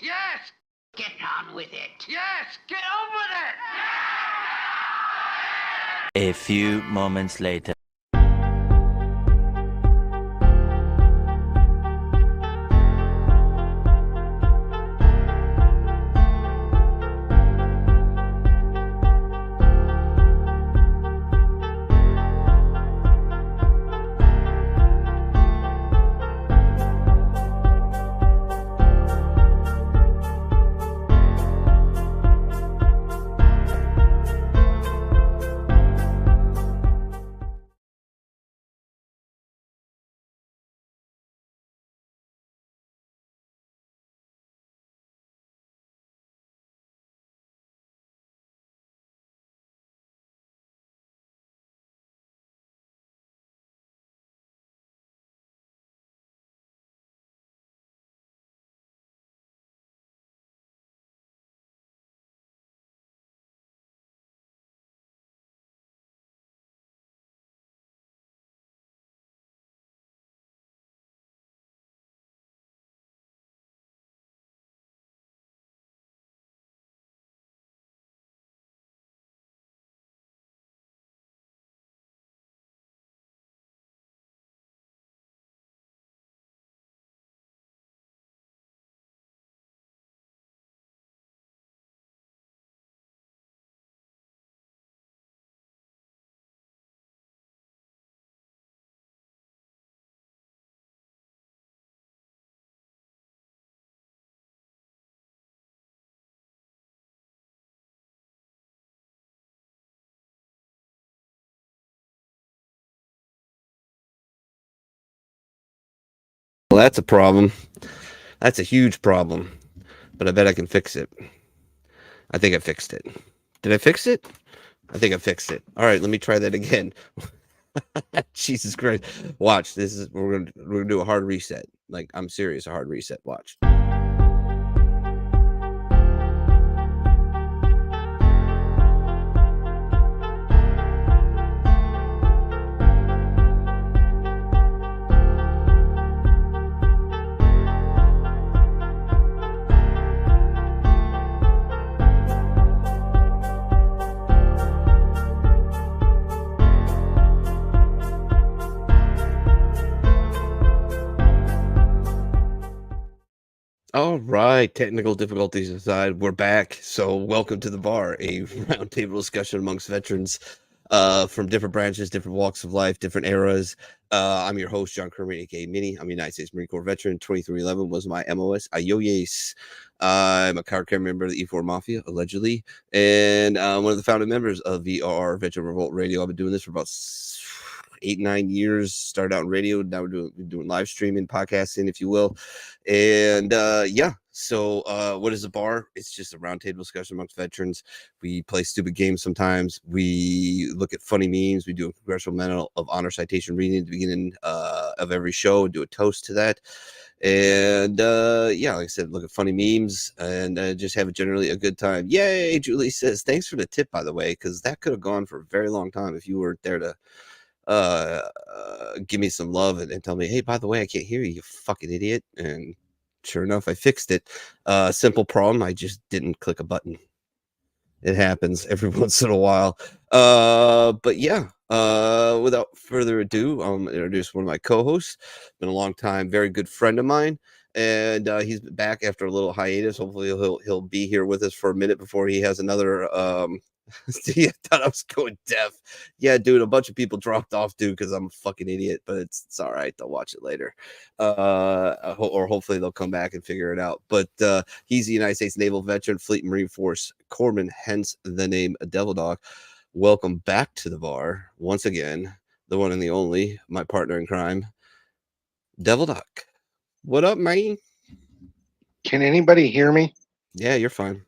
Yes! Get on with it. Yes! Get on with it! A few moments later. Well, that's a problem. That's a huge problem. But I bet I can fix it. I think I fixed it. Did I fix it? I think I fixed it. All right, let me try that again. Jesus Christ. Watch. We're gonna do a hard reset. Like, I'm serious, a hard reset. Watch. All right, technical difficulties aside, we're back. So welcome to the bar, a roundtable discussion amongst veterans from different branches, different walks of life, different eras. I'm your host, John Kermit, aka Mini. I'm a United States Marine Corps veteran. 2311 was my MOS. Ayoyes. I'm a card carrying member of the E4 Mafia, allegedly, and one of the founding members of VRR, Veteran Revolt Radio. I've been doing this for about 8-9 years. Started out in radio, now we're doing live streaming, podcasting, if you will. And so what is a bar? It's just a roundtable discussion amongst veterans. We play stupid games sometimes. We look at funny memes. We do a congressional medal of honor citation reading at the beginning of every show and do a toast to that. And like I said, look at funny memes and just have generally a good time. Yay! Julie says, thanks for the tip, by the way, because that could have gone for a very long time if you weren't there to give me some love and tell me, hey, by the way, I can't hear you fucking idiot. And sure enough, I fixed it. Simple problem, I just didn't click a button. It happens every once in a while. But yeah, without further ado, I'll introduce one of my co-hosts. Been a long time, very good friend of mine, and he's back after a little hiatus. Hopefully he'll be here with us for a minute before he has another I thought I was going deaf. Yeah, dude, a bunch of people dropped off, dude, because I'm a fucking idiot, but it's all right. They'll watch it later. Or hopefully they'll come back and figure it out. But he's a United States Naval veteran, Fleet Marine Force corpsman, hence the name Devil Dog. Welcome back to the bar once again, the one and the only, my partner in crime, Devil Dog. What up, man? Can anybody hear me? Yeah, you're fine.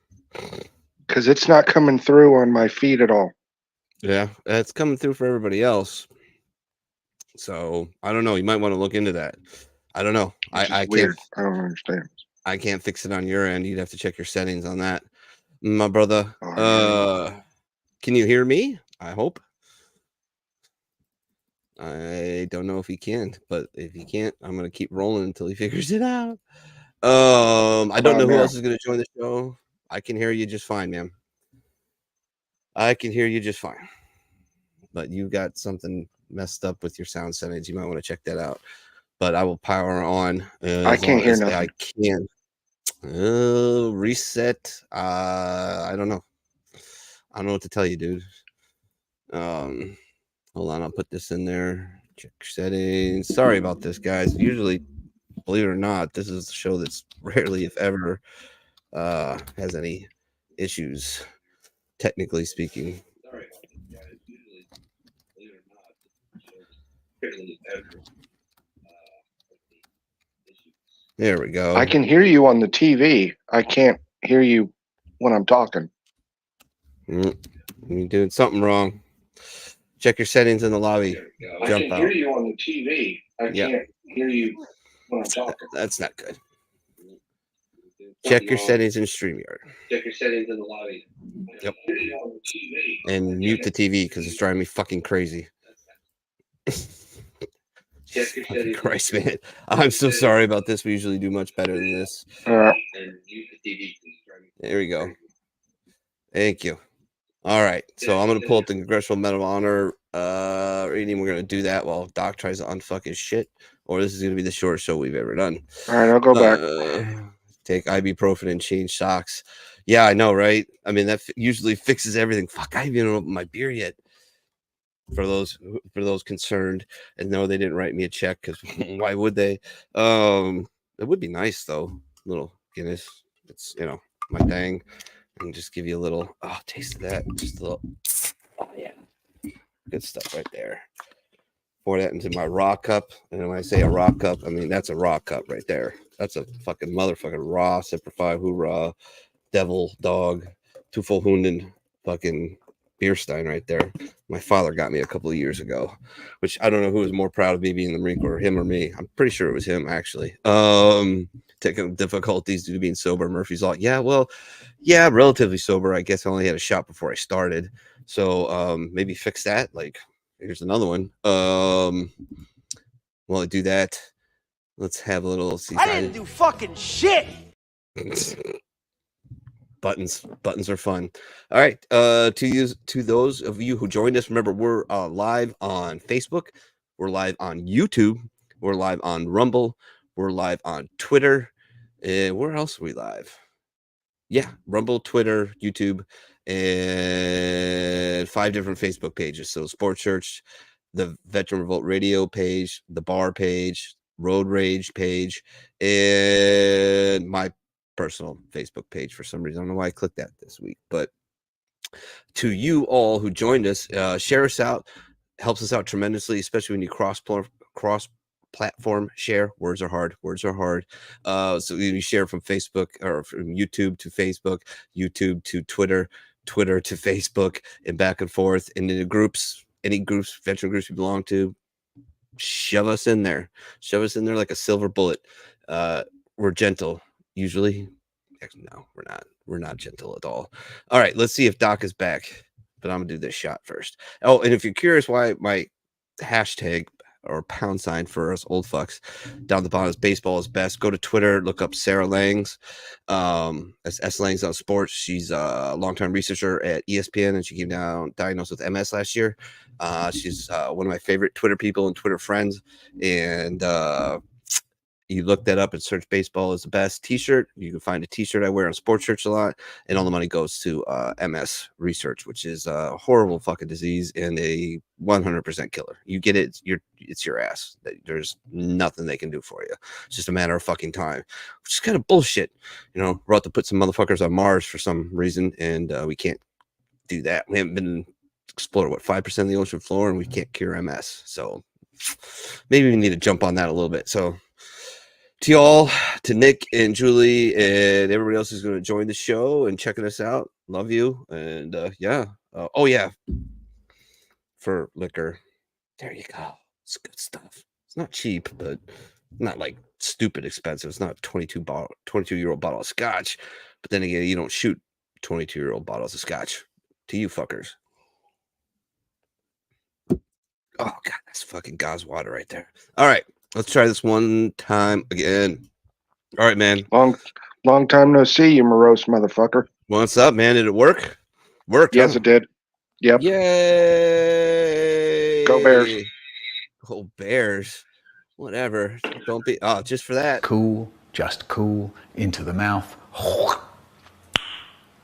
Because it's not coming through on my feed at all. Yeah, it's coming through for everybody else. So I don't know. You might want to look into that. I don't know. I weird. can't. I don't understand. I can't fix it on your end. You'd have to check your settings on that, my brother. Can you hear me? I hope. I don't know if he can, but if he can't, I'm gonna keep rolling until he figures it out. I don't know who now. else is going to join the show. I can hear you just fine, ma'am. I can hear you just fine. But you got something messed up with your sound settings. You might want to check that out. But I will power on I as can't long hear as nothing. I can. Reset. I don't know. I don't know what to tell you, dude. Hold on, I'll put this in there. Check settings. Sorry about this, guys. Usually, believe it or not, this is a show that's rarely, if ever, has any issues, technically speaking. Sorry about this, guys. Usually, believe it or not, this is a show that's rarely, if ever, issues. There we go. I can hear you on the TV. I can't hear you when I'm talking. You're doing something wrong. Check your settings in the lobby. I Jump can out. hear you on the TV. I can't hear you when I'm talking. That's not good. Check your settings in StreamYard. Check your settings in the lobby. Yep. And mute the TV because it's driving me fucking crazy. Fucking Christ, man. I'm so sorry about this. We usually do much better than this. There we go. Thank you. All right. So I'm going to pull up the Congressional Medal of Honor reading. We're going to do that while Doc tries to unfuck his shit. Or this is going to be the shortest show we've ever done. All right, I'll go back. Take ibuprofen and change socks. Yeah, I know, right? I mean, that usually fixes everything. Fuck, I haven't even opened my beer yet. For those concerned, and no, they didn't write me a check because why would they? It would be nice though. Little Guinness, it's my thing, and just give you a little taste of that. Just a little, oh yeah, good stuff right there. Pour that into my raw cup, and when I say a raw cup, I mean that's a raw cup right there. That's a fucking motherfucking raw, simplify, hoorah, devil dog, two full hunden, fucking beer stein right there. My father got me a couple of years ago, which I don't know who was more proud of me being in the Marine Corps, him or me. I'm pretty sure it was him, actually. Taking difficulties due to being sober. Murphy's Law. Yeah, well, yeah, relatively sober. I guess I only had a shot before I started. So maybe fix that. Like, here's another one. While I do that, let's have a little. I didn't do fucking shit. Buttons are fun. All right, to those of you who joined us, remember we're live on Facebook, we're live on YouTube, we're live on Rumble, we're live on Twitter, and where else are we live? Yeah, Rumble, Twitter, YouTube, and 5 different Facebook pages. So Sports Church, the Veteran Revolt Radio page, the Bar page, Road Rage page, and my personal Facebook page. For some reason, I don't know why I clicked that this week, but to you all who joined us, share us out. Helps us out tremendously, especially when you cross platform share. Words are hard. So you share from Facebook or from YouTube to Facebook, YouTube to Twitter, Twitter to Facebook, and back and forth into the groups, any groups, veteran groups you belong to. Shove us in there like a silver bullet. We're gentle usually. No, we're not gentle at all. All right, let's see if Doc is back, but I'm gonna do this shot first. Oh, and if you're curious why my hashtag or pound sign for us old fucks down the bottom is baseball is best, go to Twitter, look up Sarah Langs. That's S Langs on sports. She's a long-term researcher at ESPN, and she came down diagnosed with MS last year. She's one of my favorite Twitter people and Twitter friends, and you look that up and search baseball is the best t-shirt. You can find a t-shirt I wear on Sports Church a lot, and all the money goes to MS research, which is a horrible fucking disease and a 100% killer. You get it, it's your ass. There's nothing they can do for you. It's just a matter of fucking time, which is kind of bullshit. We're about to put some motherfuckers on Mars for some reason, and we can't do that. We haven't been explored 5% of the ocean floor, and we can't cure MS. So maybe we need to jump on that a little bit. So to y'all, to Nick and Julie and everybody else who's going to join the show and checking us out, love you. And yeah, oh yeah, for liquor, there you go. It's good stuff. It's not cheap, but not like stupid expensive. It's not a 22-year-old bottle of scotch. But then again, you don't shoot 22-year-old bottles of scotch to you fuckers. Oh god, that's fucking God's water right there. All right, let's try this one time again. All right, man. Long time no see, you morose motherfucker. What's up, man? Did it work? Worked, Yes, huh? it did. Yep. Yay! Go Bears. Go Bears. Whatever. Don't be. Oh, just for that. Cool, just cool, into the mouth.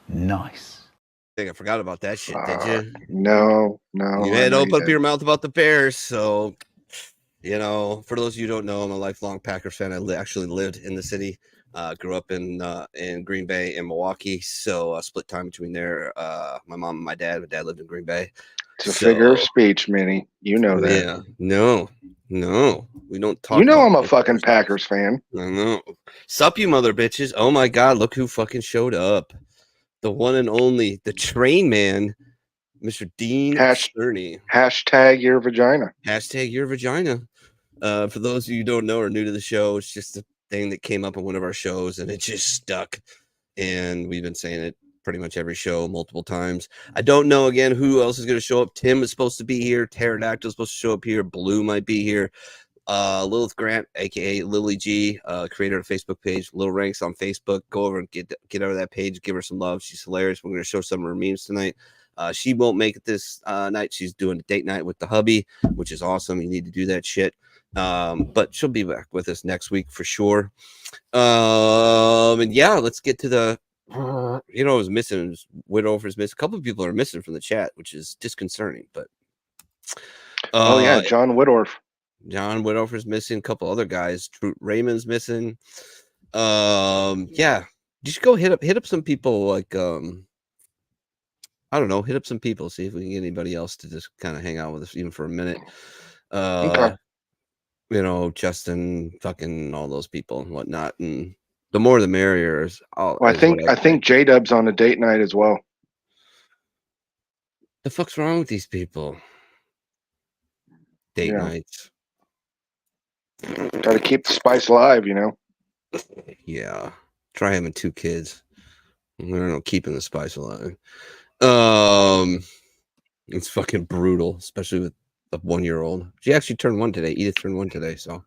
Nice. I think I forgot about that shit, did you? No. You I had to know open up did. your mouth about the Bears. So, you know, for those of you who don't know, I'm a lifelong Packers fan. I actually lived in the city. Grew up in Green Bay and Milwaukee. So, split time between there. My mom and my dad. My dad lived in Green Bay. It's a figure of speech, Minnie. You know that. Yeah. No. We don't talk You know about I'm a those fucking Bears. Packers fan. I know. Sup, you mother bitches. Oh my God. Look who fucking showed up. The one and only, the train man, Mr. Dean Sterney. Hashtag your vagina. Hashtag your vagina. For those of you who don't know or new to the show, it's just a thing that came up in one of our shows and it just stuck. And we've been saying it pretty much every show multiple times. I don't know again who else is going to show up. Tim is supposed to be here. Terrelldactyl is supposed to show up here. Blue might be here. Lilith Grant, aka Lily G, creator of the Facebook page, Little Ranks on Facebook. Go over and get over that page, give her some love. She's hilarious. We're going to show some of her memes tonight. She won't make it this night. She's doing a date night with the hubby, which is awesome. You need to do that shit. But she'll be back with us next week for sure. And yeah, let's get to the I was missing. Widover's missing. A couple of people are missing from the chat, which is disconcerting. But Oh yeah, John Whitworth. John Widover's missing. A couple other guys. Raymond's missing. Yeah. Just go hit up some people like I don't know, hit up some people, see if we can get anybody else to just kind of hang out with us even for a minute. Okay. Justin, fucking all those people and whatnot. And the more the merrier. I think J-Dub's on a date night as well. The fuck's wrong with these people? Date nights. Got to keep the spice alive, you know. Yeah. Try having 2 kids. I don't know, keeping the spice alive. It's fucking brutal, especially with a 1-year-old. She actually turned 1 today. Edith turned 1 today. So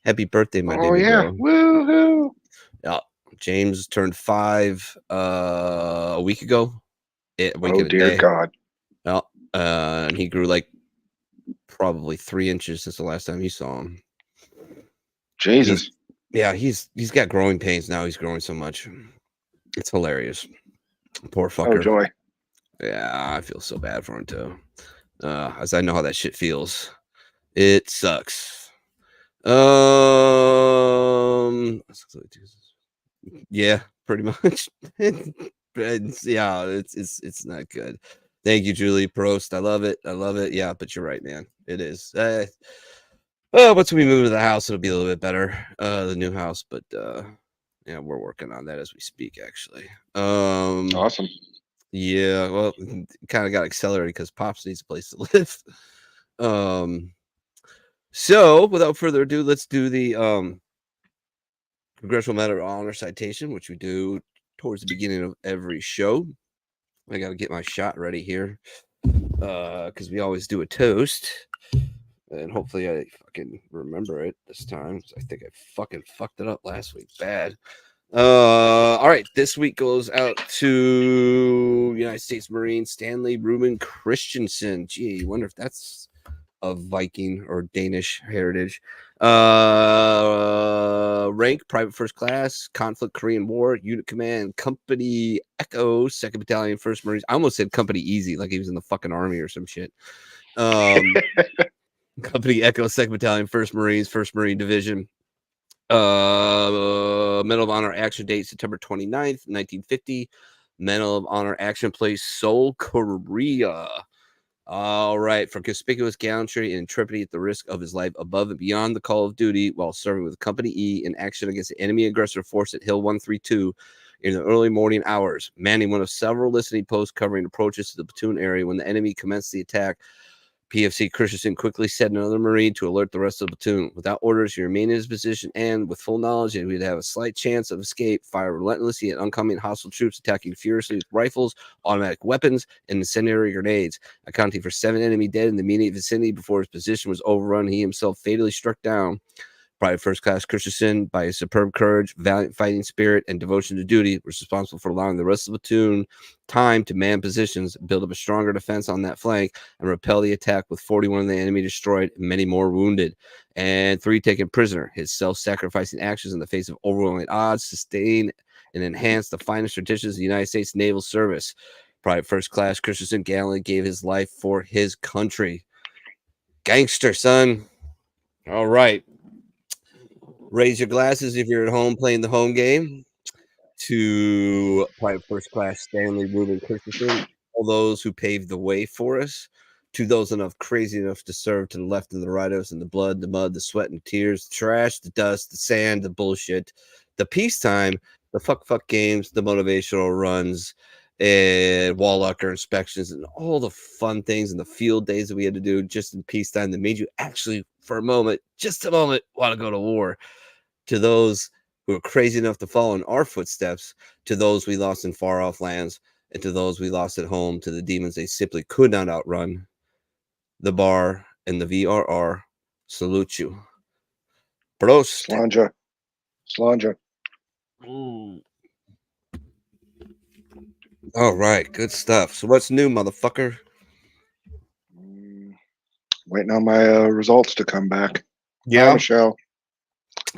happy birthday, my baby girl. Woohoo! Yeah. James turned 5 a week ago. Oh dear God. Well, and he grew like probably 3 inches since the last time you saw him. Jesus. He's got growing pains now. He's growing so much. It's hilarious. Poor fucker. Oh joy. Yeah, I feel so bad for him too. As I know how that shit feels. It sucks. Yeah, pretty much. Yeah, it's not good. Thank you, Julie. Prost. I love it. Yeah, but you're right, man. It is. Once we move to the house, it'll be a little bit better. The new house, but yeah, we're working on that as we speak, actually. Awesome. Yeah, well, kind of got accelerated because Pops needs a place to live. So without further ado, let's do the Congressional Medal of Honor citation, which we do towards the beginning of every show. I got to get my shot ready here because we always do a toast. And hopefully I fucking remember it this time. I think I fucking fucked it up last week. Bad. All right. This week goes out to United States Marine Stanley Ruben Christensen. Gee, I wonder if that's of Viking or Danish heritage. Rank, Private First Class, Conflict Korean War, Unit Command, Company Echo, 2nd Battalion, 1st Marines. I almost said Company Easy, like he was in the fucking army or some shit. Company Echo, 2nd Battalion, 1st Marines, 1st Marine Division. Medal of Honor action date September 29th, 1950. Medal of Honor action place Seoul, Korea. All right, for conspicuous gallantry and intrepidity at the risk of his life above and beyond the call of duty while serving with Company E in action against the enemy aggressor force at Hill 132 in the early morning hours, manning one of several listening posts covering approaches to the platoon area when the enemy commenced the attack. PFC Christensen quickly sent another Marine to alert the rest of the platoon. Without orders, he remained in his position and, with full knowledge that he would have a slight chance of escape, fired relentlessly at oncoming hostile troops, attacking furiously with rifles, automatic weapons, and incendiary grenades. Accounting for 7 enemy dead in the immediate vicinity before his position was overrun, he himself fatally struck down Private First Class Christensen, by his superb courage, valiant fighting spirit, and devotion to duty, was responsible for allowing the rest of the platoon time to man positions, build up a stronger defense on that flank, and repel the attack, with 41 of the enemy destroyed and many more wounded, and 3 taken prisoner. His self-sacrificing actions in the face of overwhelming odds sustain and enhance the finest traditions of the United States Naval Service. Private First Class Christensen gallantly gave his life for his country. Gangster, son. All right. Raise your glasses if you're at home playing the home game to Private First Class Stanley Reuben Christensen, all those who paved the way for us, to those crazy enough to serve to the left and the right of us in the blood, the mud, the sweat and tears, the trash, the dust, the sand, the bullshit, the peacetime, the fuck games, the motivational runs, and wall locker inspections, and all the fun things and the field days that we had to do just in peacetime that made you actually, for a moment, just a moment, want to go to war. To those who are crazy enough to follow in our footsteps, to those we lost in far off lands, and to those we lost at home, to the demons they simply could not outrun, the bar and the VRR salute you. Prost. Slanja. All right, good stuff. So what's new, motherfucker? Waiting on my results to come back. Yeah, Hi, Michelle.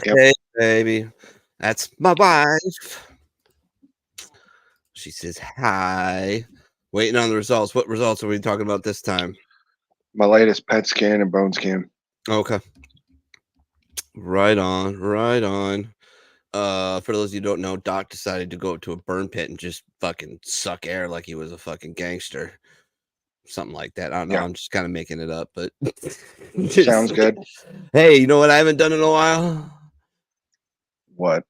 Yep. Hey, baby. That's my wife. She says hi. Waiting on the results. What results are we talking about this time? My latest PET scan and bone scan. Okay. Right on. For those of you who don't know, Doc decided to go to a burn pit and just fucking suck air like he was a fucking gangster. Something like that. I don't know. Yeah. I'm just kind of making it up, but Sounds good. Hey, you know what I haven't done in a while? What?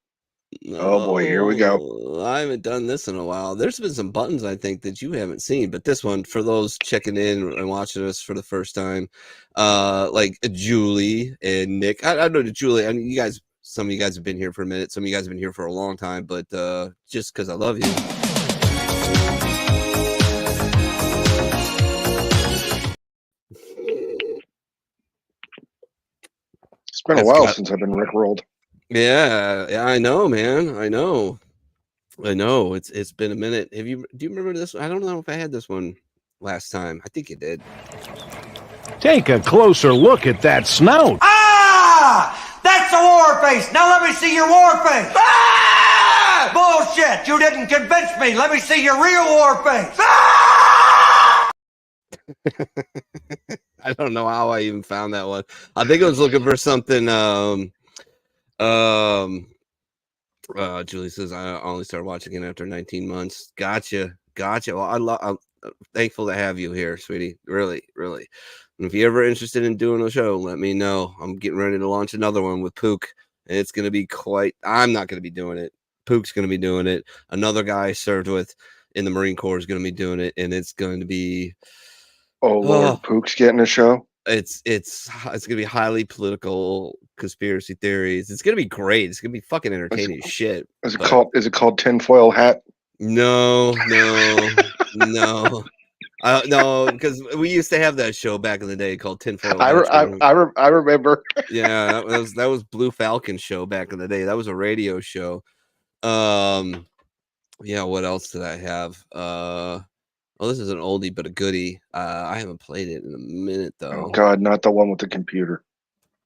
Oh boy, here we go. I haven't done this in a while. There's been some buttons I think that you haven't seen, but this one, for those checking in and watching us for the first time, like Julie and Nick. I know Julie. I mean, you guys. Some of you guys have been here for a minute. Some of you guys have been here for a long time. But just because I love you. It's been a while since I've been rickrolled. Yeah, I know, man. I know. It's been a minute. Do you remember this? I don't know if I had this one last time. I think you did. Take a closer look at that snout. Ah! That's a war face! Now let me see your war face! Ah! Bullshit! You didn't convince me! Let me see your real war face! Ah! I don't know how I even found that one. I think I was looking for something. Julie says I only started watching it after 19 months. Gotcha. Well, I'm thankful to have you here, sweetie. Really. And if you're ever interested in doing a show, let me know. I'm getting ready to launch another one with Pook. And it's going to be I'm not going to be doing it. Pook's going to be doing it. Another guy I served with in the Marine Corps is going to be doing it. And it's going to be... Oh, Lord, Pook's getting a show? It's going to be highly political conspiracy theories. It's going to be great. It's going to be fucking entertaining as shit. Is it called Tinfoil Hat? No. No, because we used to have that show back in the day called Tinfoil. I remember. Yeah, that was Blue Falcon show back in the day. That was a radio show. Yeah. What else did I have? Oh, this is an oldie but a goodie. I haven't played it in a minute though. Oh God, not the one with the computer.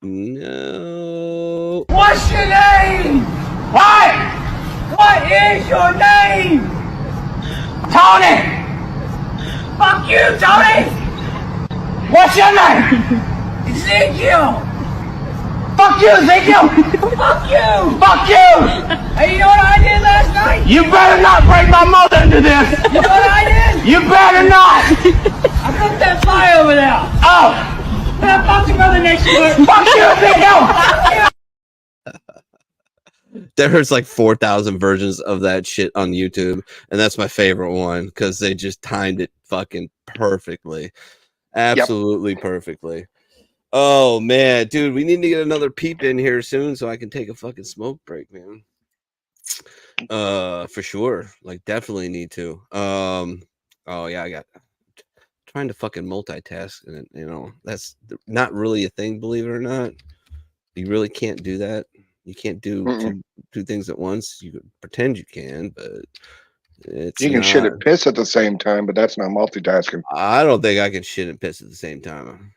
No. What's your name? What is your name? Tony! Fuck you, Tony! What's your name? Ezekiel! Fuck you, Ezekiel! Fuck you! Hey, you know what I did last night? You better not break my mother into this! You know what I did? You better not! I cooked that fire over there! Oh! And I fucked your mother next to it! Fuck you, Ezekiel! There's like 4,000 versions of that shit on YouTube, and that's my favorite one because they just timed it fucking perfectly. Absolutely perfectly. Oh man, dude, we need to get another peep in here soon so I can take a fucking smoke break, man. For sure. Like definitely need to. Oh yeah, I got trying to fucking multitask, and you know, that's not really a thing, believe it or not. You really can't do that. You can't do two things at once. You could pretend you can, but it's You can shit not. and piss at the same time, but that's not multitasking. I don't think I can shit and piss at the same time.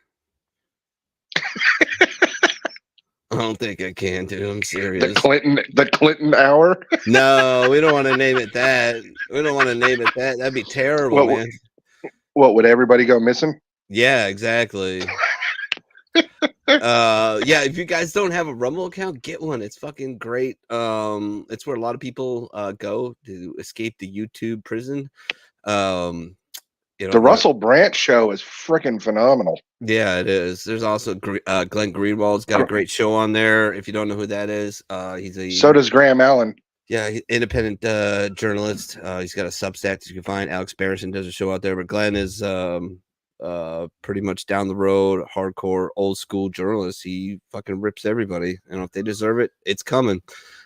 I don't think I can, dude. I'm serious. The Clinton hour. No, we don't want to name it that. We don't want to name it that. That'd be terrible, man. What would everybody go missing? Yeah, exactly. Yeah, if you guys don't have a Rumble account, get one. It's fucking great. It's where a lot of people go to escape the YouTube prison. The Russell Brand show is freaking phenomenal. Yeah, it is. There's also Glenn Greenwald's got a great show on there. If you don't know who that is, so does Graham Allen. Yeah, independent journalist. He's got a Substack that you can find. Alex Barrison does a show out there, but Glenn is pretty much down the road, hardcore, old school journalist. He fucking rips everybody, and if they deserve it, it's coming.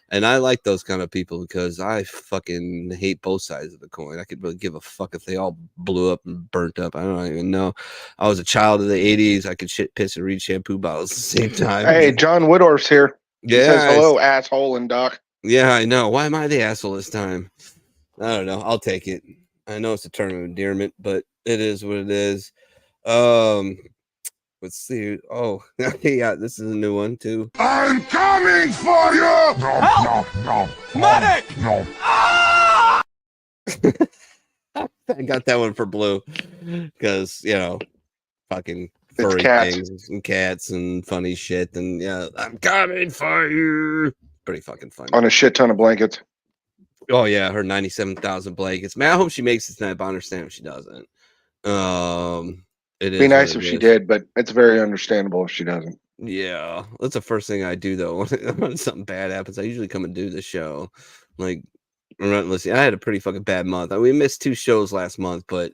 And I like those kind of people because I fucking hate both sides of the coin. I could really give a fuck if they all blew up and burnt up. I don't even know. I was a child of the 80s. I could shit, piss, and read shampoo bottles at the same time. Hey, John Woodorf's here. Yeah. He says hello, asshole and Doc. Yeah, I know. Why am I the asshole this time? I don't know. I'll take it. I know it's a term of endearment, but it is what it is. Let's see. Oh, yeah, this is a new one too. I'm coming for you! No. Medic! No. Ah! I got that one for Blue because, fucking furry things and cats and funny shit. And yeah, I'm coming for you. Pretty fucking funny. On a shit ton of blankets. Oh, yeah, her 97,000 blankets. Man, I hope she makes it tonight, but I understand if she doesn't. It'd be nice if she did, but it's very understandable if she doesn't. Yeah, that's the first thing I do though. When something bad happens, I usually come and do the show. Like, relentlessly. I had a pretty fucking bad month. We missed 2 shows last month, but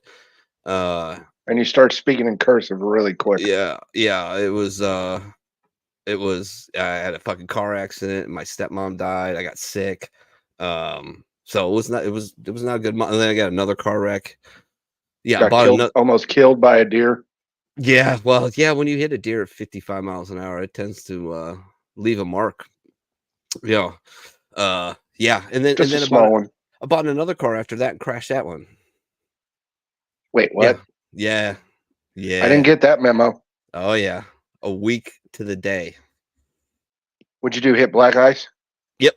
and you start speaking in cursive really quick. Yeah, it was I had a fucking car accident and my stepmom died. I got sick. So it was not a good month. And then I got another car wreck. Yeah, almost killed by a deer. Yeah, well, yeah, when you hit a deer at 55 miles an hour, it tends to leave a mark. Yeah. Yeah, and then Just a small one. I bought another car after that and crashed that one. Wait, what? Yeah. I didn't get that memo. Oh yeah. A week to the day. What'd you do? Hit black ice? Yep.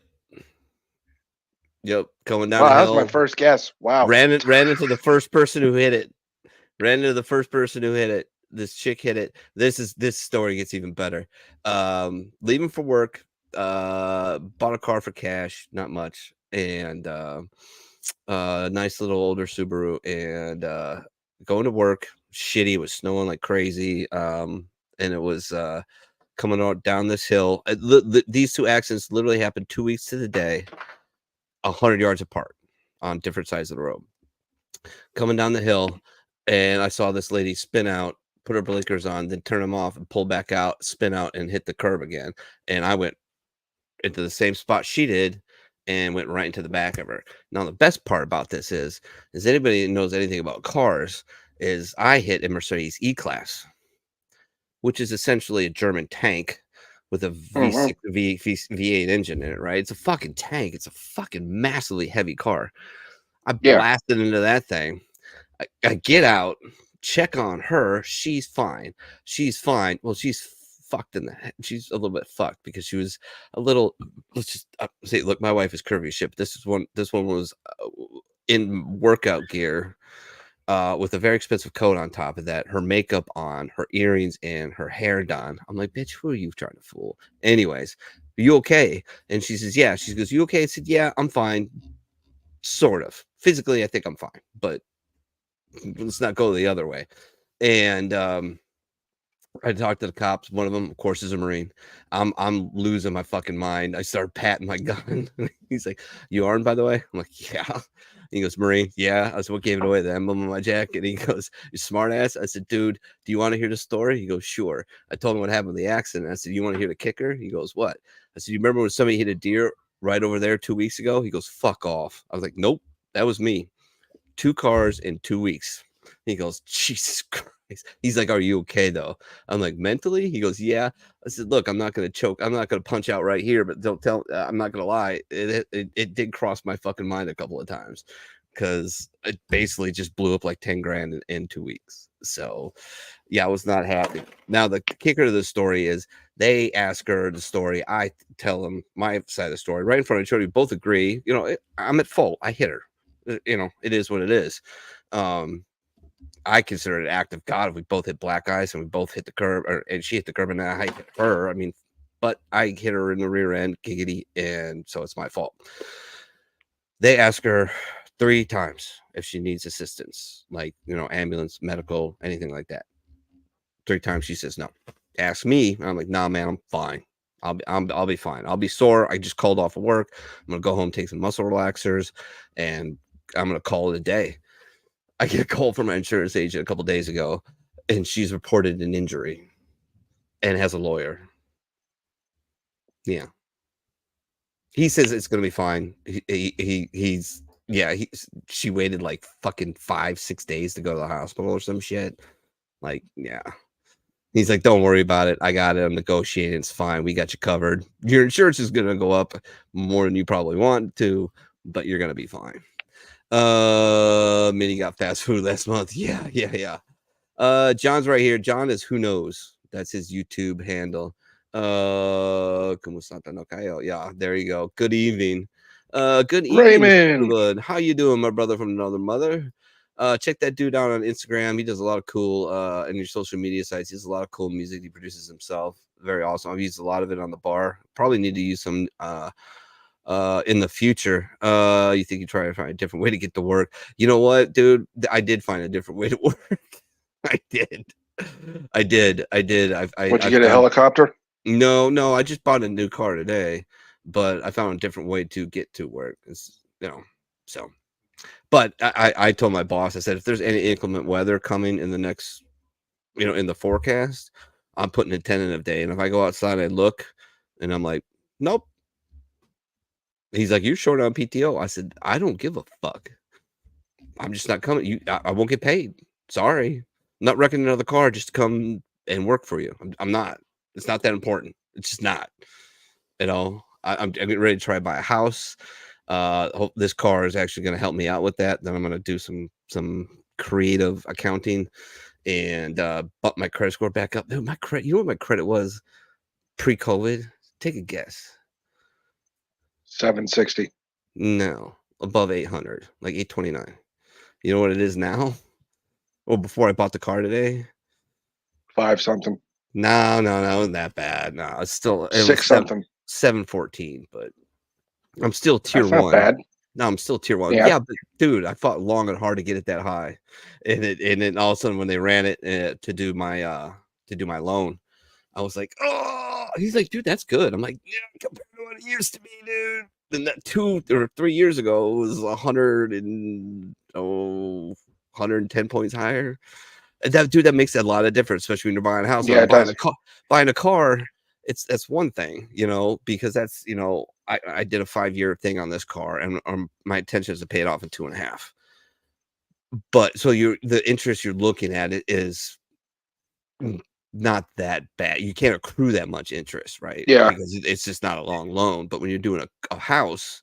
Going down. Wow, that was my first guess. Wow. Ran into the first person who hit it. This chick hit it. This story gets even better. Leaving for work, bought a car for cash, not much, and nice little older Subaru, and going to work. Shitty. It was snowing like crazy. And it was coming out down this hill. These 2 accidents literally happened 2 weeks to the day, 100 yards apart on different sides of the road. Coming down the hill, and I saw this lady spin out, put her blinkers on, then turn them off and pull back out, spin out, and hit the curb again. And I went into the same spot she did and went right into the back of her. Now, the best part about this is anybody that knows anything about cars, is I hit a Mercedes E-Class, which is essentially a German tank with a V6 V8 engine in it, right? It's a fucking tank. It's a fucking massively heavy car. I blasted into that thing. I get out, check on her. She's fine. Well, she's fucked in the head. She's a little bit fucked because she was a little. Let's just say, look, my wife is curvy shit. This one was in workout gear, with a very expensive coat on top of that, her makeup on, her earrings in, her hair done. I'm like, bitch, who are you trying to fool? Anyways, are you okay? And she says, yeah. She goes, you okay? I said, yeah, I'm fine. Sort of. Physically, I think I'm fine, but let's not go the other way. And I talked to the cops. One of them, of course, is a Marine. I'm losing my fucking mind. I start patting my gun. He's like, you armed, by the way? I'm like, yeah. He goes, Marine, yeah. I said, what gave it away? The emblem on my jacket. He goes, you smart ass. I said, dude, do you want to hear the story? He goes, sure. I told him what happened with the accident. I said, you want to hear the kicker? He goes, what? I said, you remember when somebody hit a deer right over there 2 weeks ago? He goes, fuck off. I was like, nope, that was me. 2 cars in 2 weeks. He goes, Jesus Christ. He's like, "Are you okay though?" I'm like, "Mentally?" He goes, "Yeah." I said, "Look, I'm not gonna choke. I'm not gonna punch out right here, but don't tell. I'm not gonna lie. It did cross my fucking mind a couple of times because it basically just blew up like 10 grand in 2 weeks. So yeah, I was not happy. Now the kicker to the story is they ask her the story. I tell them my side of the story right in front of each other. We both agree. You know, I'm at fault. I hit her. You know, it is what it is. I consider it an act of God if we both hit black eyes and we both hit the curb, and she hit the curb and I hit her. I mean, but I hit her in the rear end, giggity, and so it's my fault. They ask her 3 times if she needs assistance, like, you know, ambulance, medical, anything like that. 3 times she says no. Ask me, I'm like, nah, man, I'm fine. I'll be fine. I'll be sore. I just called off of work. I'm gonna go home, take some muscle relaxers, and I'm gonna call it a day. I get a call from my insurance agent a couple days ago, and she's reported an injury and has a lawyer. Yeah. He says it's gonna be fine. She waited like fucking 5-6 days to go to the hospital or some shit. Like, yeah. He's like, don't worry about it. I got it. I'm negotiating. It's fine. We got you covered. Your insurance is gonna go up more than you probably want to, but you're gonna be fine. Minnie got fast food last month. Yeah. John's right here. John is Who Knows. That's his YouTube handle. Como Santa no Cayo. Yeah, there you go. Good evening. Good evening, Raymond. Good. How you doing, my brother from another mother? Check that dude out on Instagram. He does a lot of cool and your social media sites. He has a lot of cool music he produces himself. Very awesome. I've used a lot of it on the bar. Probably need to use some in the future. You think you try to find a different way to get to work? You know what, dude? I did find a different way to work. I did. Would you get a helicopter? No. I just bought a new car today, but I found a different way to get to work. It's, you know, so. But I told my boss, I said, if there's any inclement weather coming in the next, you know, in the forecast, I'm putting a tentative day. And if I go outside, I look, and I'm like, nope. He's like, you're short on PTO. I said, I don't give a fuck. I'm just not coming. I won't get paid. Sorry. I'm not wrecking another car just to come and work for you. I'm not. It's not that important. It's just not. You know, I'm getting ready to try to buy a house. Hope this car is actually going to help me out with that. Then I'm going to do some creative accounting and bump my credit score back up. Dude, my credit. You know what my credit was pre-COVID? Take a guess. 760. No, above 800, like 829. You know what it is now? Well, before I bought the car today. 5 something. No, it wasn't that bad. No, it 6 was something. 714, but I'm still tier That's not 1. bad. No, I'm still tier 1. Yeah. Yeah, but dude, I fought long and hard to get it that high, and then all of a sudden when they ran it to do my loan, I was like, oh. He's like, dude, that's good. I'm like, yeah, compared to what it used to be, dude. Then that 2 or 3 years ago it was 110 points higher. And that makes a lot of difference, especially when you're buying a house. Yeah, it does. Buying a car, that's one thing, you know, because that's, you know, I did a 5-year thing on this car, and my intention is to pay it off in 2.5. But so the interest you're looking at it is not that bad. You can't accrue that much interest, right? Yeah. Because it's just not a long loan. But when you're doing a house,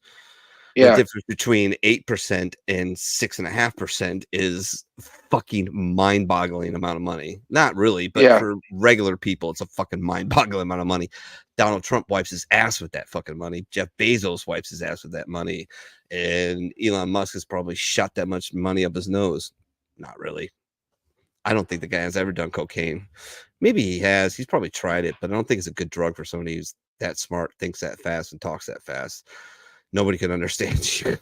the Yeah. difference between 8% and 6.5% is fucking mind-boggling amount of money. Not really, but Yeah. for regular people, it's a fucking mind-boggling amount of money. Donald Trump wipes his ass with that fucking money. Jeff Bezos wipes his ass with that money. And Elon Musk has probably shot that much money up his nose. Not really. I don't think the guy has ever done cocaine. Maybe he has. He's probably tried it, but I don't think it's a good drug for somebody who's that smart, thinks that fast, and talks that fast. Nobody can understand you.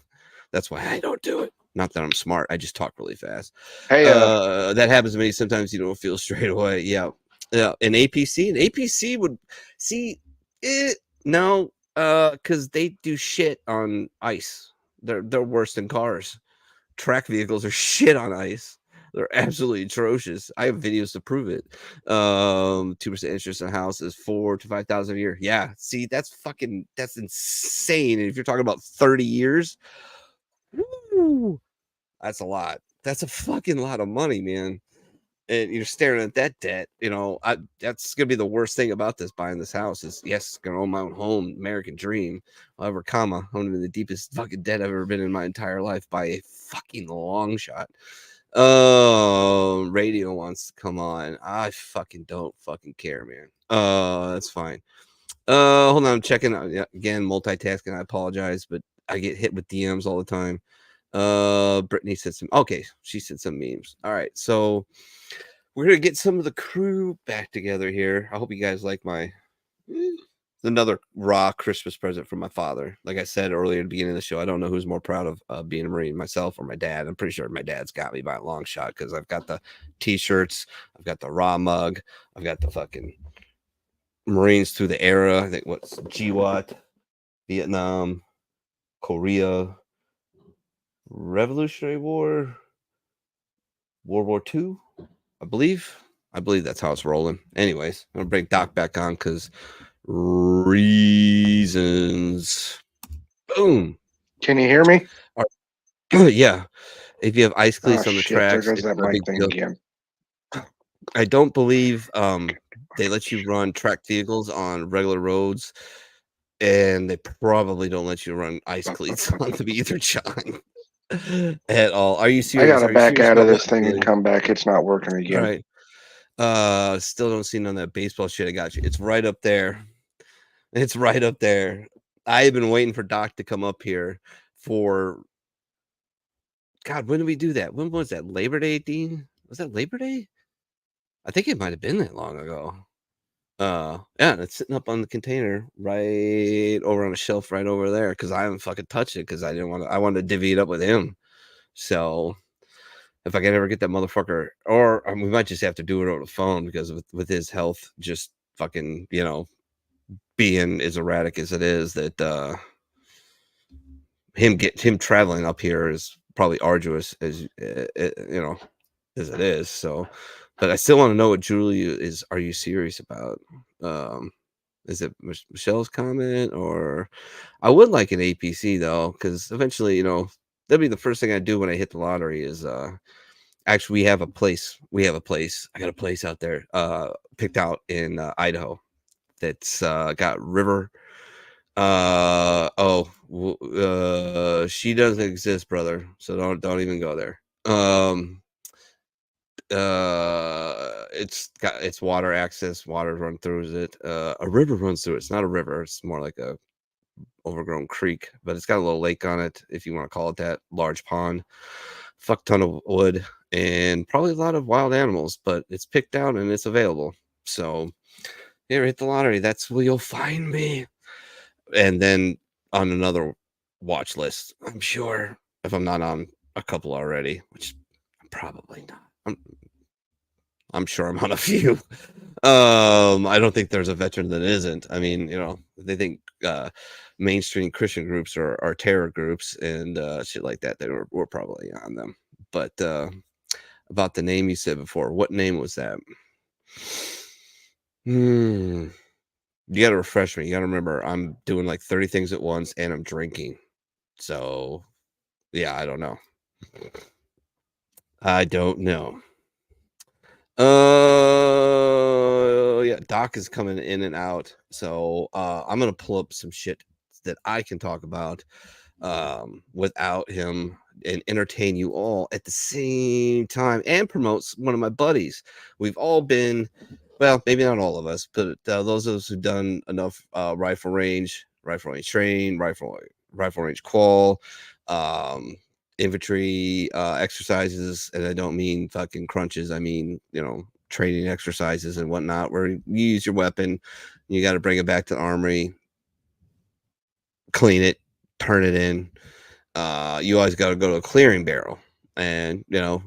That's why I don't do it. Not that I'm smart. I just talk really fast. Hey, that happens to me. Sometimes you don't feel straight away. Yeah. An APC would see it. No, because they do shit on ice. They're worse than cars. Track vehicles are shit on ice. They're absolutely atrocious. I have videos to prove it. 2% interest in a house is $4,000 to $5,000 a year. Yeah, see, that's insane. And if you're talking about 30 years, woo, that's a lot. That's a fucking lot of money, man. and you're staring at that debt, that's gonna be the worst thing about buying this house is yes, gonna own my own home, American dream. However, I'm gonna be the deepest fucking debt I've ever been in my entire life by a fucking long shot. Radio wants to come on. I fucking don't fucking care, man. That's fine. Hold on, I'm checking out again, multitasking. I apologize, but I get hit with DMs all the time. Brittany said she said some memes. All right, so we're gonna get some of the crew back together here. I hope you guys like another raw Christmas present from my father. Like I said earlier at the beginning of the show, I don't know who's more proud of being a Marine, myself or my dad. I'm pretty sure my dad's got me by a long shot because I've got the t-shirts, I've got the raw mug, I've got the fucking Marines through the era. I think what's GWAT, Vietnam, Korea, Revolutionary War, World War II, I believe that's how it's rolling. Anyways, I'm gonna bring Doc back on because reasons. Boom. Can you hear me? Yeah. If you have ice cleats on the Shit, there tracks, goes it's that not a mic big thing deal. again. I don't believe they let you run tracked vehicles on regular roads, and they probably don't let you run ice cleats on them either, John. At all. Are you I serious? gotta Are you back serious out about of this what thing you're and doing? come back. It's not working All again. right. Still don't see none of that baseball shit. I got you. It's right up there. It's right up there. I have been waiting for Doc to come up here for God. When did we do that? When was that? Labor Day, Dean? Was that Labor Day? I think it might have been that long ago. Yeah, it's sitting up on the container right over on a shelf right over there because I haven't fucking touched it because I wanted to divvy it up with him. So if I can ever get that motherfucker, or we might just have to do it over the phone because with his health just fucking, being as erratic as it is, that him traveling up here is probably arduous as as it is. So, but I still want to know what Julie is. Are you serious about? Is it Michelle's comment, or I would like an APC though, because eventually, that'd be the first thing I do when I hit the lottery. Is actually we have a place. I got a place out there, picked out in Idaho. That's got river. She doesn't exist, brother. So don't even go there. It's water access. Water run through it. A river runs through it. It's not a river. It's more like a overgrown creek, but it's got a little lake on it, if you want to call it that. Large pond, fuck ton of wood, and probably a lot of wild animals. But it's picked out and it's available. So here, hit the lottery. That's where you'll find me. And then on another watch list, I'm sure, if I'm not on a couple already, which I'm probably not. I'm sure I'm on a few. I don't think there's a veteran that isn't. I mean, they think mainstream Christian groups are terror groups and shit like that. We're probably on them. But about the name you said before, what name was that? You got to refresh me. You got to remember, I'm doing like 30 things at once and I'm drinking. So, yeah, I don't know. Yeah, Doc is coming in and out. So, I'm going to pull up some shit that I can talk about without him and entertain you all at the same time and promote one of my buddies. We've all been, well, maybe not all of us, but those of us who've done enough rifle range train, rifle range qual, infantry exercises, and I don't mean fucking crunches. I mean, training exercises and whatnot, where you use your weapon, you got to bring it back to the armory, clean it, turn it in. You always got to go to a clearing barrel and,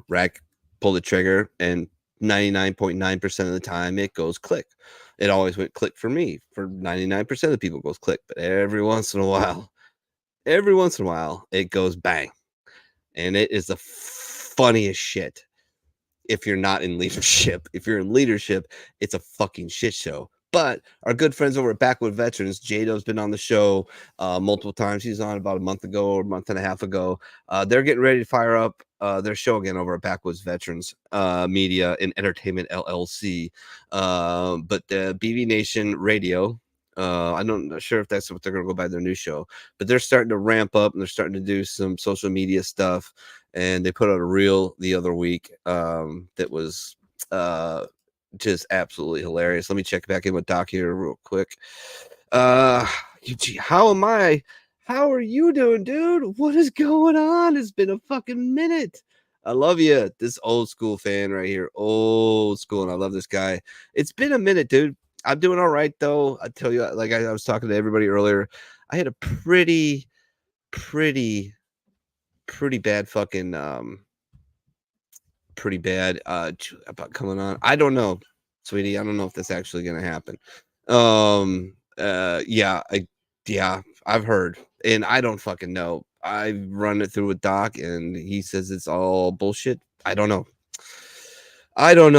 rack, pull the trigger, and 99.9% of the time it goes click. It always went click for me. For 99% of the people, it goes click. But every once in a while, it goes bang. And it is the funniest shit if you're not in leadership. If you're in leadership, it's a fucking shit show. But our good friends over at Backwood Veterans, Jado's been on the show multiple times. He's on about a month ago or a month and a half ago. They're getting ready to fire up their show again over at Backwoods Veterans Media and Entertainment LLC. But the BV Nation Radio, I'm not sure if that's what they're going to go by their new show, but they're starting to ramp up and they're starting to do some social media stuff. And they put out a reel the other week that was just absolutely hilarious. Let me check back in with Doc here real quick. How am I? How are you doing, dude? What is going on? It's been a fucking minute. I love you. This old school fan right here. Old school. And I love this guy. It's been a minute, dude. I'm doing all right, though. I tell you, like I was talking to everybody earlier, I had a pretty bad fucking pretty bad about coming on. I don't know, sweetie. I don't know if that's actually gonna happen. Yeah, I've heard, and I don't fucking know. I run it through with Doc, and he says it's all bullshit. I don't know,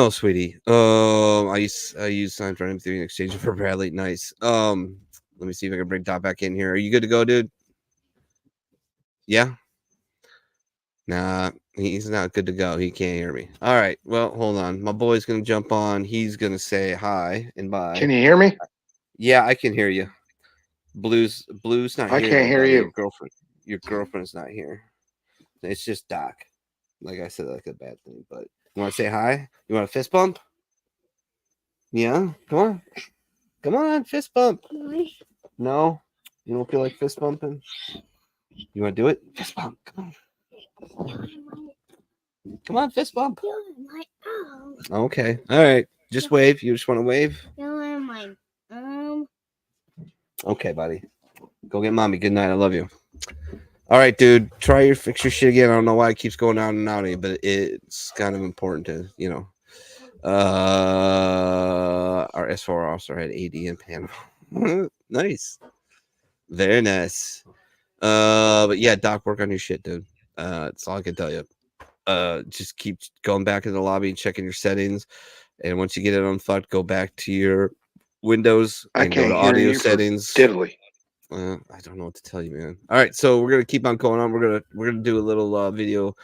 sweetie. I use sign for M3 in exchange for Bradley. Nice. Let me see if I can bring Doc back in here. Are you good to go, dude? Yeah. Nah, he's not good to go. He can't hear me. All right. Well, hold on. My boy's gonna jump on. He's gonna say hi and bye. Can you hear me? Yeah, I can hear you. Blue's not here. I can't hear you. Your girlfriend's not here. It's just Doc. Like I said, like a bad thing. But you want to say hi? You want a fist bump? Yeah. Come on, fist bump. No, you don't feel like fist bumping. You want to do it? Fist bump. Come on, fist bump. Okay. All right. Just wave. You just want to wave? Okay, buddy. Go get mommy. Good night. I love you. All right, dude. Fix your shit again. I don't know why it keeps going out and out, but it's kind of important to, our S4 officer had AD in Panama. Nice. Very nice. But yeah, Doc, work on your shit, dude. That's all I can tell you. Just keep going back in the lobby and checking your settings. And once you get it unfucked, go back to your Windows and go to audio settings. Diddly. I don't know what to tell you, man. All right, so we're gonna keep on going on. We're gonna do a little video.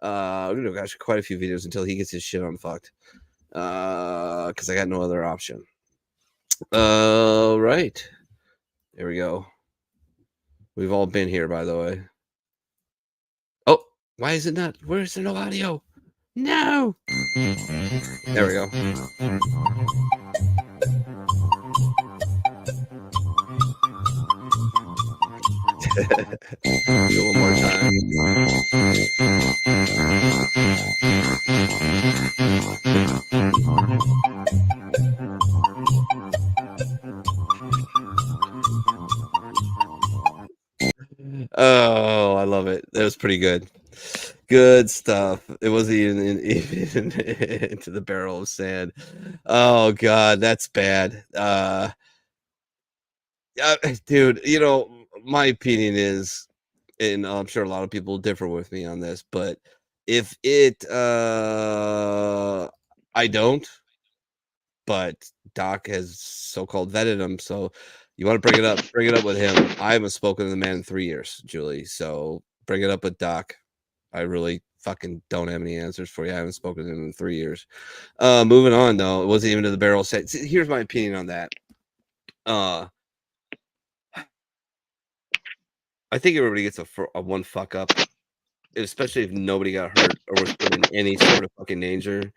We're gonna do actually quite a few videos until he gets his shit unfucked. Because I got no other option. Right. There we go. We've all been here, by the way. Oh, why is it not? Where is there no audio? No. There we go. Do it one more time. Oh, I love it. That was pretty good. Good stuff. It wasn't even into the barrel of sand. Oh God, that's bad. Dude, my opinion is, and I'm sure a lot of people differ with me on this, but if it, I don't, but Doc has so-called vetted him, so you want to bring it up with him. I haven't spoken to the man in 3 years, Julie, so bring it up with Doc. I really fucking don't have any answers for you. I haven't spoken to him in 3 years. Moving on, though, it wasn't even to the barrel set. See, here's my opinion on that. I think everybody gets a one fuck up, especially if nobody got hurt or was put in any sort of fucking danger.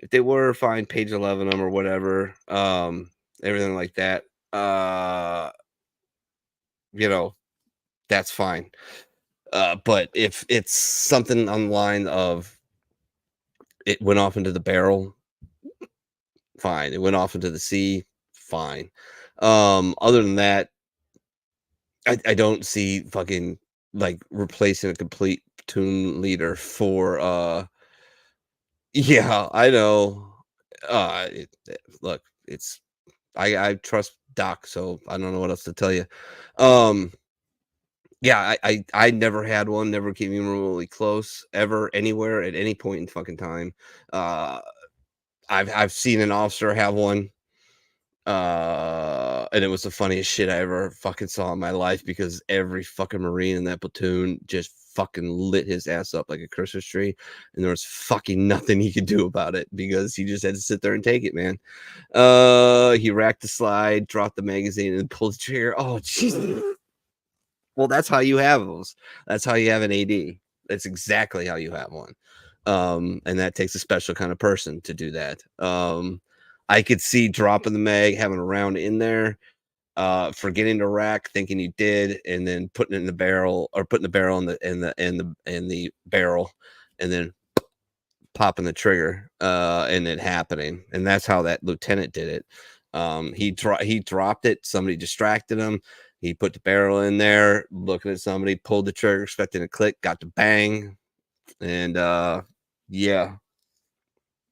If they were, fine, page 11 them or whatever, everything like that. That's fine. But if it's something on the line of it went off into the barrel, fine. It went off into the sea, fine. Other than that, I don't see fucking like replacing a complete platoon leader for yeah, I know. Look, I trust Doc, so I don't know what else to tell you. Yeah, I never had one, never came even remotely close, ever, anywhere, at any point in fucking time. I've seen an officer have one. And it was the funniest shit I ever fucking saw in my life because every fucking Marine in that platoon just fucking lit his ass up like a Christmas tree, and there was fucking nothing he could do about it because he just had to sit there and take it, man. He racked the slide, dropped the magazine, and pulled the trigger. Oh, Jesus. Well, that's how you have those. That's how you have an AD. That's exactly how you have one. And that takes a special kind of person to do that. I could see dropping the mag, having a round in there, forgetting to rack, thinking you did, and then putting it in the barrel, or putting the barrel in the barrel, and then popping the trigger, and it happening. And that's how that lieutenant did it. He dropped it. Somebody distracted him. He put the barrel in there, looking at somebody, pulled the trigger, expecting a click, got the bang, and yeah,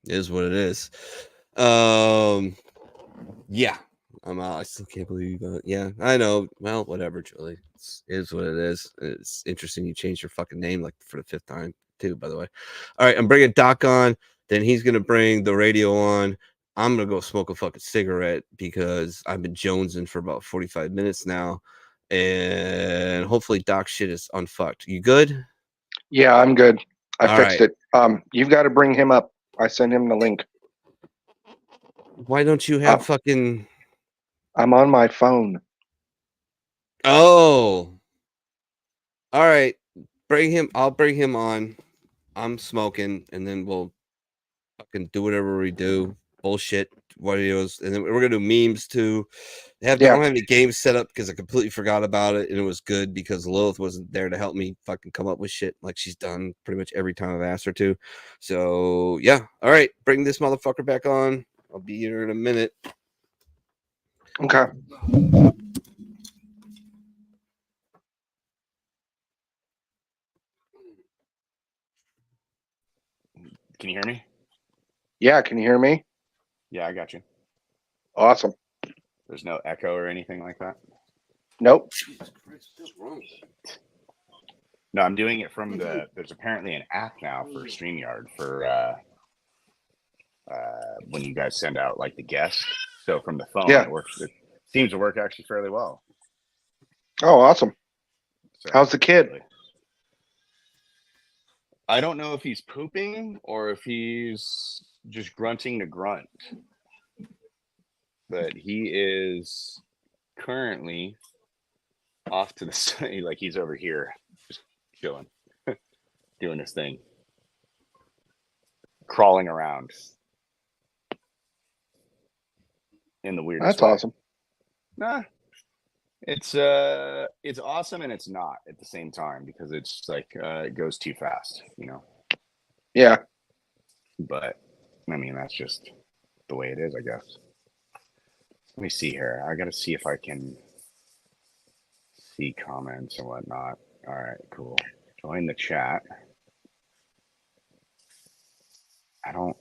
it is what it is. Yeah, I still can't believe. Yeah, I know. Well, whatever, Julie. It is what it is. It's interesting you changed your fucking name like for the 5th time too. By the way, all right, I'm bringing Doc on. Then he's gonna bring the radio on. I'm gonna go smoke a fucking cigarette because I've been jonesing for about 45 minutes now, and hopefully Doc shit is unfucked. You good? Yeah, I'm good. I All fixed right. it. You've got to bring him up. I sent him the link. Why don't you have fucking? I'm on my phone. Oh, all right. Bring him. I'll bring him on. I'm smoking, and then we'll fucking do whatever we do. Bullshit videos, and then we're gonna do memes too. I don't have any games set up because I completely forgot about it, and it was good because Lilith wasn't there to help me fucking come up with shit like she's done pretty much every time I've asked her to. So yeah, all right, bring this motherfucker back on. I'll be here in a minute. Okay. Can you hear me? Yeah, can you hear me? Yeah, I got you. Awesome. There's no echo or anything like that? Nope. No, I'm doing it from there's apparently an app now for StreamYard for when you guys send out like the guest. So from the phone, Yeah. it works. It seems to work actually fairly well. Oh, awesome. So, How's the kid? I don't know if he's pooping or if he's just grunting to grunt. But he is currently off to the side, like he's over here, just chilling, doing his thing, crawling around in the weirdest That's way. awesome. Nah, it's awesome and it's not at the same time because it's like it goes too fast, you know. Yeah. But I mean that's just the way it is, I guess. Let me see here. I gotta see if I can see comments and whatnot. All right, cool. Join the chat. I don't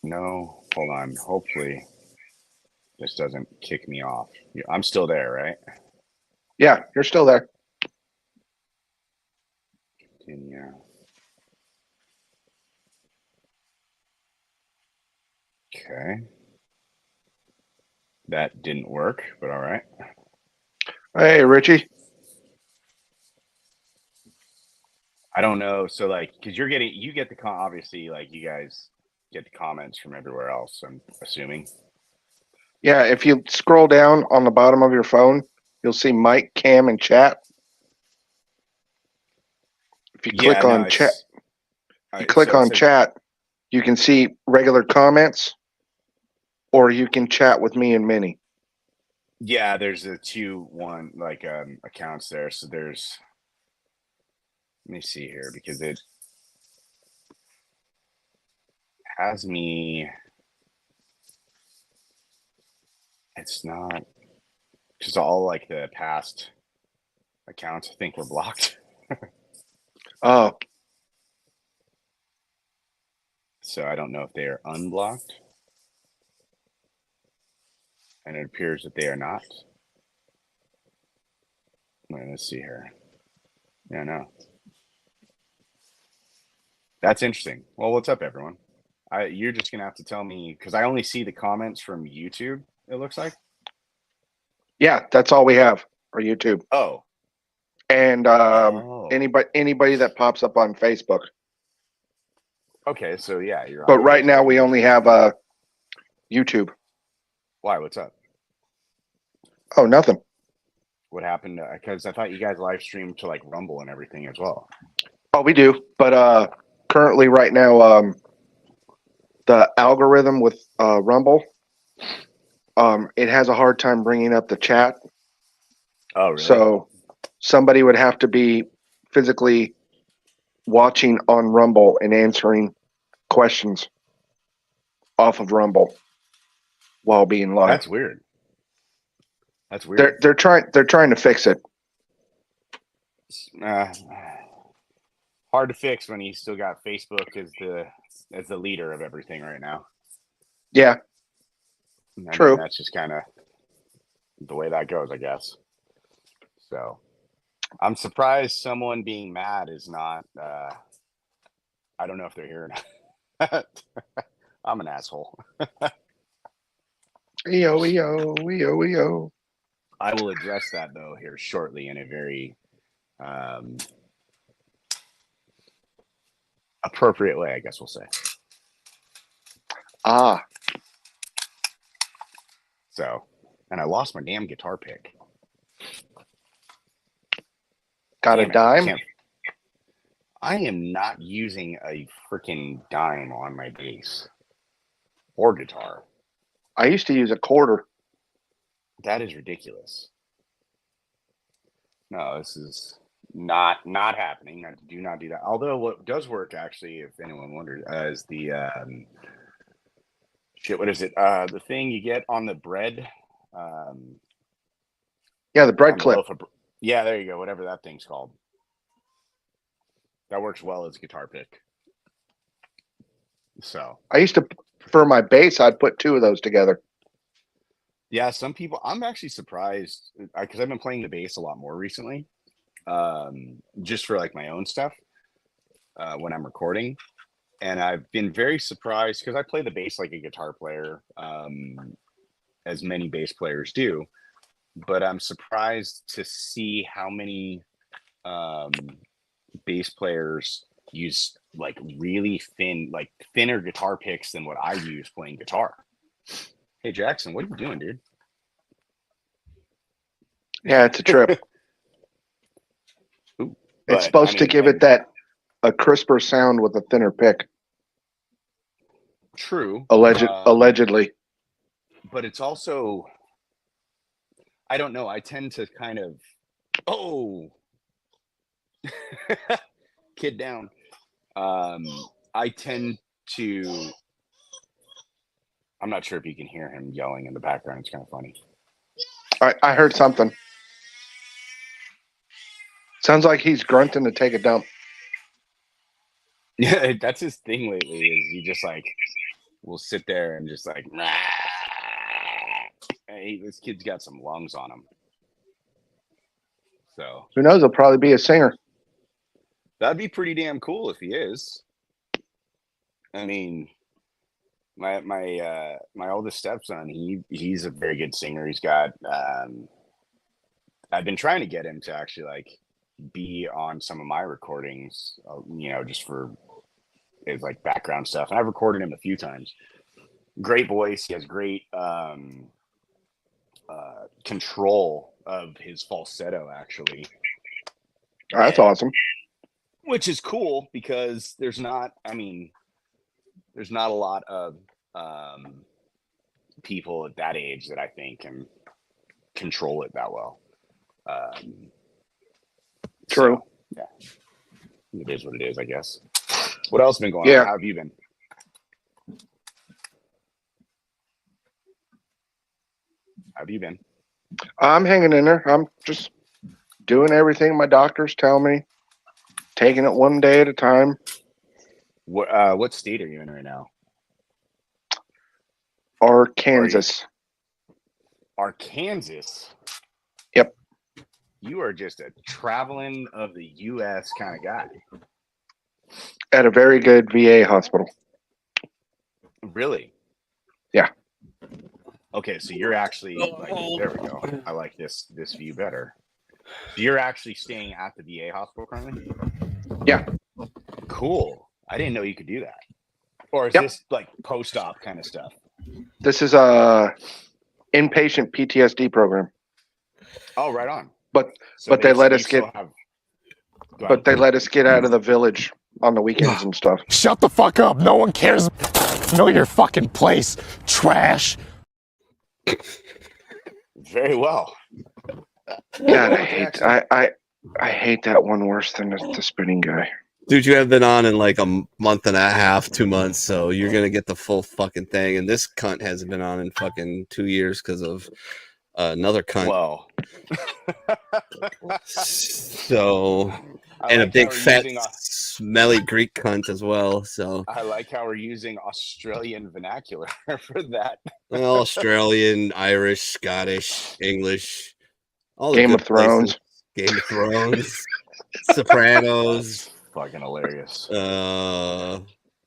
know. Hold on. Hopefully this doesn't kick me off. I'm still there, right? Yeah, you're still there. Continue. Okay. That didn't work, but all right. Hey, Richie. I don't know. So like, cause you get the obviously like you guys get the comments from everywhere else, I'm assuming. Yeah, if you scroll down on the bottom of your phone, you'll see Mike, Cam, and chat. If you click on chat, chat, you can see regular comments, or you can chat with me and Minnie. Yeah, there's a 2-1 like accounts there. So there's, let me see here because it has me. It's not just all like the past accounts I think were blocked. Oh. So I don't know if they are unblocked. And it appears that they are not. Let's see here. Yeah, no. That's interesting. Well, what's up, everyone? You're just gonna have to tell me because I only see the comments from YouTube. It looks like Yeah, that's all we have for YouTube. Oh. And Oh. anybody that pops up on Facebook. Okay, so yeah, you're on But right now Facebook. we only have YouTube. Why? What's up? Oh, nothing. What happened? Because I thought you guys live streamed to like Rumble and everything as well. Oh, we do. But currently right now the algorithm with Rumble it has a hard time bringing up the chat. Oh, really? So somebody would have to be physically watching on Rumble and answering questions off of Rumble while being live. That's weird. That's weird. They're trying to fix it. Hard to fix when you still got Facebook as the leader of everything right now. Yeah. True. That's just kind of the way that goes, I guess. So I'm surprised someone being mad is not I don't know if they're here or not. I'm an asshole. EO. I will address that though here shortly in a very appropriate way, I guess we'll say. So, and I lost my damn guitar pick. Got a dime? I am not using a freaking dime on my bass or guitar. I used to use a quarter. That is ridiculous. No, this is not happening. I do not do that. Although what does work, actually, if anyone wondered, is the what is it? The thing you get on the bread. Yeah, the bread clip. Yeah, there you go. Whatever that thing's called. That works well as a guitar pick. So I used to, for my bass, I'd put two of those together. Yeah, some people. I'm actually surprised because I've been playing the bass a lot more recently, just for like my own stuff when I'm recording, and I've been very surprised because I play the bass like a guitar player, as many bass players do. But I'm surprised to see how many bass players use like really thinner guitar picks than what I use playing guitar. Hey Jackson, what are you doing, dude? Yeah, it's a trip. It's supposed to give it a crisper sound with a thinner pick. True. Allegedly. But it's also, I don't know. I tend to kind of, kid down. I tend to, I'm not sure if you can hear him yelling in the background. It's kind of funny. I heard something. Sounds like he's grunting to take a dump. Yeah, that's his thing lately. Is he just like will sit there and just like, hey, this kid's got some lungs on him. So who knows? He'll probably be a singer. That'd be pretty damn cool if he is. I mean, my oldest stepson, he's a very good singer. He's got I've been trying to get him to actually like be on some of my recordings, just for his like background stuff. And I've recorded him a few times. Great voice. He has great control of his falsetto, actually. Oh, that's awesome. Which is cool because there's not a lot of people at that age that I think can control it that well. True. So, yeah. It is what it is, I guess. What else has been going on? How have you been? How have you been? I'm hanging in there. I'm just doing everything my doctors tell me, taking it one day at a time. What state are you in right now? Arkansas. Arkansas? Yep. You are just a traveling of the U.S. kind of guy. At a very good VA hospital. Really? Yeah. Okay, so you're actually like, there we go. I like this view better. So you're actually staying at the VA hospital currently? Yeah. Cool. I didn't know you could do that. Or is Yep. this like post-op kind of stuff? This is a inpatient PTSD program. Oh, right on. But So they let you us get still have- Go but ahead. they let us get out of the village on the weekends and stuff. Shut the fuck up. No one cares. Know your fucking place, trash. Very well. God, I hate that one worse than the spinning guy. Dude, you have been on in like a month and a half, 2 months, so you're gonna get the full fucking thing. And this cunt hasn't been on in fucking 2 years because of another cunt. Well, So, I and like a big how we're fat, using smelly Greek cunt as well. So, I like how we're using Australian vernacular for that. well, Australian, Irish, Scottish, English, all the Game good of Thrones. places. Game of Thrones, Sopranos. Fucking hilarious. Oh,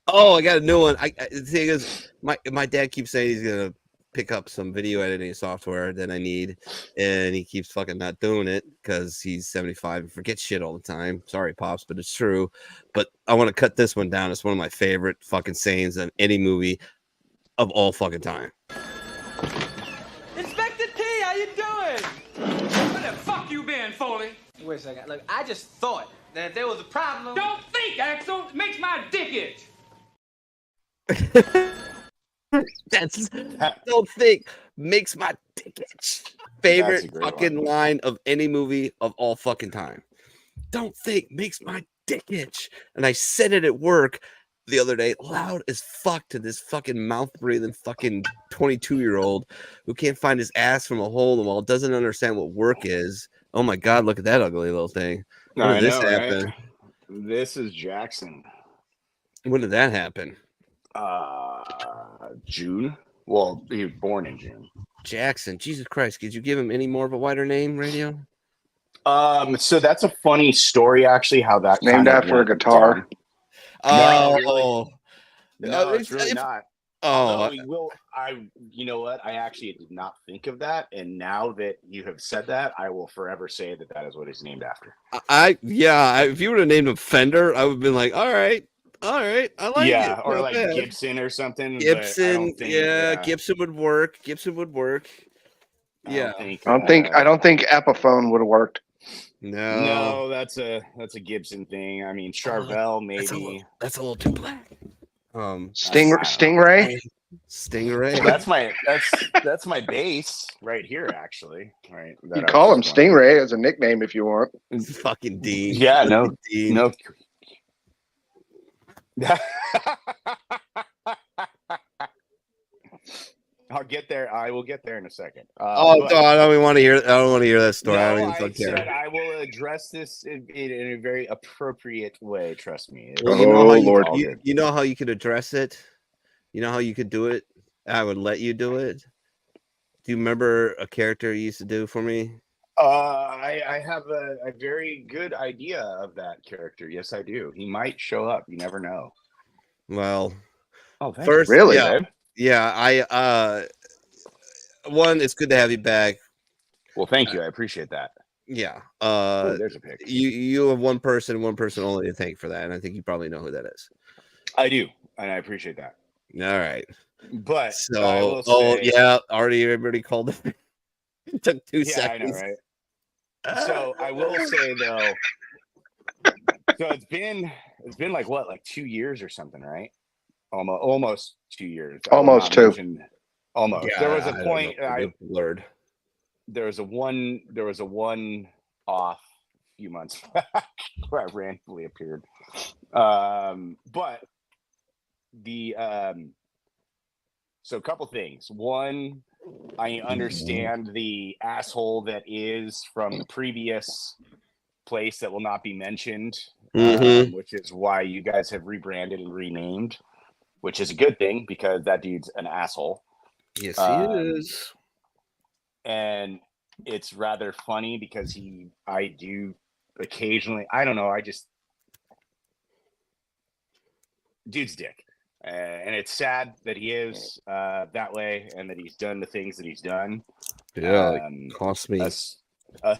I got a new one. The thing is, my dad keeps saying he's gonna pick up some video editing software that I need, and he keeps fucking not doing it because he's 75 and forgets shit all the time. Sorry, pops, but it's true. But I want to cut this one down. It's one of my favorite fucking sayings in any movie of all fucking time. Inspector T, how you doing? Where the fuck you been, Foley? Wait a second. Look, I just thought that if there was a problem. Don't think, Axel. It makes my dick itch. That's don't think makes my dick itch. Favorite great fucking line of any movie of all fucking time. Don't think makes my dick itch. And I said it at work the other day, loud as fuck, to this fucking mouth breathing fucking 22-year-old who can't find his ass from a hole in the wall, doesn't understand what work is. Oh my god, look at that ugly little thing. When did this happen? Right? This is Jackson. When did that happen? June. Well, he was born in June. Jackson. Jesus Christ, could you give him any more of a wider name, radio? So that's a funny story, actually. How that Named after a guitar. down. Oh, really? No, it's really if- not. Oh, Although we will. You know what? I actually did not think of that, and now that you have said that, I will forever say that that is what he's named after. if you would have named him Fender, I would have been like, all right, I like it. Yeah, or not like bad. Gibson or something. but I Gibson, don't think, Gibson would work. Yeah, I don't think Epiphone would have worked. No, that's a Gibson thing. I mean, Charvel maybe. That's a little too black. Stingray. That's my bass right here, actually. Right. You call him Stingray as a nickname if you want. Fucking Dean. Yeah, no, Dean. no. I'll get there. I will get there in a second. No, I don't even want to hear. I don't want to hear that story. I don't even fucking said care. I will address this in a very appropriate way. Trust me. Well, Lord. You know how you could address it. You know how you could do it. I would let you do it. Do you remember a character you used to do for me? I have a very good idea of that character. Yes, I do. He might show up. You never know. Well, first, really, yeah. One, it's good to have you back. Well, thank you. I appreciate that. Yeah. There's a pic. You have one person only to thank for that, and I think you probably know who that is. I do, and I appreciate that. All right. But so, everybody called it. It took 2 seconds. I know, right? So I will say though, so it's been like what, like 2 years or something, right? Almost 2 years. Almost 2. Almost. Yeah, there was a point. Blurred. There was a one off few months back where I randomly appeared. But the so a couple things. One, I understand the asshole that is from the previous place that will not be mentioned, which is why you guys have rebranded and renamed, which is a good thing because that dude's an asshole. Yes, he is. And it's rather funny because I do occasionally, I don't know, dude's dick. And it's sad that he is that way and that he's done the things that he's done. Yeah, cost me I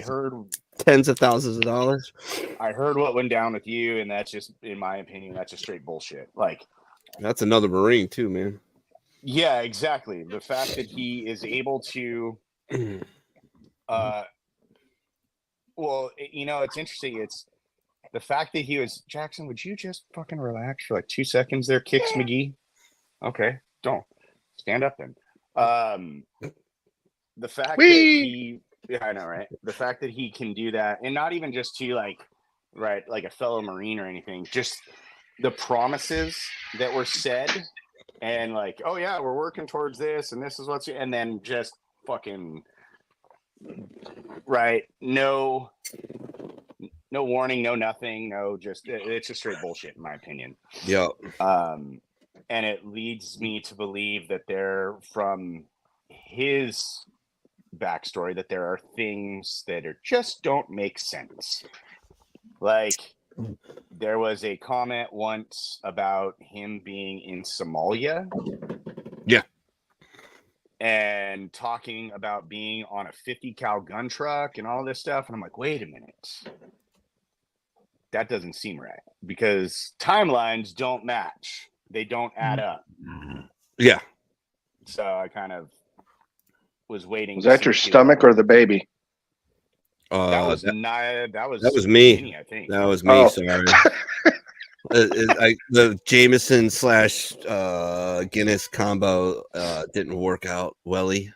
heard tens of thousands of dollars. I heard what went down with you, and that's just, in my opinion, that's just straight bullshit. Like, that's another Marine too, man. Yeah, exactly. The fact that he is able to, well, it's interesting. It's the fact that he was, Jackson, would you just fucking relax for like 2 seconds there, Kicks McGee? Okay, don't. Stand up then. The fact that he, yeah, I know, right? The fact that he can do that, and not even just to like a fellow Marine or anything, just the promises that were said, and like, oh yeah, we're working towards this, and this is what's, and then just fucking, no warning, no nothing, it's just straight bullshit in my opinion. Yeah. And it leads me to believe that from his backstory, that there are things that just don't make sense. Like, there was a comment once about him being in Somalia. Yeah. And talking about being on a 50 cal gun truck and all this stuff. And I'm like, wait a minute. That doesn't seem right, because timelines don't match. They don't add up. Yeah. So I kind of was waiting. Was that your stomach or the baby? That was me. I think that was me. Oh. Sorry. The Jameson / Guinness combo didn't work out. Welly.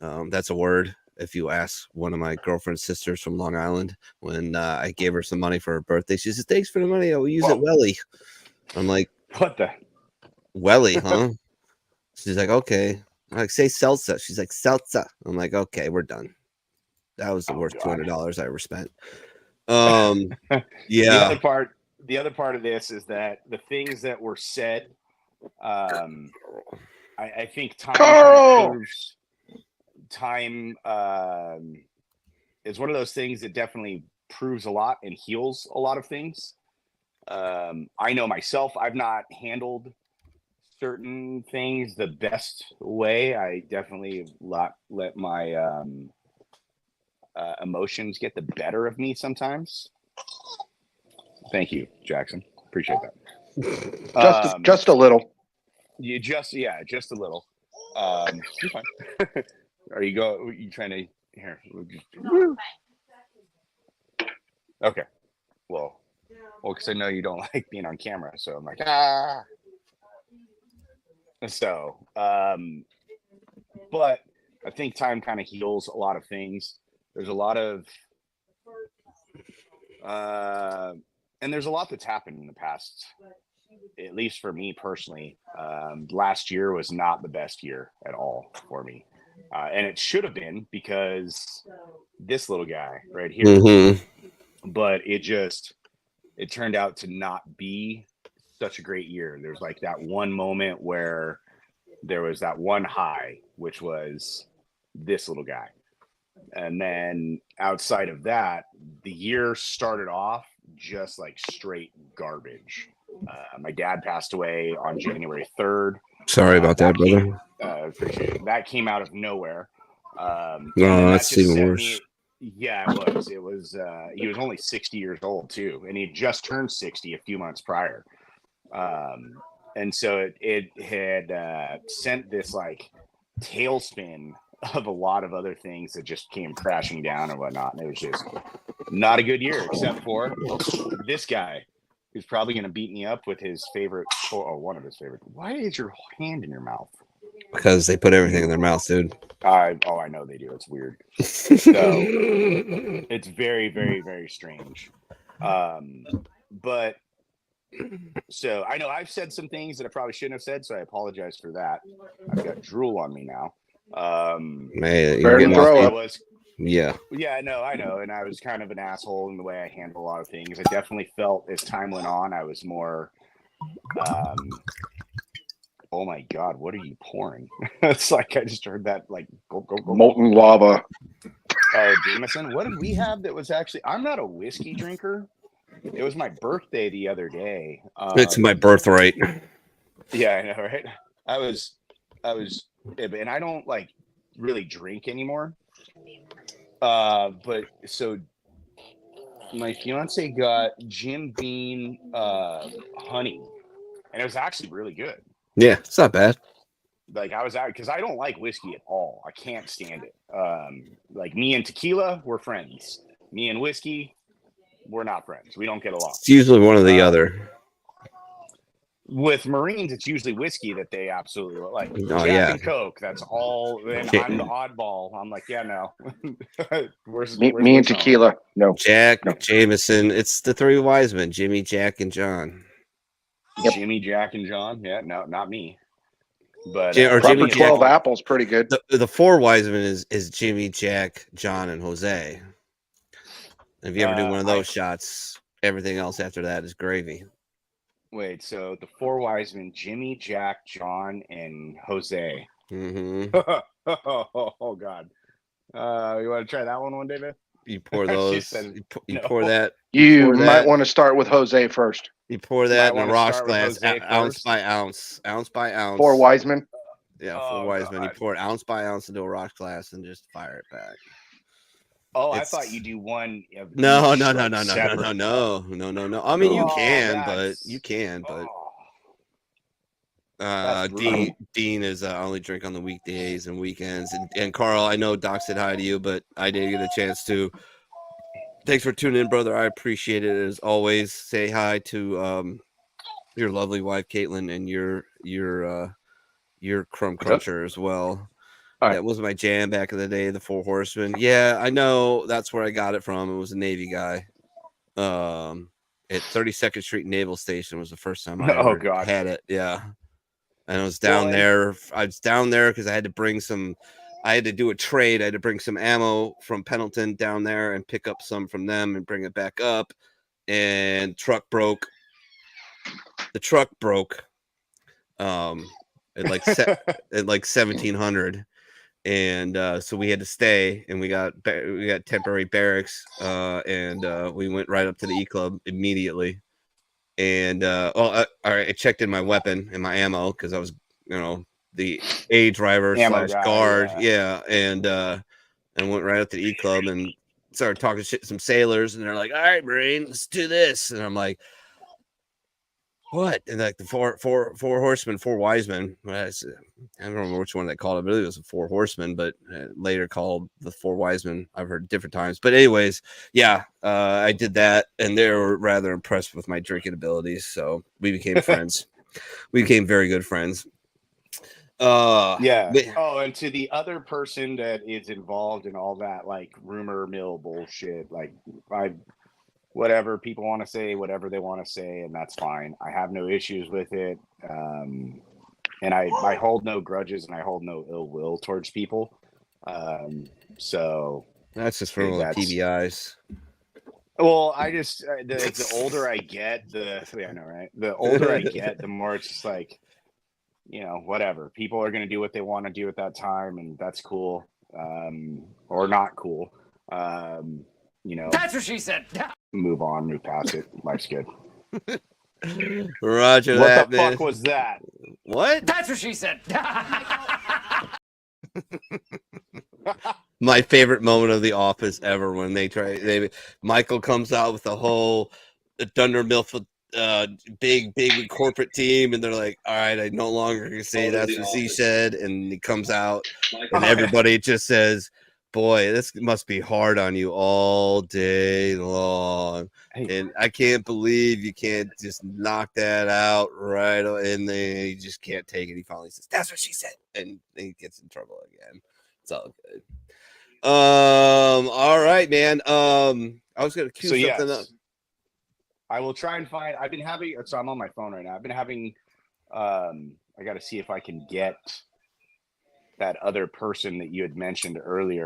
That's a word. If you ask one of my girlfriend's sisters from Long Island, when I gave her some money for her birthday, she says, "Thanks for the money. I will use it welly." I'm like, "What the welly, huh?" She's like, "Okay." I'm like, "Say salsa." She's like, "Salsa." I'm like, "Okay, we're done." That was the worst $200 I ever spent. Yeah. The other part of this is that the things that were said, I think time is one of those things that definitely proves a lot and heals a lot of things. I know myself, I've not handled certain things the best way. I definitely let my emotions get the better of me sometimes. Thank you, Jackson. Appreciate that. Just a little. Just a little. You're fine. Are you trying to here? Okay. Well, because I know you don't like being on camera, so I'm like, ah. So, but I think time kind of heals a lot of things. There's a lot of, and there's a lot that's happened in the past, at least for me personally. Last year was not the best year at all for me. And it should have been, because this little guy right here, but it turned out to not be such a great year. There's like that one moment where there was that one high, which was this little guy. And then outside of that, the year started off just like straight garbage. My dad passed away on January 3rd. Sorry about that, brother. Appreciate it. That came out of nowhere. No, that's even worse. Yeah, it was. It was. He was only 60 years old too, and he just turned 60 a few months prior. And so it had sent this like tailspin of a lot of other things that just came crashing down and whatnot. And it was just not a good year, except for this guy, who's probably going to beat me up with his favorite, or one of his favorite. Why is your hand in your mouth? Because they put everything in their mouth, dude. I know they do. It's weird. So it's very, very, very strange. But so I know I've said some things that I probably shouldn't have said, so I apologize for that. I've got drool on me now. Man, yeah, I know, and I was kind of an asshole in the way I handle a lot of things. I definitely felt as time went on, I was more. Oh my God, what are you pouring? It's like I just heard that like go. Molten lava. Oh, Jameson, what did we have that was actually? I'm not a whiskey drinker, It was my birthday the other day. It's my birthright. Yeah, I know, right? I was, and I don't like really drink anymore. But so my fiance got Jim Beam honey, and it was actually really good. Yeah, it's not bad. Like I was out because I don't like whiskey at all. I can't stand it. Like me and tequila, we're friends. Me and whiskey, we're not friends. We don't get along. It's usually one or the other. With Marines, it's usually whiskey that they absolutely like. Oh, Jack yeah. and Coke, that's all. And I'm the oddball. I'm like, yeah, no. where's Me and tequila. No. Jack, Jameson. It's the three wise men: Jimmy, Jack, and John. Yep. Jimmy, Jack, and John. Yeah, no, not me. But or proper Jimmy, 12 Jack, apples, pretty good. The four wise men is Jimmy, Jack, John, and Jose. If you ever do one of those shots, everything else after that is gravy. Wait, so the four wise men: Jimmy, Jack, John, and Jose. Mm-hmm. Oh God. You want to try that one day, man? You pour those. You pour that. You might want to start with Jose first. You pour that in a rocks glass, ounce by ounce. Four Wiseman. Yeah, four Wiseman. You pour it ounce by ounce into a rocks glass and just fire it back. Oh, I thought you do one. No. I mean, you can, but Dean is only drink on the weekdays and weekends. And Carl, I know Doc said hi to you, but I didn't get a chance to. Thanks for tuning in, brother. I appreciate it as always. Say hi to your lovely wife, Caitlin, and your crumb cruncher as well. That was my jam back in the day, the Four Horsemen. Yeah, I know that's where I got it from. It was a Navy guy. At 32nd Street Naval Station was the first time I ever had it. Yeah. And I was down there. I was down there because I had to bring some. I had to do a trade. I had to bring some ammo from Pendleton down there and pick up some from them and bring it back up. And truck broke. The truck broke. At like 1700, and so we had to stay, and we got temporary barracks, and we went right up to the E Club immediately. And I checked in my weapon and my ammo because I was, the A driver / guard, and went right up to the E Club and started talking shit to some sailors, and they're like, "All right, Marine, let's do this," and I'm like, "What?" And like the four horsemen, four wise men. I don't remember which one they called it. I believe it was the four horsemen, but later called the four wise men. I've heard different times. But anyways, yeah, I did that, and they were rather impressed with my drinking abilities. So we became friends. We became very good friends. And to the other person that is involved in all that, like rumor mill bullshit, like whatever people want to say, whatever they want to say, and that's fine. I have no issues with it. And I hold no grudges, and I hold no ill will towards people. So that's just for all the PBIs. Well, I just the older I get, the older I get, the more it's just like, whatever. People are going to do what they want to do at that time, and that's cool, or not cool. That's what she said. Move on, move past it. Life's good. Roger what that, the man. fuck was that? What? That's what she said. My favorite moment of The Office ever, when Michael comes out with the whole Thunder Mill big corporate team, and they're like, "All right, I no longer can say that's what she said," and he comes out, and everybody just says, "Boy, this must be hard on you all day long." And I can't believe you can't just knock that out right, and then he just can't take it. He finally says, "That's what she said," and he gets in trouble again. It's all good. All right, man. I was gonna cue something up. I will try and find. I've been having. So I'm on my phone right now. I've been having. I got to see if I can get that other person that you had mentioned earlier.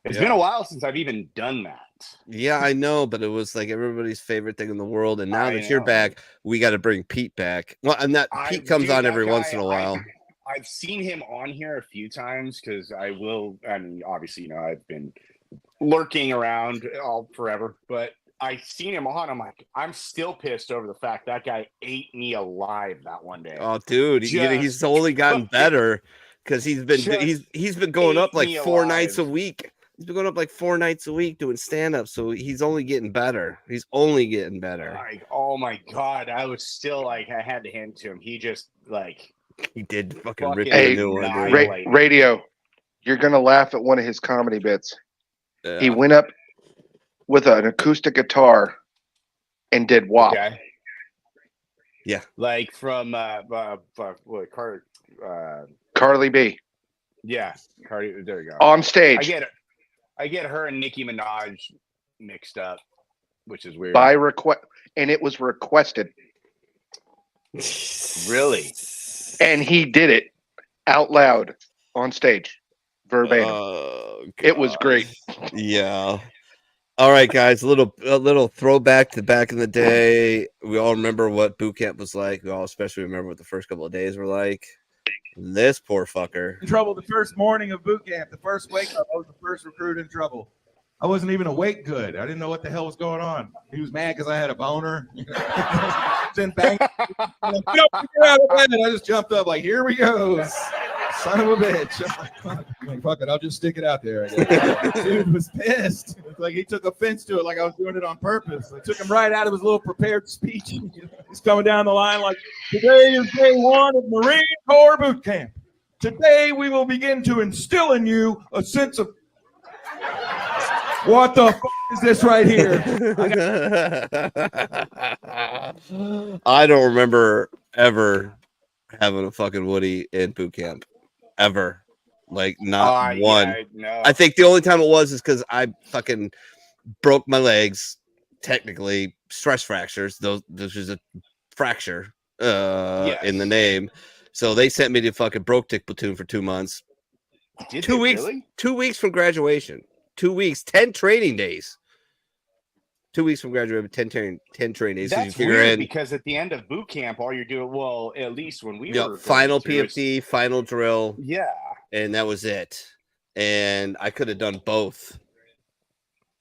It's been a while since I've even done that. Yeah, I know, but it was like everybody's favorite thing in the world. And now that you're back, we got to bring Pete back. Well, and Pete comes on every once in a while. I've seen him on here a few times because I will. I mean, obviously, I've been lurking around all forever, but I seen him on. I'm like, I'm still pissed over the fact that guy ate me alive that one day. Oh, dude, he's only gotten better because he's been going up like 4 nights a week. He's been going up like 4 nights a week doing stand up, so he's only getting better. He's only getting better. Like, oh my god, I was still like, I had to hand it to him. He just like he did fucking rip Hey, a new one. Radio, you're gonna laugh at one of his comedy bits. Yeah. He went up with an acoustic guitar and did WAP. Okay. Yeah, like from Carly B. Yeah, Cardi. There you go. On stage. I get her and Nicki Minaj mixed up, which is weird. By request, and it was requested. Really? And he did it out loud on stage, verbatim. It was great. Yeah. All right, guys. A little throwback to back in the day. We all remember what boot camp was like. We all especially remember what the first couple of days were like. This poor fucker. In trouble the first morning of boot camp, the first wake up, I was the first recruit in trouble. I wasn't even awake good. I didn't know what the hell was going on. He was mad because I had a boner. Then bang. I just jumped up like, here we go. Son of a bitch. I'm like, fuck it, I'll just stick it out there. I guess. Dude was pissed. It's like he took offense to it, like I was doing it on purpose. I took him right out of his little prepared speech. He's coming down the line like, today is day 1 of Marine Corps boot camp. Today we will begin to instill in you a sense of what the fuck is this right here? I don't remember ever having a fucking Woody in boot camp. Ever. Like, not one. Yeah, no. I think the only time it was is because I fucking broke my legs. Technically, stress fractures. This is a fracture in the name. So they sent me to fucking broke tick platoon for 2 months. Did 2 they weeks. really? 2 weeks from graduation. 2 weeks. 10 training days. 2 weeks from graduation. 10 training days. That's so you weird because at the end of boot camp, all you're doing, well, at least when we were final PFD, final drill. Yeah. And that was it. And I could have done both.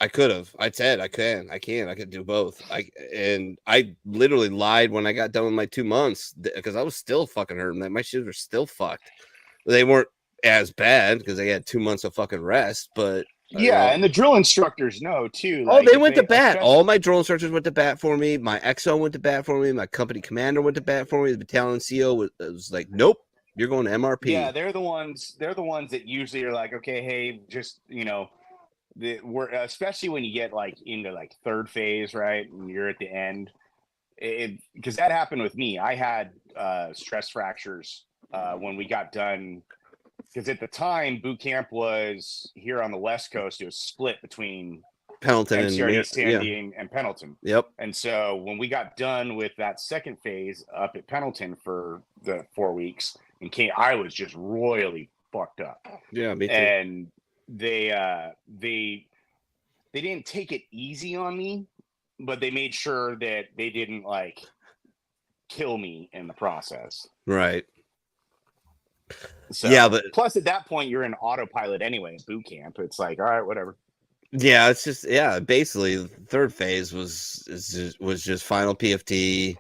I could have. I said I could do both. I literally lied when I got done with my 2 months because I was still fucking hurting. My shoes were still fucked. They weren't as bad because I had 2 months of fucking rest, but yeah, and the drill instructors know too. Like, they went to bat. All my drill instructors went to bat for me. My XO went to bat for me. My company commander went to bat for me. The battalion CO was like, nope, you're going to MRP. Yeah, they're the ones that usually are like, okay, hey, just we're especially when you get like into like third phase, right? And you're at the end. Because that happened with me. I had stress fractures when we got done. Because at the time, boot camp was here on the West Coast. It was split between Pendleton MCRD, Sandy, and Pendleton. Yep. And so when we got done with that second phase up at Pendleton for the 4 weeks, I was just royally fucked up. Yeah, me too. And they didn't take it easy on me, but they made sure that they didn't like kill me in the process. Right. So, yeah, but plus at that point you're in autopilot anyway at boot camp. It's like, all right, whatever. Yeah, it's just basically the third phase was just final PFT,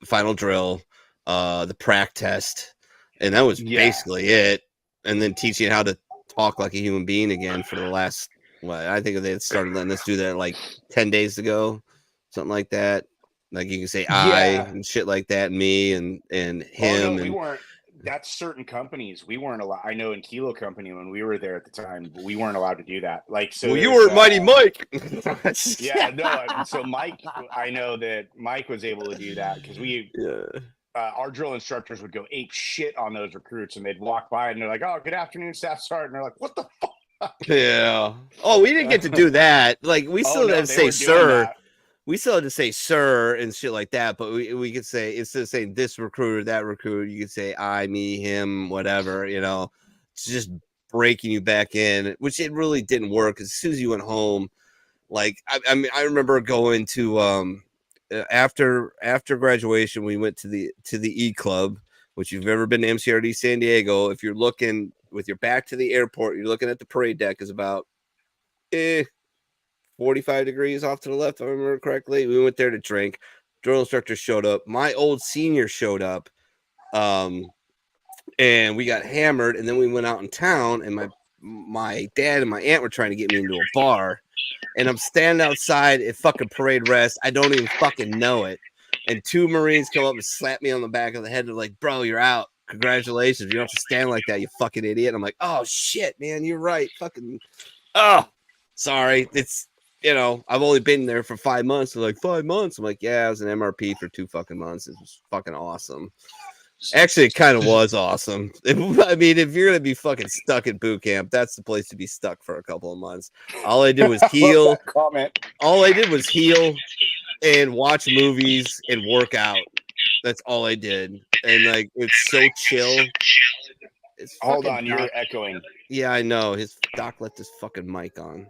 final drill, the prac test, and that was basically it. And then teaching how to talk like a human being again for the last I think they had started letting us do that like 10 days ago, something like that. Like you can say I and shit like that, and me and him. Oh, no, we weren't. That's certain companies. We weren't allowed. I know in Kilo Company when we were there at the time, we weren't allowed to do that. Like, so you were Mighty Mike. Yeah, no. So Mike, I know that Mike was able to do that because our drill instructors would go ape shit on those recruits, and they'd walk by and they're like, "Oh, good afternoon, Staff Sergeant." And they're like, "What the fuck?" Yeah. Oh, we didn't get to do that. Like we still had to say sir. We still had to say sir and shit like that, but we could say, instead of saying this recruiter, that recruiter, you could say I, me, him, whatever, it's just breaking you back in, which it really didn't work. As soon as you went home, like, I mean, I remember going to, after graduation, we went to the E Club, which you've ever been to MCRD San Diego. If you're looking with your back to the airport, you're looking at the parade deck is about, 45 degrees off to the left, if I remember correctly. We went there to drink. Drill instructor showed up. My old senior showed up. And we got hammered, and then we went out in town, and my dad and my aunt were trying to get me into a bar, and I'm standing outside at fucking Parade Rest. I don't even fucking know it. And two Marines come up and slap me on the back of the head. They're like, bro, you're out. Congratulations. You don't have to stand like that, you fucking idiot. And I'm like, oh, shit, man, you're right. Fucking, oh, sorry. It's, you know, I've only been there for 5 months. They're like, 5 months? I'm like, yeah, I was an MRP for 2 fucking months. It was fucking awesome. Actually, it kind of was awesome. I mean, if you're going to be fucking stuck at boot camp, that's the place to be stuck for a couple of months. All I did was heal. Comment. All I did was heal and watch movies and work out. That's all I did. And like, it's so chill. Hold on, you're echoing. Yeah, I know. His Doc left his fucking mic on.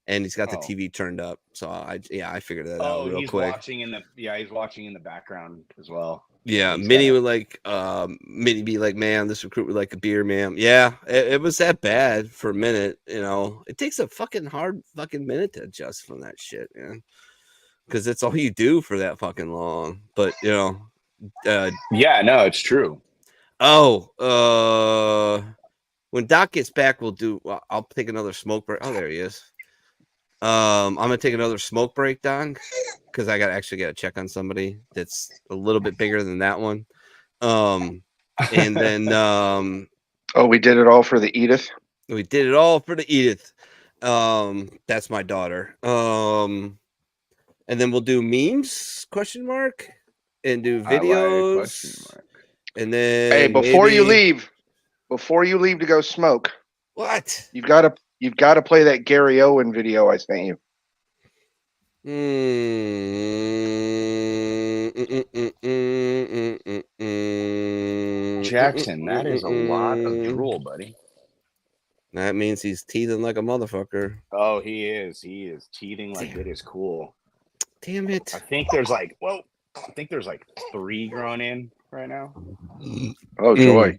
And he's got the TV turned up. So I figured that out real quick. He's watching in the background as well. Yeah, Minnie would like Minnie be like, man, this recruit would like a beer, man. Yeah, it was that bad for a minute, you know. It takes a fucking hard fucking minute to adjust from that shit, man. Because that's all you do for that fucking long. But you know, yeah, no, it's true. Oh, when Doc gets back, I'll take another smoke break. Oh, there he is. I'm gonna take another smoke break, Don, because I actually got to check on somebody that's a little bit bigger than that one. And then oh, we did it all for the Edith. We did it all for the Edith. That's my daughter. And then we'll do memes ? And do videos. And then hey, before you leave to go smoke, what? You've got to play that Gary Owen video I sent you. Jackson, that is a lot of drool, buddy. That means he's teething like a motherfucker. Oh, he is. He is teething like it is cool. Damn it. I think there's like 3 growing in right now. Oh, joy.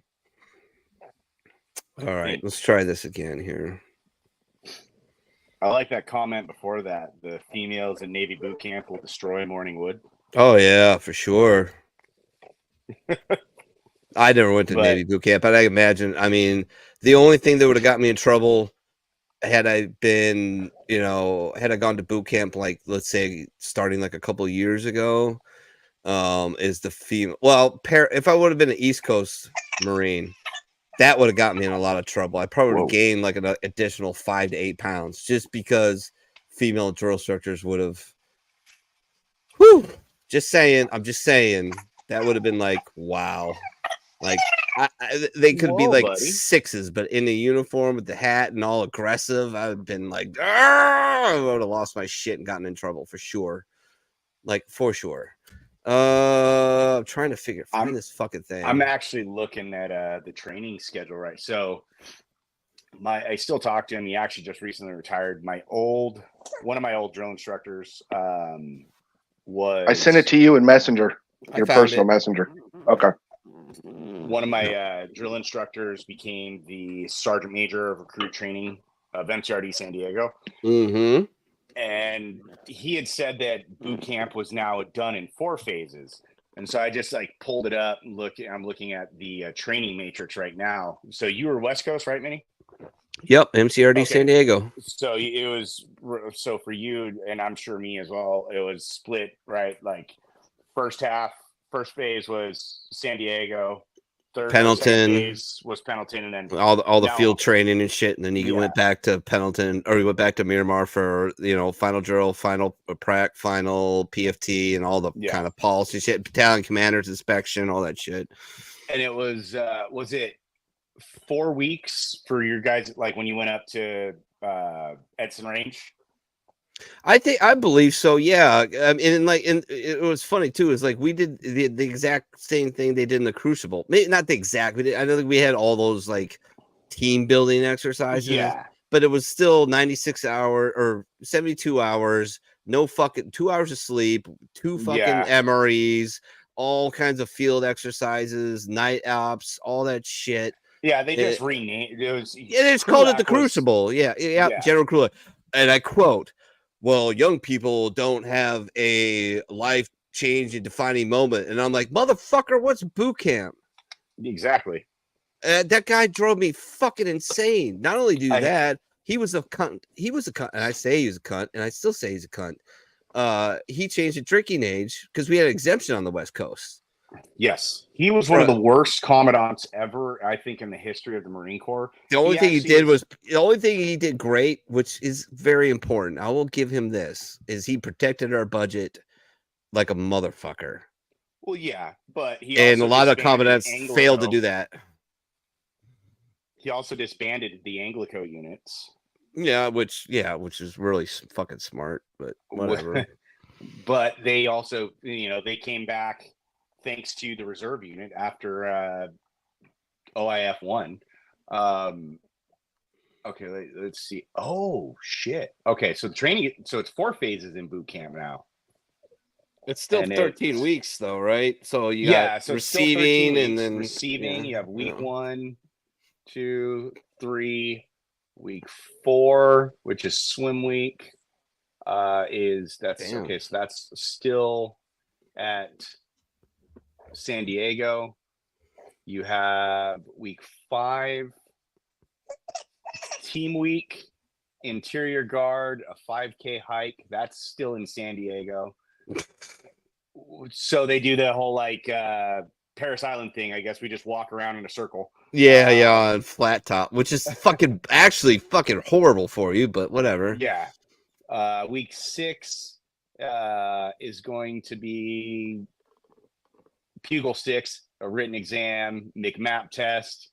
All right, let's try this again here. I like that comment before that. The females in Navy boot camp will destroy morning wood. Oh, yeah, for sure. I never went to Navy boot camp, but I imagine, I mean, the only thing that would have got me in trouble had I been, had I gone to boot camp, like, let's say, starting like a couple years ago, is the female. Well, if I would have been an East Coast Marine, that would have got me in a lot of trouble. I probably would have gained like an additional 5 to 8 pounds just because female drill instructors would have. Whew, just saying. I'm just saying that would have been like, wow. Like they could be like buddy. 6s, but in the uniform with the hat and all aggressive, I would have been like, I would have lost my shit and gotten in trouble for sure. Like for sure. I'm trying to find this fucking thing. I'm actually looking at the training schedule, right? So I still talk to him. He actually just recently retired. One of my old drill instructors was. I sent it to you in Messenger, your personal messenger. Okay. One of my drill instructors became the sergeant major of recruit training of MCRD San Diego. Mm-hmm. And he had said that boot camp was now done in 4 phases. And so I just like pulled it up and I'm looking at the training matrix right now. So you were West Coast, right, Minnie? Yep. MCRD San Diego. So it was, so for you, and I'm sure me as well, it was split, right? Like first phase was San Diego. Pendleton was Pendleton, and then all the field training and shit, and then you went back to Pendleton, or you went back to Miramar for final drill, final prac, final PFT, and all the kind of policy shit, battalion commanders inspection, all that shit. And it was it 4 weeks for your guys, like when you went up to Edson Range? I believe so. Yeah. And it was funny too. Is like we did the exact same thing they did in the Crucible. Maybe not the exact. I don't think we had all those like team building exercises. Yeah. But it was still 96 hours or 72 hours. No fucking 2 hours of sleep. 2 fucking MREs. All kinds of field exercises, night ops, all that shit. Yeah, they just renamed it. It's called it the Crucible. Yeah. General Krula. And I quote, well, young people don't have a life change and defining moment. And I'm like, motherfucker, what's boot camp? Exactly. That guy drove me fucking insane. Not only do that, he was a cunt. He was a cunt. And I say he was a cunt, and I still say he's a cunt. He changed the drinking age because we had an exemption on the West Coast. Yes, he was one of the worst commandants ever, I think, in the history of the Marine Corps. The only thing he did great, which is very important. I will give him this: is he protected our budget like a motherfucker. Well, yeah, but a lot of commandants failed to do that. He also disbanded the Anglico units. Yeah, which is really fucking smart, but whatever. But they also, they came back thanks to the reserve unit after OIF 1. Okay, let's see. Oh shit. Okay, so the training, so it's 4 phases in boot camp now. It's still 13 weeks though, right? So you got receiving and then receiving. You have week 1, 2, 3, week 4, which is swim week. Okay, so that's still at San Diego. You have week 5, team week, interior guard, a 5K hike. That's still in San Diego. So they do the whole Paris Island thing. I guess we just walk around in a circle. Yeah, on flat top, which is actually fucking horrible for you, but whatever. Yeah. Week 6 is going to be Pugil sticks, a written exam, McMap test,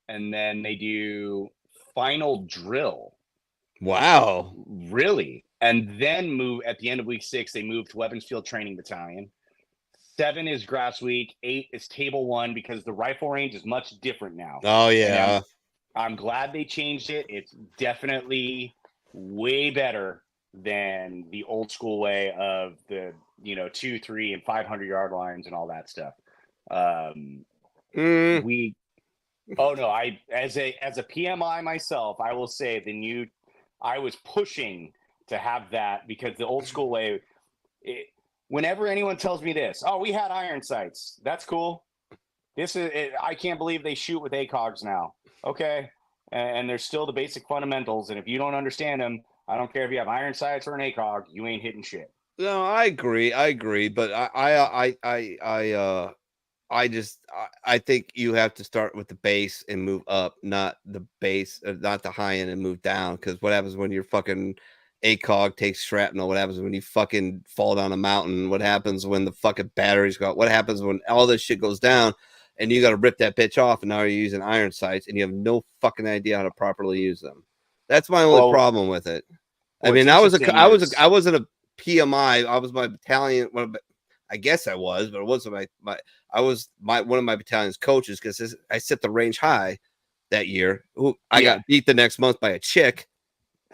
and then they do final drill. Wow. Really? And then move at the end of week 6, they move to Weapons Field Training Battalion. 7 is grass week. 8 is table 1 because the rifle range is much different now. Oh yeah. I'm glad they changed it. It's definitely way better than the old school way of the 2, 3, and 500-yard lines and all that stuff. As a PMI myself, I will say I was pushing to have that because the old school way, whenever anyone tells me this, oh, we had iron sights, that's cool. I can't believe they shoot with ACOGs now. Okay. And there's still the basic fundamentals. And if you don't understand them, I don't care if you have iron sights or an ACOG, you ain't hitting shit. No, I agree. But I think you have to start with the base and move up, not the base, not the high end and move down. Because what happens when your fucking ACOG takes shrapnel? What happens when you fucking fall down a mountain? What happens when the fucking batteries go out? What happens when all this shit goes down and you got to rip that bitch off and now you're using iron sights and you have no fucking idea how to properly use them? That's my only problem with it. I mean, I wasn't a PMI. I was my battalion. I guess I was, but it wasn't one of my battalion's coaches because I set the range high that year. I got beat the next month by a chick.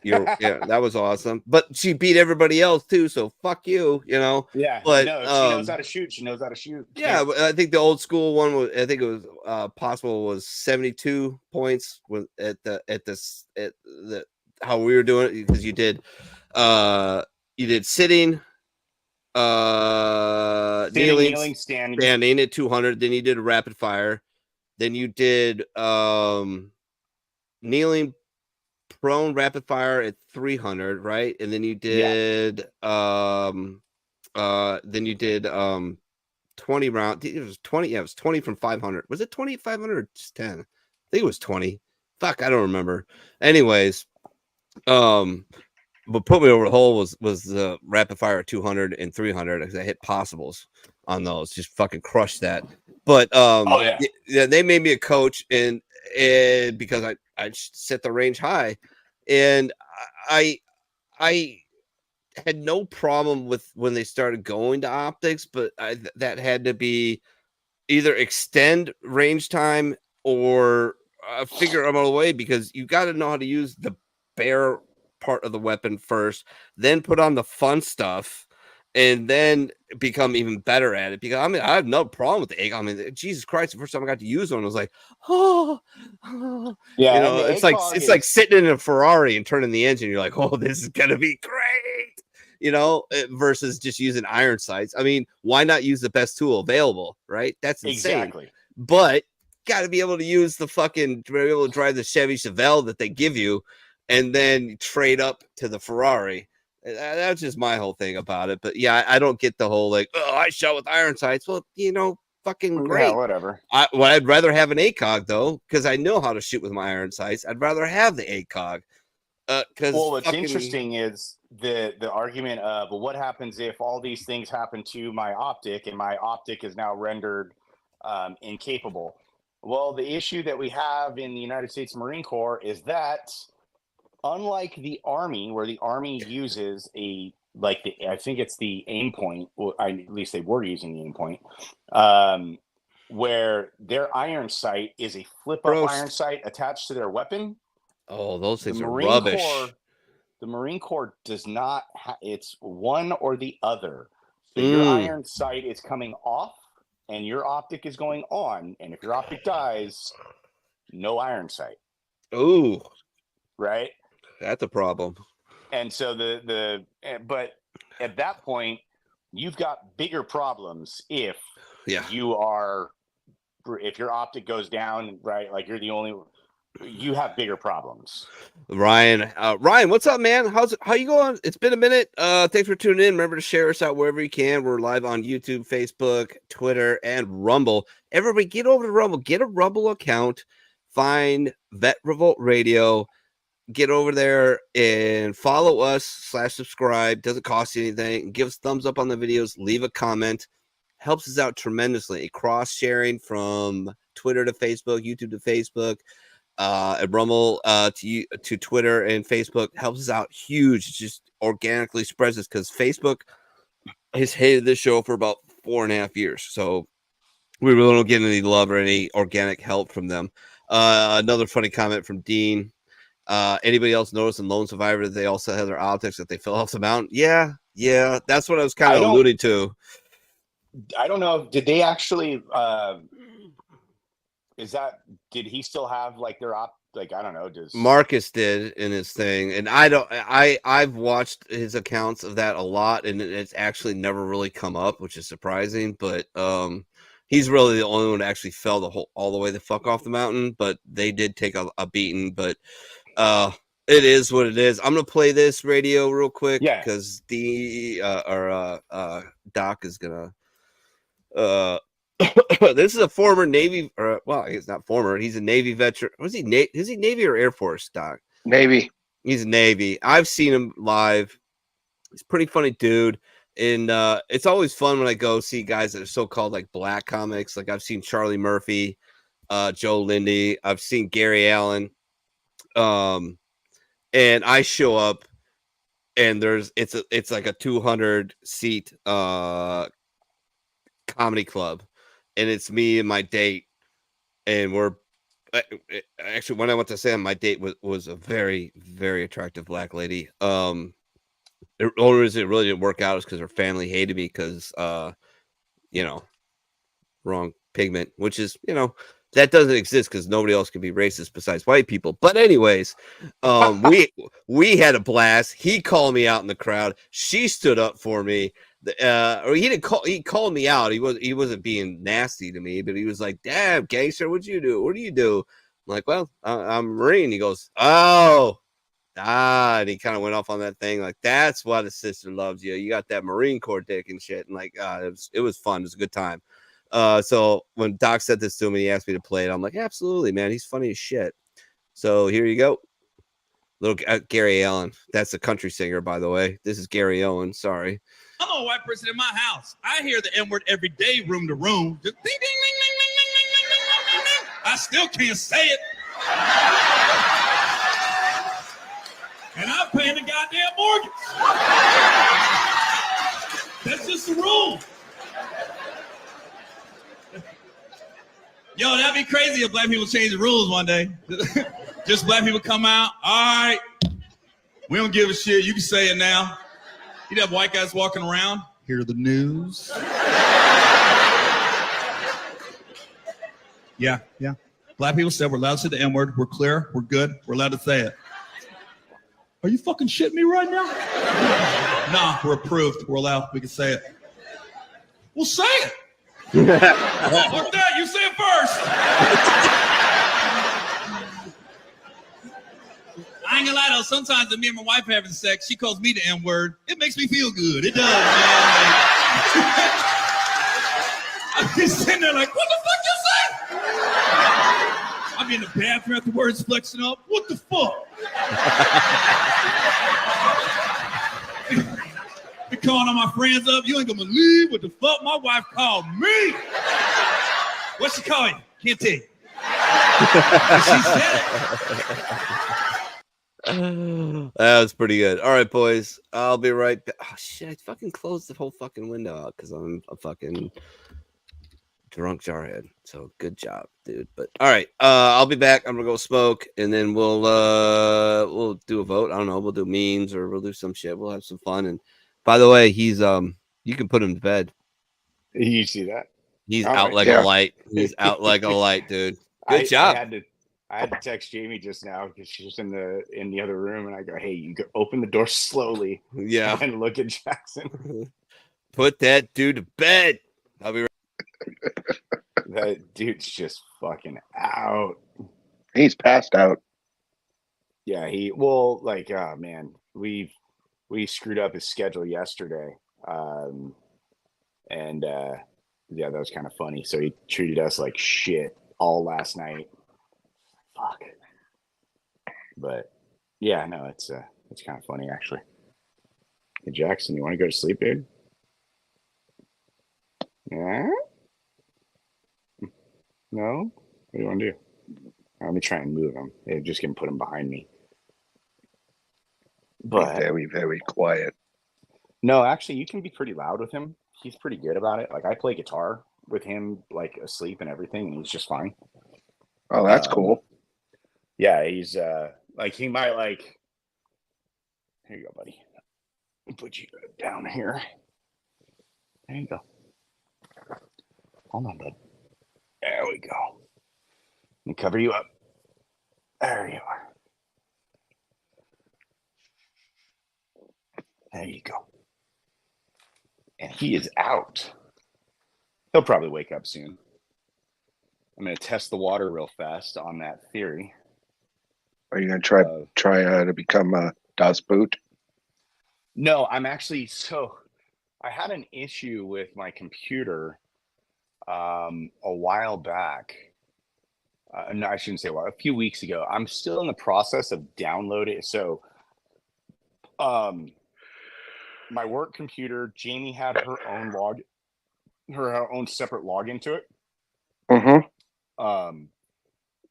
Yeah, that was awesome. But she beat everybody else too, so fuck you, Yeah, but she knows how to shoot. She knows how to shoot. Yeah, but I think the old school one was. I think it was possible was 72 points at the how we were doing it because you did sitting. Kneeling, standing at 200. Then you did a rapid fire. Then you did kneeling, prone, rapid fire at 300, right? And then you did 20 round. It was 20. Yeah, it was 20 from 500. Was it 20 500 or just 10? I think it was 20. Fuck, I don't remember. Anyways, what put me over the hole was the rapid fire at 200 and 300 because I hit possibles on those, just fucking crushed that. But they made me a coach and because I set the range high, and I had no problem with when they started going to optics, but that had to be either extend range time or figure them out of the way because you got to know how to use the bare part of the weapon first, then put on the fun stuff, and then become even better at it. Because I mean, I have no problem with the ACOG. I mean, Jesus Christ, the first time I got to use one, I was like, yeah, it's like sitting in a Ferrari and turning the engine. You're like, oh, this is gonna be great. versus just using iron sights. I mean, why not use the best tool available, right? That's insane. Exactly. But got to be able to use the fucking, be able to drive the Chevy Chevelle that they give you and then trade up to the Ferrari. That's just my whole thing about it. But yeah, I don't get the whole like, oh, I shot with iron sights. Well, fucking great. Yeah, whatever. I'd rather have an ACOG though, because I know how to shoot with my iron sights. I'd rather have the ACOG. Well, what's interesting is the argument of, well, what happens if all these things happen to my optic and my optic is now rendered incapable? Well, the issue that we have in the United States Marine Corps is that, unlike the Army, where the Army uses I think it's the aim point, or at least they were using the aim point, where their iron sight is a flip-up iron sight attached to their weapon. Oh, those things are rubbish. The Marine Corps does not it's one or the other. So your iron sight is coming off and your optic is going on. And if your optic dies, no iron sight. Ooh. Right? That's a problem. And so but at that point, you've got bigger problems if your optic goes down, right? Like you have bigger problems. Ryan, what's up, man? How you going? It's been a minute. Thanks for tuning in. Remember to share us out wherever you can. We're live on YouTube, Facebook, Twitter, and Rumble. Everybody get over to Rumble. Get a Rumble account. Find Vet Revolt Radio. Get over there and follow us /subscribe. Doesn't cost you anything. Give us thumbs up on the videos. Leave a comment. Helps us out tremendously. Cross sharing from Twitter to Facebook, YouTube to Facebook, and Rumble to Twitter and Facebook helps us out huge. It just organically spreads us because Facebook has hated this show for about 4.5 years. So we really don't get any love or any organic help from them. Another funny comment from Dean. Anybody else notice in Lone Survivor that they also have their optics that they fell off the mountain? Yeah, that's what I was kind of alluding to. I don't know. Did they actually? Did he still have like their I don't know. Marcus did in his thing, and I've watched his accounts of that a lot, and it's actually never really come up, which is surprising. But he's really the only one that actually fell all the way the fuck off the mountain. But they did take a beating. But it is what it is. I'm gonna play this radio real quick, because Doc is gonna. This is a former Navy, he's not former. He's a Navy veteran. Is he Navy or Air Force, Doc? Navy. He's Navy. I've seen him live. He's a pretty funny dude. And it's always fun when I go see guys that are so-called like black comics. Like I've seen Charlie Murphy, Joe Lindy. I've seen Gary Allen. And I show up and it's like a 200 seat comedy club, and it's me and my date, and we're actually, when I went to Sam, my date was a very, very attractive black lady. The only reason it really didn't work out is because her family hated me because wrong pigment, which is that doesn't exist because nobody else can be racist besides white people. But anyways, we had a blast. He called me out in the crowd. She stood up for me. Or he didn't call. He called me out. He wasn't being nasty to me, but he was like, "Damn, gangster, what'd you do? What do you do?" I'm like, "Well, I'm a Marine." He goes, "Oh, and he kind of went off on that thing. Like, that's why the sister loves you. You got that Marine Corps dick and shit." And like, it was fun. It was a good time. So when Doc said this to me, he asked me to play it. I'm like, absolutely, man. He's funny as shit. So here you go. Little Gary Allen. That's the country singer, by the way. This is Gary Owen. Sorry. I'm a white person in my house. I hear the N-word every day, room to room. Just ding, ding, ding, ding, ding, ding, ding, ding, ding, ding. I still can't say it. And I'm paying the goddamn mortgage. That's just the rule. Yo, that'd be crazy if black people change the rules one day. Just black people come out. All right. We don't give a shit. You can say it now. You'd have white guys walking around. Hear the news. Yeah. Black people said we're allowed to say the N-word. We're clear. We're good. We're allowed to say it. Are you fucking shitting me right now? Nah, we're approved. We're allowed. We can say it. Well, say it. Fuck that. You say it first. I ain't gonna lie though. Sometimes when me and my wife having sex, she calls me the N-word. It makes me feel good. It does, man. I'm just sitting there like, what the fuck you say? I'm in the bathroom after words flexing up. What the fuck? Be calling all my friends up. You ain't gonna believe what the fuck my wife called me. What she call you? Can't tell you. She said it. That was pretty good. All right, boys. I'll be right back. Oh, shit. I fucking closed the whole fucking window out because I'm a fucking drunk jarhead. So good job, dude. But all right. I'll be back. I'm going to go smoke and then we'll do a vote. I don't know. We'll do memes or we'll do some shit. We'll have some fun. And by the way, he's, you can put him to bed. You see that? He's All out right. like a light. He's out like a light, dude. Good job. I had to text Jamie just now because she's in the other room, and I go, "Hey, you go open the door slowly, Yeah, and look at Jackson. Put that dude to bed." I'll be right. That dude's just fucking out. He's passed out. Yeah, man, we screwed up his schedule yesterday, and yeah, that was kind of funny. So he treated us like shit all last night. Fuck. But yeah, no, it's kind of funny actually. Hey, Jackson, you want to go to sleep, dude? Yeah. No. What do you want to do? Let me try and move him. Yeah, just gonna put him behind me. But very, very quiet. No, actually, you can be pretty loud with him. He's pretty good about it. Like I play guitar with him, like asleep and everything, and he's just fine. Oh, that's cool. Yeah, he's like he might like. Here you go, buddy. Put you down here. There you go. Hold on, bud. There we go. Let me cover you up. There you are. There you go. And he is out. He'll probably wake up soon. I'm going to test the water real fast on that theory. Are you going to try to become a Das Boot? No, I'm actually I had an issue with my computer a while back. No, I shouldn't say a while. A few weeks ago. I'm still in the process of downloading. So, my work computer, Jamie had her own separate login to it. Mm-hmm.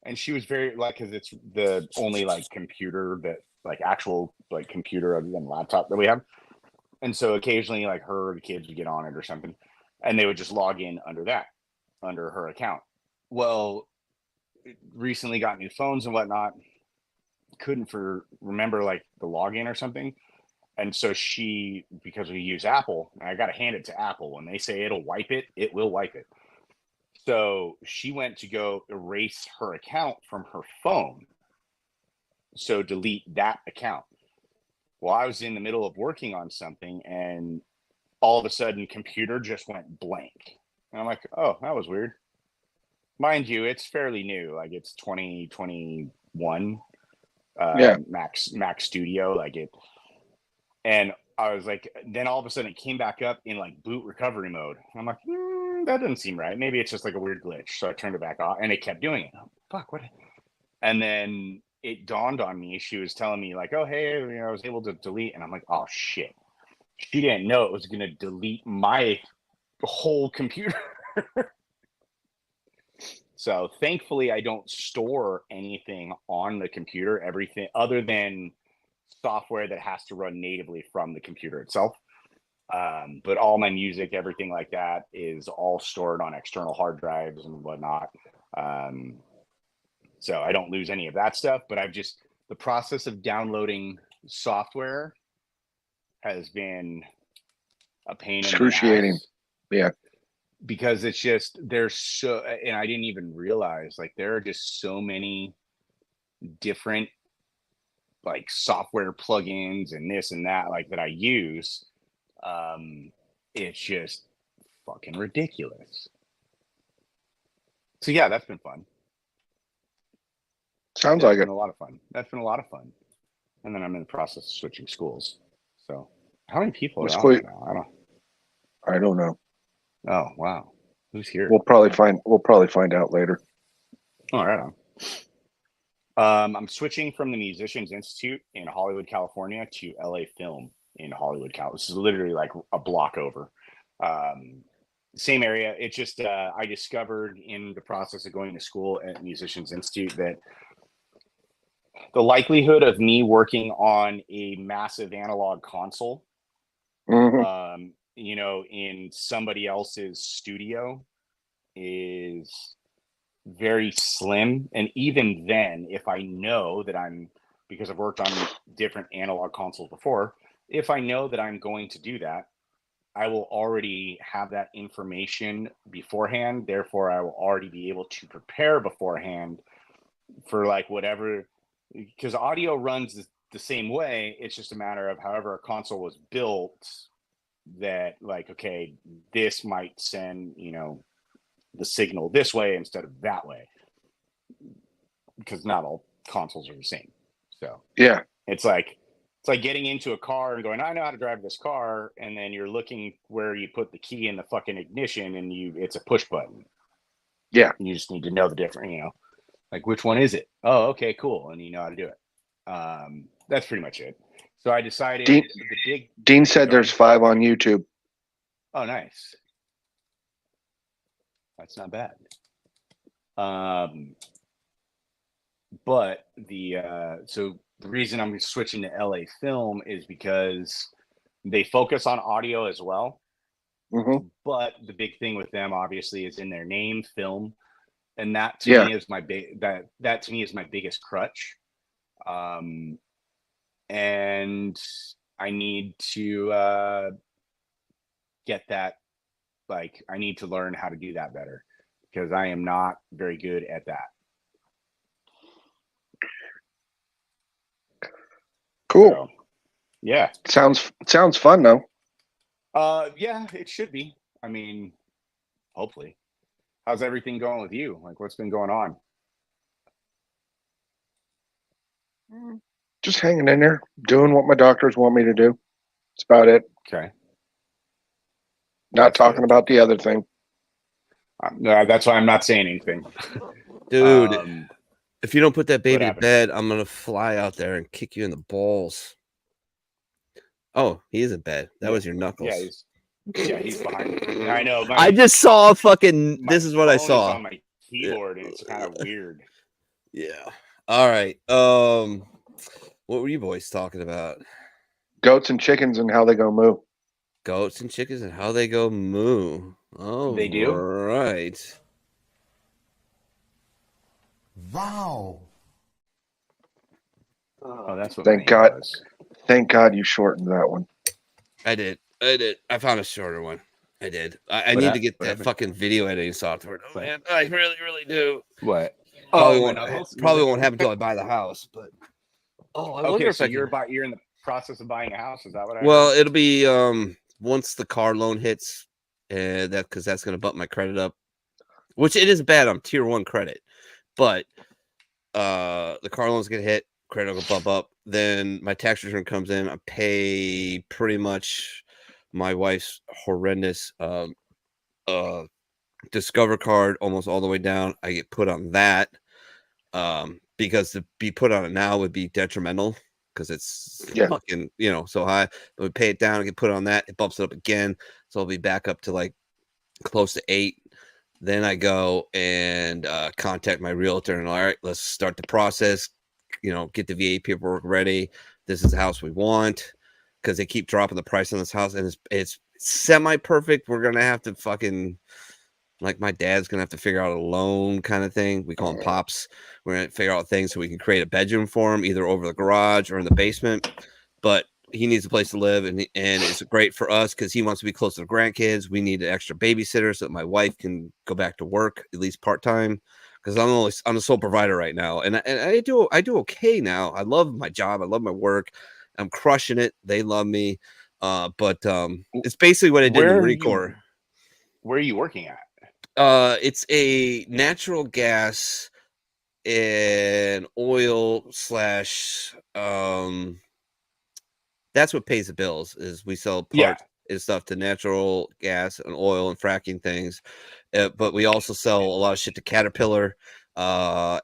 And she was very because it's the only computer that actual computer other than laptop that we have. And so occasionally her or the kids would get on it or something and they would just log in under her account. Well, recently got new phones and whatnot. Couldn't remember the login or something. And so because we use Apple, and I got to hand it to Apple. When they say it'll wipe it, it will wipe it. So she went to go erase her account from her phone. So delete that account. Well, I was in the middle of working on something and all of a sudden computer just went blank. And I'm like, oh, that was weird. Mind you, it's fairly new. It's 2021 Mac Studio. And I was then all of a sudden it came back up in boot recovery mode. I'm like, that doesn't seem right. Maybe it's just a weird glitch. So I turned it back off and it kept doing it. Oh, fuck, what? And then it dawned on me. She was telling me oh, hey, I was able to delete. And I'm like, oh shit. She didn't know it was going to delete my whole computer. So thankfully I don't store anything on the computer, everything other than software that has to run natively from the computer itself. But all my music, everything like that is all stored on external hard drives and whatnot. So I don't lose any of that stuff, but the process of downloading software has been a pain. Excruciating. Yeah. Because it's and I didn't even realize there are just so many different like software plugins and this and that like that I use, it's just fucking ridiculous. So yeah, that's been fun. Sounds like it. A lot of fun. That's been a lot of fun. And then I'm in the process of switching schools. So how many people are on right now? I don't know. Oh wow. Who's here? We'll probably find out later. All right. I'm switching from the Musicians Institute in Hollywood, California to LA Film in Hollywood, California. This is literally like a block over. Same area. It just I discovered in the process of going to school at Musicians Institute that the likelihood of me working on a massive analog console, you know, in somebody else's studio is very slim. And even then, if I know that because I've worked on different analog consoles before, if I know that I'm going to do that, I will already have that information beforehand. Therefore, I will already be able to prepare beforehand for like whatever, because audio runs the same way. It's just a matter of however a console was built that like, okay, this might send, you know, the signal this way instead of that way, because not all consoles are the same. So yeah, it's like getting into a car and going, I know how to drive this car, and then you're looking where you put the key in the fucking ignition and it's a push button. Yeah. And you just need to know the difference, you know, like which one is it? Oh, okay, cool. And you know how to do it. That's pretty much it. So I decided Dean said there's 5 on YouTube. Oh, nice. That's not bad. But so the reason I'm switching to LA Film is because they focus on audio as well. Mm-hmm. But the big thing with them, obviously, is in their name, film, and that to me is my that to me is my biggest crutch. And I need to get that. Like, I need to learn how to do that better because I am not very good at that. Cool. So, yeah. Sounds fun though. Yeah, it should be. I mean, hopefully. How's everything going with you? Like, what's been going on? Just hanging in there, doing what my doctors want me to do. That's about it. Okay. Not talking about the other thing. No, that's why I'm not saying anything. Dude, if you don't put that baby to happened? bed, I'm going to fly out there and kick you in the balls. Oh, he is in bed. That was your knuckles. Yeah, he's behind me. I know. I just saw fucking. This is what I saw. Is on my keyboard, and it's kind of weird. Yeah. All right. What were you boys talking about? Goats and chickens and how they go moo. Goats and chickens and how they go moo. Oh, they do. Right. Wow. Oh, that's what. Thank God. Thank God you shortened that one. I did. I found a shorter one. I did. I need to get that fucking video editing software. Oh, man, I really, really do. What? Probably won't happen until I buy the house. But I wonder if so you're in the process of buying a house. Is that what I? Well, it'll be once the car loan hits, because that's going to bump my credit up, which it isn't bad. I'm tier 1 credit, but the car loan's going to hit, credit will bump up. Then my tax return comes in. I pay pretty much my wife's horrendous Discover card almost all the way down. I get put on that because to be put on it now would be detrimental because it's fucking, so high. But we pay it down and get put on that. It bumps it up again. So I'll be back up to like close to 8. Then I go and contact my realtor and all right, let's start the process. Get the VA paperwork ready. This is the house we want because they keep dropping the price on this house and it's semi-perfect. We're going to have to fucking, like my dad's going to have to figure out a loan kind of thing. We call him Pops. We're going to figure out things so we can create a bedroom for him, either over the garage or in the basement. But he needs a place to live and it's great for us because he wants to be close to the grandkids. We need an extra babysitter so that my wife can go back to work, at least part-time, because I'm the sole provider right now, and I do okay now. I love my job. I love my work. I'm crushing it. They love me. But it's basically what I did in the Marine Corps. Where are you working at? It's a natural gas and oil slash that's what pays the bills. Is we sell parts and stuff to natural gas and oil and fracking things, but we also sell a lot of shit to Caterpillar.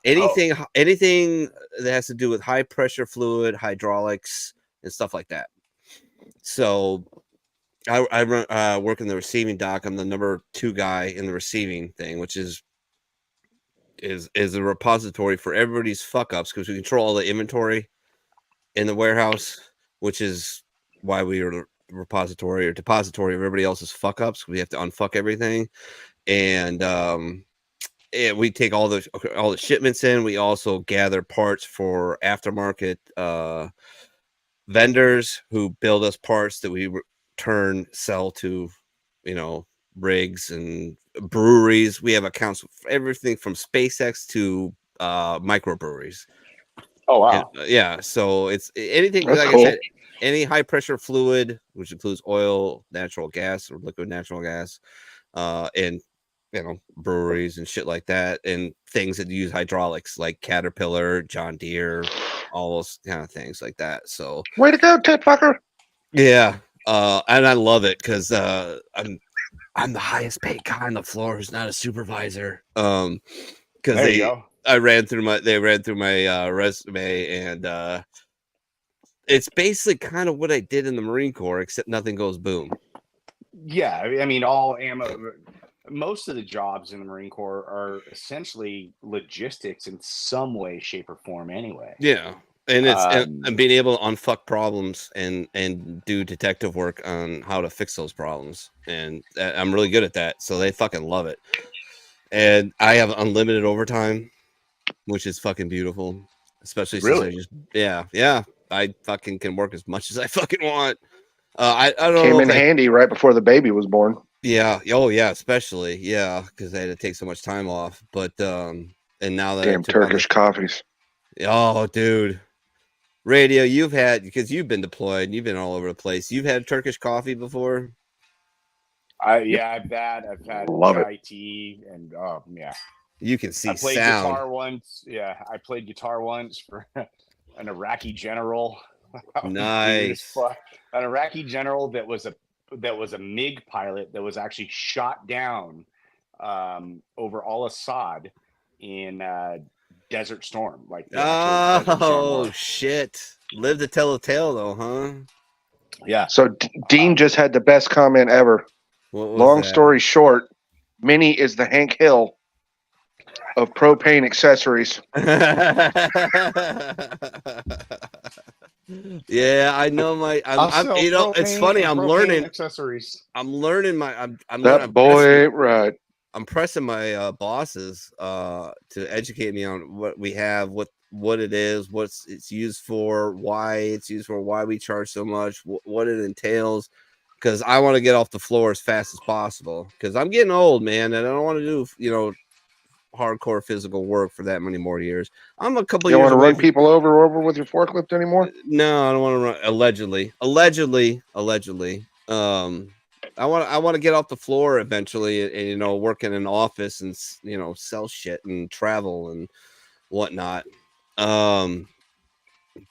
Anything that has to do with high pressure fluid, hydraulics, and stuff like that. So I run, work in the receiving dock. I'm the number 2 guy in the receiving thing, which is a repository for everybody's fuck ups, because we control all the inventory in the warehouse, which is why we are the repository or depository of everybody else's fuck ups. We have to unfuck everything, and we take all the shipments in. We also gather parts for aftermarket vendors who build us parts that we sell to, rigs and breweries. We have accounts for everything from SpaceX to microbreweries. Oh wow! And, yeah, so it's anything. That's like cool. I said, any high pressure fluid, which includes oil, natural gas, or liquid natural gas, and breweries and shit like that, and things that use hydraulics like Caterpillar, John Deere, all those kind of things like that. So way to go, tit fucker. Yeah, and I love it because I'm the highest paid guy on the floor who's not a supervisor. Because they ran through my resume, and it's basically kind of what I did in the Marine Corps, except nothing goes boom. Yeah, I mean, all ammo. Most of the jobs in the Marine Corps are essentially logistics in some way, shape, or form. Anyway. Yeah. And it's and being able to unfuck problems and do detective work on how to fix those problems, and I'm really good at that, so they fucking love it. And I have unlimited overtime, which is fucking beautiful, especially since I just I fucking can work as much as I fucking want. I don't know. Came in handy right before the baby was born. Yeah. Oh yeah, especially because I had to take so much time off. But and now that damn Turkish coffees. Oh, dude. Radio, you've had, because you've been deployed and you've been all over the place. You've had Turkish coffee before? I've had Love chai tea, and you can see I played sound. guitar once. Yeah, I played guitar once for an Iraqi general. Nice. An Iraqi general that was a MiG pilot that was actually shot down over Al-Assad in Desert Storm, like shit! Live to tell a tale, though, huh? Yeah. So Dean just had the best comment ever. Long story short, Minnie is the Hank Hill of propane accessories. Yeah, I know it's funny. I'm learning accessories. I'm learning Right. I'm pressing my bosses to educate me on what we have, what it is, what it's used for, why it's used for, why we charge so much, what it entails, because I want to get off the floor as fast as possible, because I'm getting old, man, and I don't want to do hardcore physical work for that many more years. I'm a couple years. You don't want to run people over with your forklift anymore? No, I don't want to run. Allegedly. I want to get off the floor eventually, and work in an office and sell shit and travel and whatnot. I'm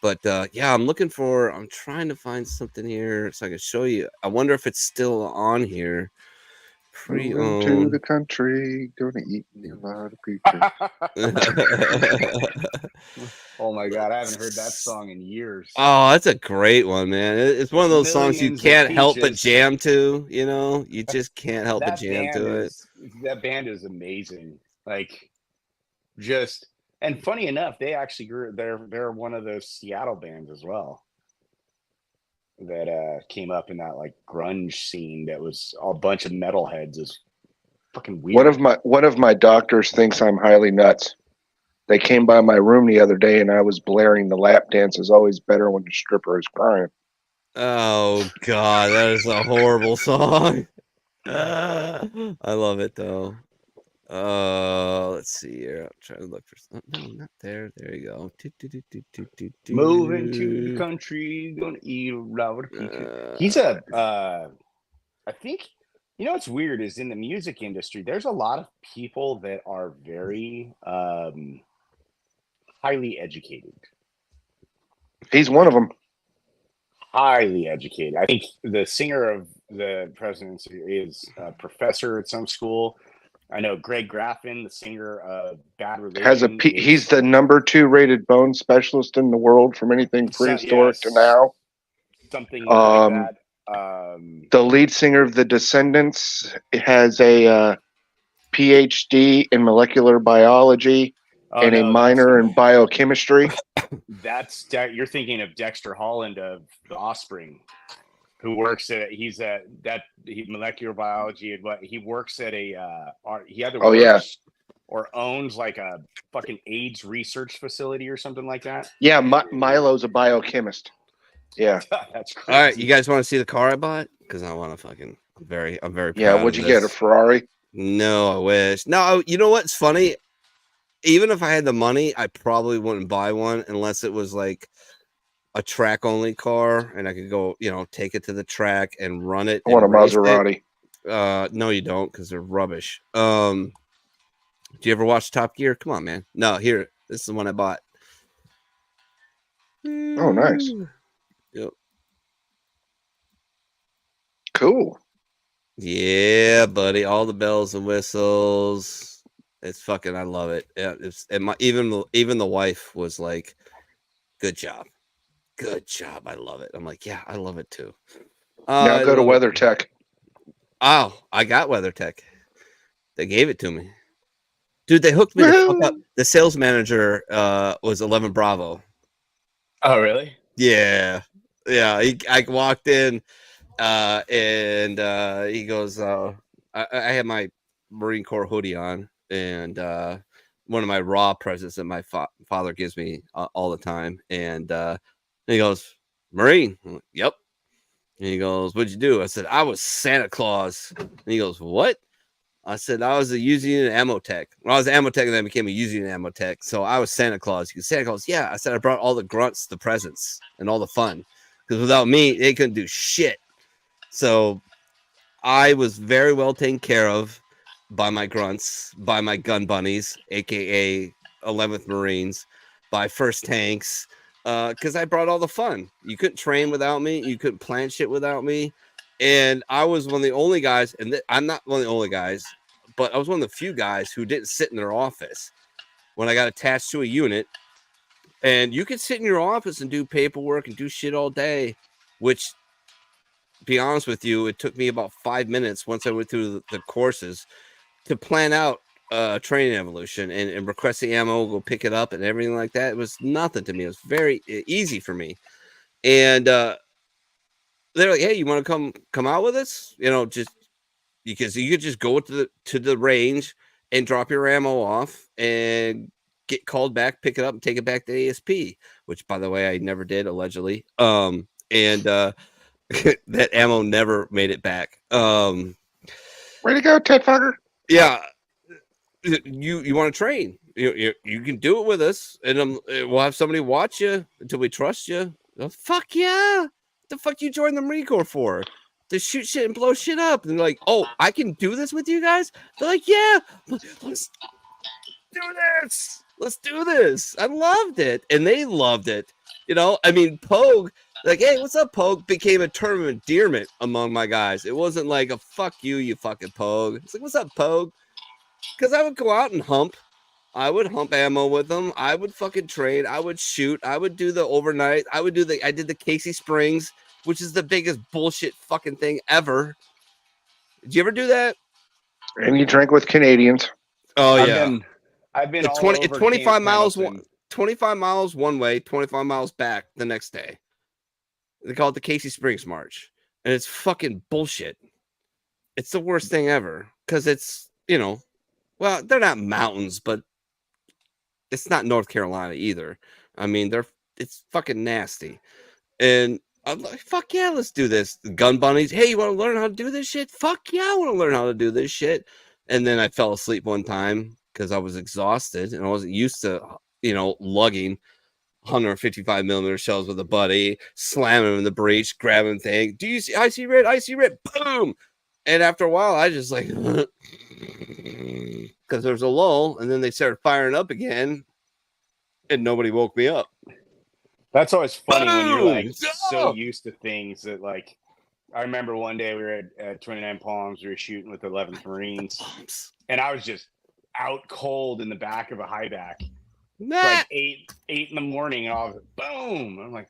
trying to find something here so I can show you. I wonder if it's still on here. Moving to the country, gonna eat a lot of creatures. Oh my god, I haven't heard that song in years. Oh, that's a great one, man. It's one of those songs you can't help but jam to. You just can't help but jam to it. That band is amazing. And funny enough, they actually grew. They're one of those Seattle bands as well that came up in that grunge scene that was a bunch of metalheads. Is fucking weird. One of my doctors thinks I'm highly nuts. They came by my room the other day and I was blaring "The Lap Dance Is Always Better When the Stripper Is Crying." Oh god, that is a horrible song. I love it though. Let's see here. I'm trying to look for. Oh, no, not there. There you go. Moving to the country, gonna eat a lot of pizza. He's a. I think you know what's weird is in the music industry, there's a lot of people that are very highly educated. He's one of them. Highly educated. I think the singer of the Presidency is a professor at some school. I know Greg Graffin, the singer of Bad Religion, he's the number 2 rated bone specialist in the world from anything prehistoric to now. Something like that. The lead singer of the Descendants has a PhD in molecular biology and a minor in biochemistry. You're thinking of Dexter Holland of The Offspring, who works at molecular biology, and what he works at he either works or owns like a fucking AIDS research facility or something like that. Yeah, Milo's a biochemist. Yeah, that's crazy. All right, you guys want to see the car I bought? Because I want to fucking. I'm very proud. Yeah, what'd you get? A Ferrari? No, I wish. No, you know what's funny? Even if I had the money, I probably wouldn't buy one unless it was like a track only car and I could go, take it to the track and run it. I want a Maserati. No, you don't, because they're rubbish. Do you ever watch Top Gear? Come on, man. No, here. This is the one I bought. Oh, nice. Yep. Cool. Yeah, buddy. All the bells and whistles. It's fucking. I love it. Yeah, even the wife was like, "Good job, good job." I love it. I'm like, yeah, I love it too. Now go to WeatherTech. Oh, I got WeatherTech. They gave it to me, dude. They hooked me the fuck up. The sales manager was 11 Bravo. Oh, really? Yeah. I walked in, and he goes, I had my Marine Corps hoodie on, and one of my raw presents that my father gives me all the time. And he goes, Marine? I'm like, yep. And he goes, what'd you do? I said, I was Santa Claus. And he goes, what? I said, I was a using an ammo tech. When I was an ammo tech, and then I became a using an ammo tech. So I was Santa Claus. You Santa Claus, yeah. I said, I brought all the grunts, the presents, and all the fun. Because without me, they couldn't do shit. So I was very well taken care of by my grunts, by my gun bunnies, aka 11th Marines, by first tanks, because I brought all the fun. You couldn't train without me. You couldn't plan shit without me. And I was one of the only guys, and I'm not one of the only guys, but I was one of the few guys who didn't sit in their office when I got attached to a unit. And you could sit in your office and do paperwork and do shit all day, which, to be honest with you, it took me about 5 minutes once I went through the courses to plan out training evolution and request the ammo, go pick it up and everything like that. It was nothing to me. It was very easy for me. And they're like, hey, you want to come out with us? Just because you could just go to the range and drop your ammo off and get called back, pick it up, and take it back to ASP, which, by the way, I never did, allegedly. And that ammo never made it back. Way to go, Ted Fucker. Yeah, you want to train? You can do it with us, and we'll have somebody watch you until we trust you. Oh, fuck yeah! The fuck you joined the Marine Corps for? To shoot shit and blow shit up? And they're like, oh, I can do this with you guys? They're like, yeah, let's do this. Let's do this. I loved it, and they loved it. Pogue, like, hey, what's up, Pogue? Became a term of endearment among my guys. It wasn't like a fuck you fucking Pogue. It's like, what's up, Pogue? Because I would go out and hump. I would hump ammo with them. I would fucking trade. I would shoot. I would do the overnight. I did the Casey Springs, which is the biggest bullshit fucking thing ever. Did you ever do that? And you drank with Canadians. Oh, yeah. I've been 25 miles 25 miles one way, 25 miles back the next day. They call it the Casey Springs March. And it's fucking bullshit. It's the worst thing ever. Because it's, well, they're not mountains, but it's not North Carolina either. It's fucking nasty. And I'm like, fuck yeah, let's do this. The gun bunnies. Hey, you want to learn how to do this shit? Fuck yeah, I want to learn how to do this shit. And then I fell asleep one time because I was exhausted and I wasn't used to, lugging 155 millimeter shells with a buddy, slamming him in the breech, grabbing thing. Do you see? I see red. I see red. Boom. And after a while, I just like, because there's a lull, and then they started firing up again, and nobody woke me up. That's always funny when you're like Boom! so used to things that like. I remember one day we were at 29 Palms. We were shooting with the 11th Marines, and I was just out cold in the back of a high back. Like 8 in the morning, and I was boom. I'm like,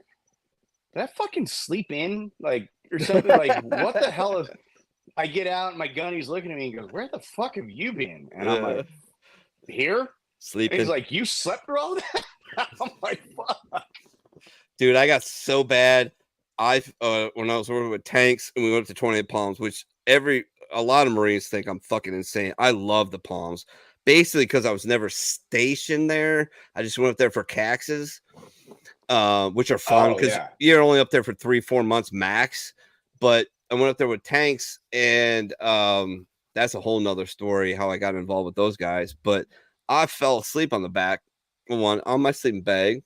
did I fucking sleep in like or something? Like, what the hell is? I get out, and my gunny's looking at me and goes, "Where the fuck have you been?" And I'm like, "Here." Sleeping. He's like, "You slept through all that?" I'm like, "Fuck." Dude, I got so bad. When I was working with tanks and we went up to 28 Palms, which a lot of Marines think I'm fucking insane. I love the Palms, basically because I was never stationed there. I just went up there for caxes, which are fun because you're only up there for 3-4 months max. But I went up there with tanks, and that's a whole nother story how I got involved with those guys. But I fell asleep on the back one on my sleeping bag,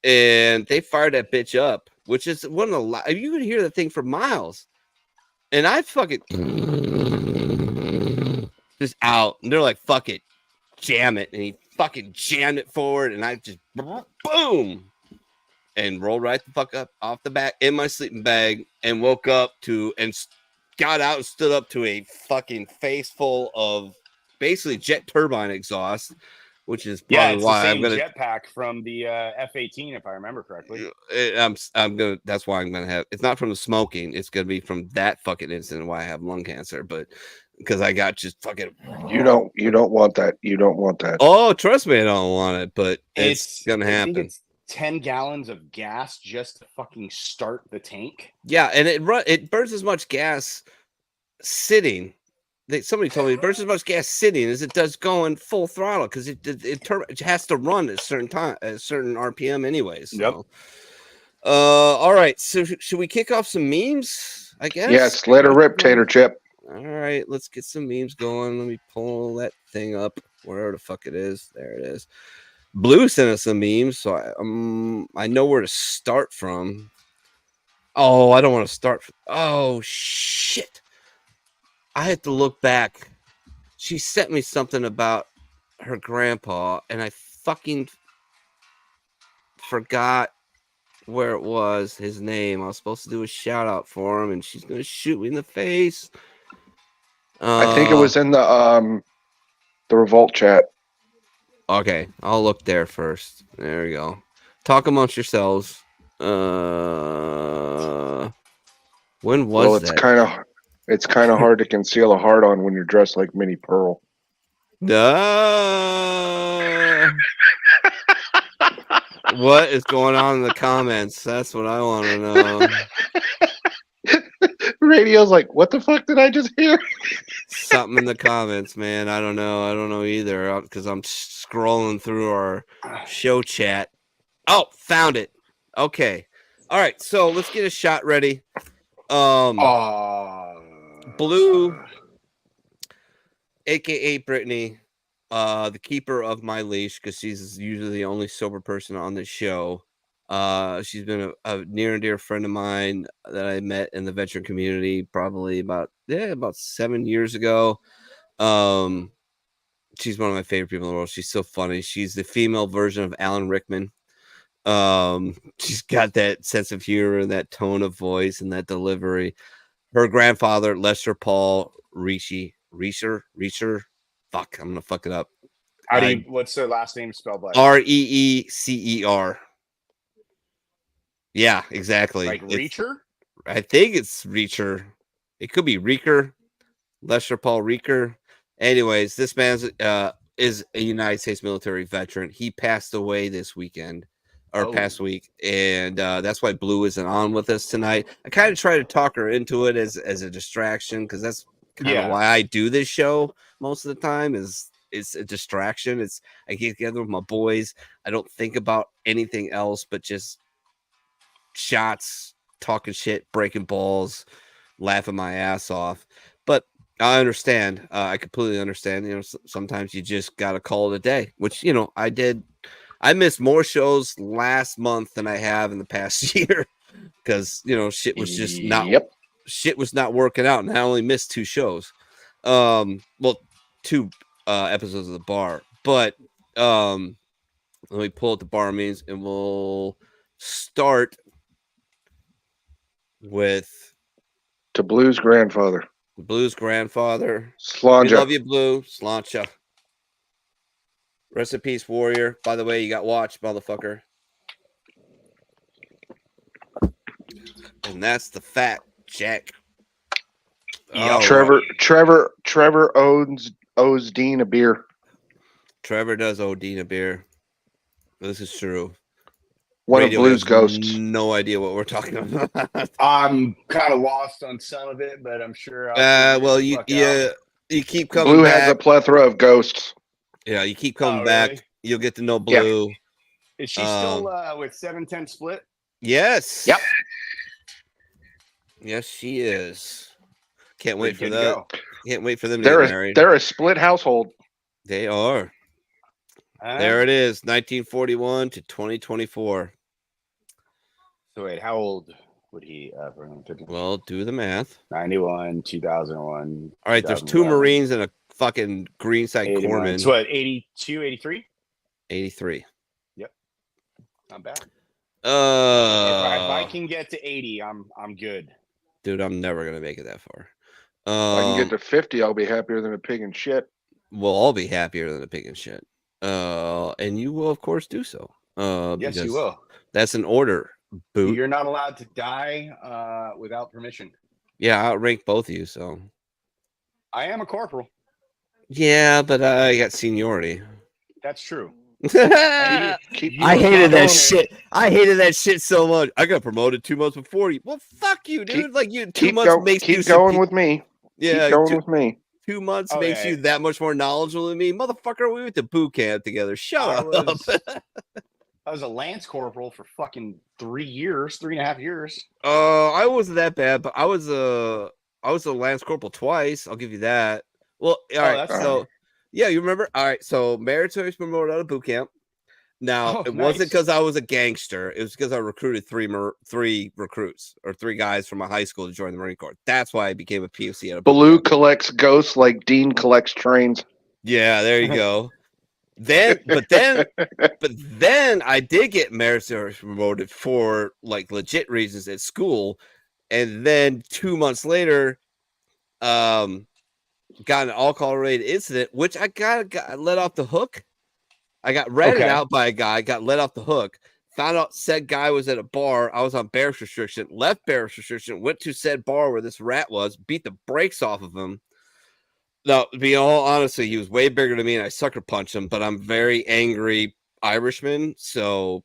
and they fired that bitch up, which is one of the you could hear the thing for miles. And I fucking just out, and they're like, "Fuck it, jam it," and he fucking jammed it forward, and I just boom, and rolled right the fuck up off the back in my sleeping bag, and woke up and got out and stood up to a fucking face full of basically jet turbine exhaust. Which is probably why I'm gonna jetpack from the F-18, if I remember correctly. I'm gonna. That's why I'm gonna have. It's not from the smoking. It's gonna be from that fucking incident why I have lung cancer. But because I got just fucking. You don't want that. You don't want that. Oh, trust me, I don't want it. But it's gonna happen. I think it's 10 gallons of gas just to fucking start the tank. Yeah, and it burns as much gas sitting. Somebody told me it burns as much gas sitting as it does going full throttle because it has to run at a certain time, at a certain RPM, anyways. So. Yep. All right. So should we kick off some memes? I guess. Yes. Let her rip, Tater Chip. All right. Let's get some memes going. Let me pull that thing up, wherever the fuck it is. There it is. Blue sent us some memes, so I know where to start from. Oh, I don't want to start. Oh shit. I had to look back. She sent me something about her grandpa, and I fucking forgot where it was, his name. I was supposed to do a shout out for him, and she's gonna shoot me in the face. I think it was in the Revolt chat. Okay, I'll look there first. There we go. Talk amongst yourselves. When was that? It's kind of hard to conceal a heart on when you're dressed like Minnie Pearl. What is going on in the comments? That's what I want to know. Radio's like, what the fuck did I just hear? Something in the comments, man. I don't know either because I'm scrolling through our show chat. Oh, found it. Okay. All right. So let's get a shot ready. Blue, aka Brittany, the keeper of my leash, because she's usually the only sober person on the show. She's been a near and dear friend of mine that I met in the veteran community probably about 7 years ago. She's one of my favorite people in the world. She's so funny. She's the female version of Alan Rickman. She's got that sense of humor and that tone of voice and that delivery. Her grandfather, Lester Paul Reeser. Fuck, I'm gonna fuck it up. What's their last name spelled like? Reecer. Yeah, exactly. Like Reacher? I think it's Reacher. It could be Reeker. Lester Paul Reeker. Anyways, this man is a United States military veteran. He passed away this weekend. Past week, and that's why Blue isn't on with us tonight. I kind of try to talk her into it as a distraction because that's kind of why I do this show most of the time. It's a distraction. I get together with my boys. I don't think about anything else but just shots, talking shit, breaking balls, laughing my ass off. But I understand. I completely understand. You know, sometimes you just gotta call it a day, which I did. I missed more shows last month than I have in the past year because shit was just not working out, and I only missed 2 shows. Well, 2 episodes of the bar, but let me pull up the bar means, and we'll start with To Blue's grandfather. Blue's grandfather. Slanja. We love you, Blue. Slancha. Rest in peace, Warrior. By the way, you got watch, motherfucker. And that's the fat Jack. Oh, Trevor owes Dean a beer. Trevor does owe Dean a beer. This is true. One of Blue's ghosts. No idea what we're talking about. I'm kind of lost on some of it, but I'm sure. Well, you keep coming. Blue back. has a plethora of ghosts. Yeah, you keep coming back. Really? You'll get to know Blue. Yeah. Is she still with 710 split? Yes. Yep. Yes, she is. Can't wait for that. Can't wait for them to They're get married. They're a split household. They are. There it is, 1941 to 2024. So wait, how old would he? Well, do the math. 91, 2001. All right, there's 2 Marines and a fucking Greenside Corpsman. So what, 82, 83? 83. Yep. Not bad. If I can get to 80, I'm good. Dude, I'm never gonna make it that far. If I can get to 50, I'll be happier than a pig in shit. We'll all be happier than a pig in shit. And you will, of course, do so. Yes, you will. That's an order. Boot. You're not allowed to die without permission. Yeah, I'll rank both of you. So I am a corporal. Yeah, but I got seniority. That's true. I hated that shit. I hated that shit so much. I got promoted 2 months before you. Well, fuck you, dude. Like you, 2 months makes keep going with me. Yeah, keep going with me. 2 months makes you that much more knowledgeable than me, motherfucker. We went to boot camp together. Shut up. I was a lance corporal for fucking 3 years, 3.5 years. I wasn't that bad, but I was a lance corporal twice. I'll give you that. Well, all right. So, yeah, you remember? All right. So, meritorious promoted out of boot camp. Now, it wasn't because I was a gangster. It was because I recruited three recruits or 3 guys from my high school to join the Marine Corps. That's why I became a POC out of boot Blue camp. collects ghosts like Dean collects trains. Yeah, there you go. But then I did get meritorious promoted for like legit reasons at school, and then 2 months later, got an alcohol-related incident, which I got let off the hook. I got ratted out by a guy, got let off the hook. Found out said guy was at a bar. I was on barracks restriction, left barracks restriction, went to said bar where this rat was, beat the brakes off of him. No, to be all honestly, he was way bigger than me, and I sucker punched him. But I'm very angry Irishman, so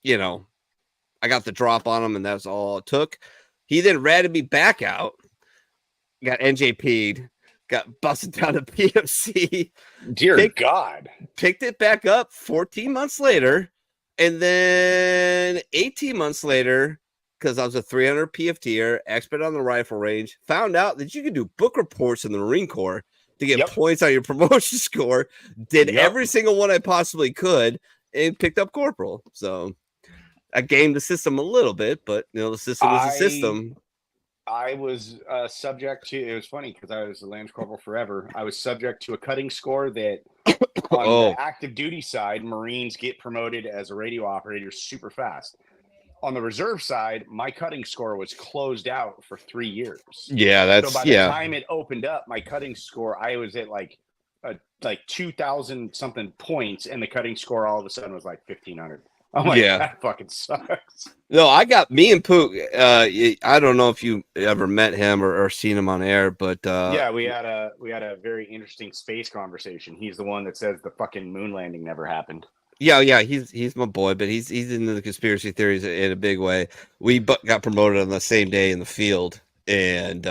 I got the drop on him, and that's all it took. He then ratted me back out, got NJP'd, got busted down to PFC. Dear God, picked it back up 14 months later, and then 18 months later, because I was a 300 PFTer, expert on the rifle range, found out that you could do book reports in the Marine Corps to get points on your promotion score. Did every single one I possibly could, and picked up corporal. So I gamed the system a little bit, but the system was a system. I was subject to. It was funny because I was a Lance Corporal forever. I was subject to a cutting score that on the active duty side, Marines get promoted as a radio operator super fast. On the reserve side, my cutting score was closed out for 3 years. Yeah, that's so by the time it opened up, my cutting score, I was at like 2,000 something points, and the cutting score all of a sudden was like 1,500. I'm like, that fucking sucks. No, I got me and Pook. I don't know if you ever met him or seen him on air, but yeah, we had a very interesting space conversation. He's the one that says the fucking moon landing never happened. Yeah, he's my boy, but he's into the conspiracy theories in a big way. We got promoted on the same day in the field, and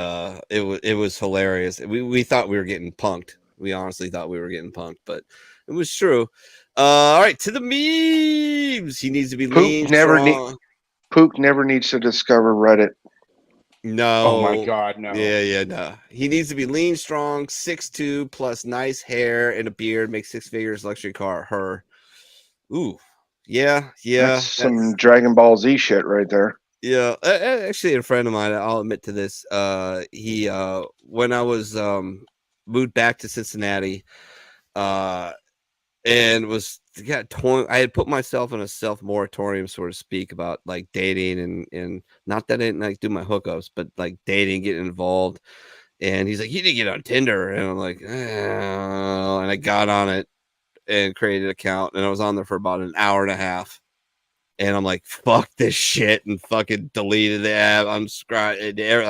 it was hilarious. We thought we were getting punked. We honestly thought we were getting punked, but it was true. All right, to the memes. He needs to be lean. Pook never needs to discover Reddit. No. Oh my God, no. Yeah, no. He needs to be lean, strong, 6'2", plus nice hair and a beard. Makes 6 figures. Luxury car. Her. Ooh. Yeah. That's some Dragon Ball Z shit right there. Yeah. Actually, a friend of mine, I'll admit to this. He when I was moved back to Cincinnati, and I had put myself in a self moratorium, so to speak, about like dating and not that I didn't like do my hookups, but like dating, getting involved. And he's like, you need to get on Tinder, and I'm like, and I got on it and created an account, and I was on there for about an hour and a half. And I'm like, fuck this shit, and fucking deleted the app. I'm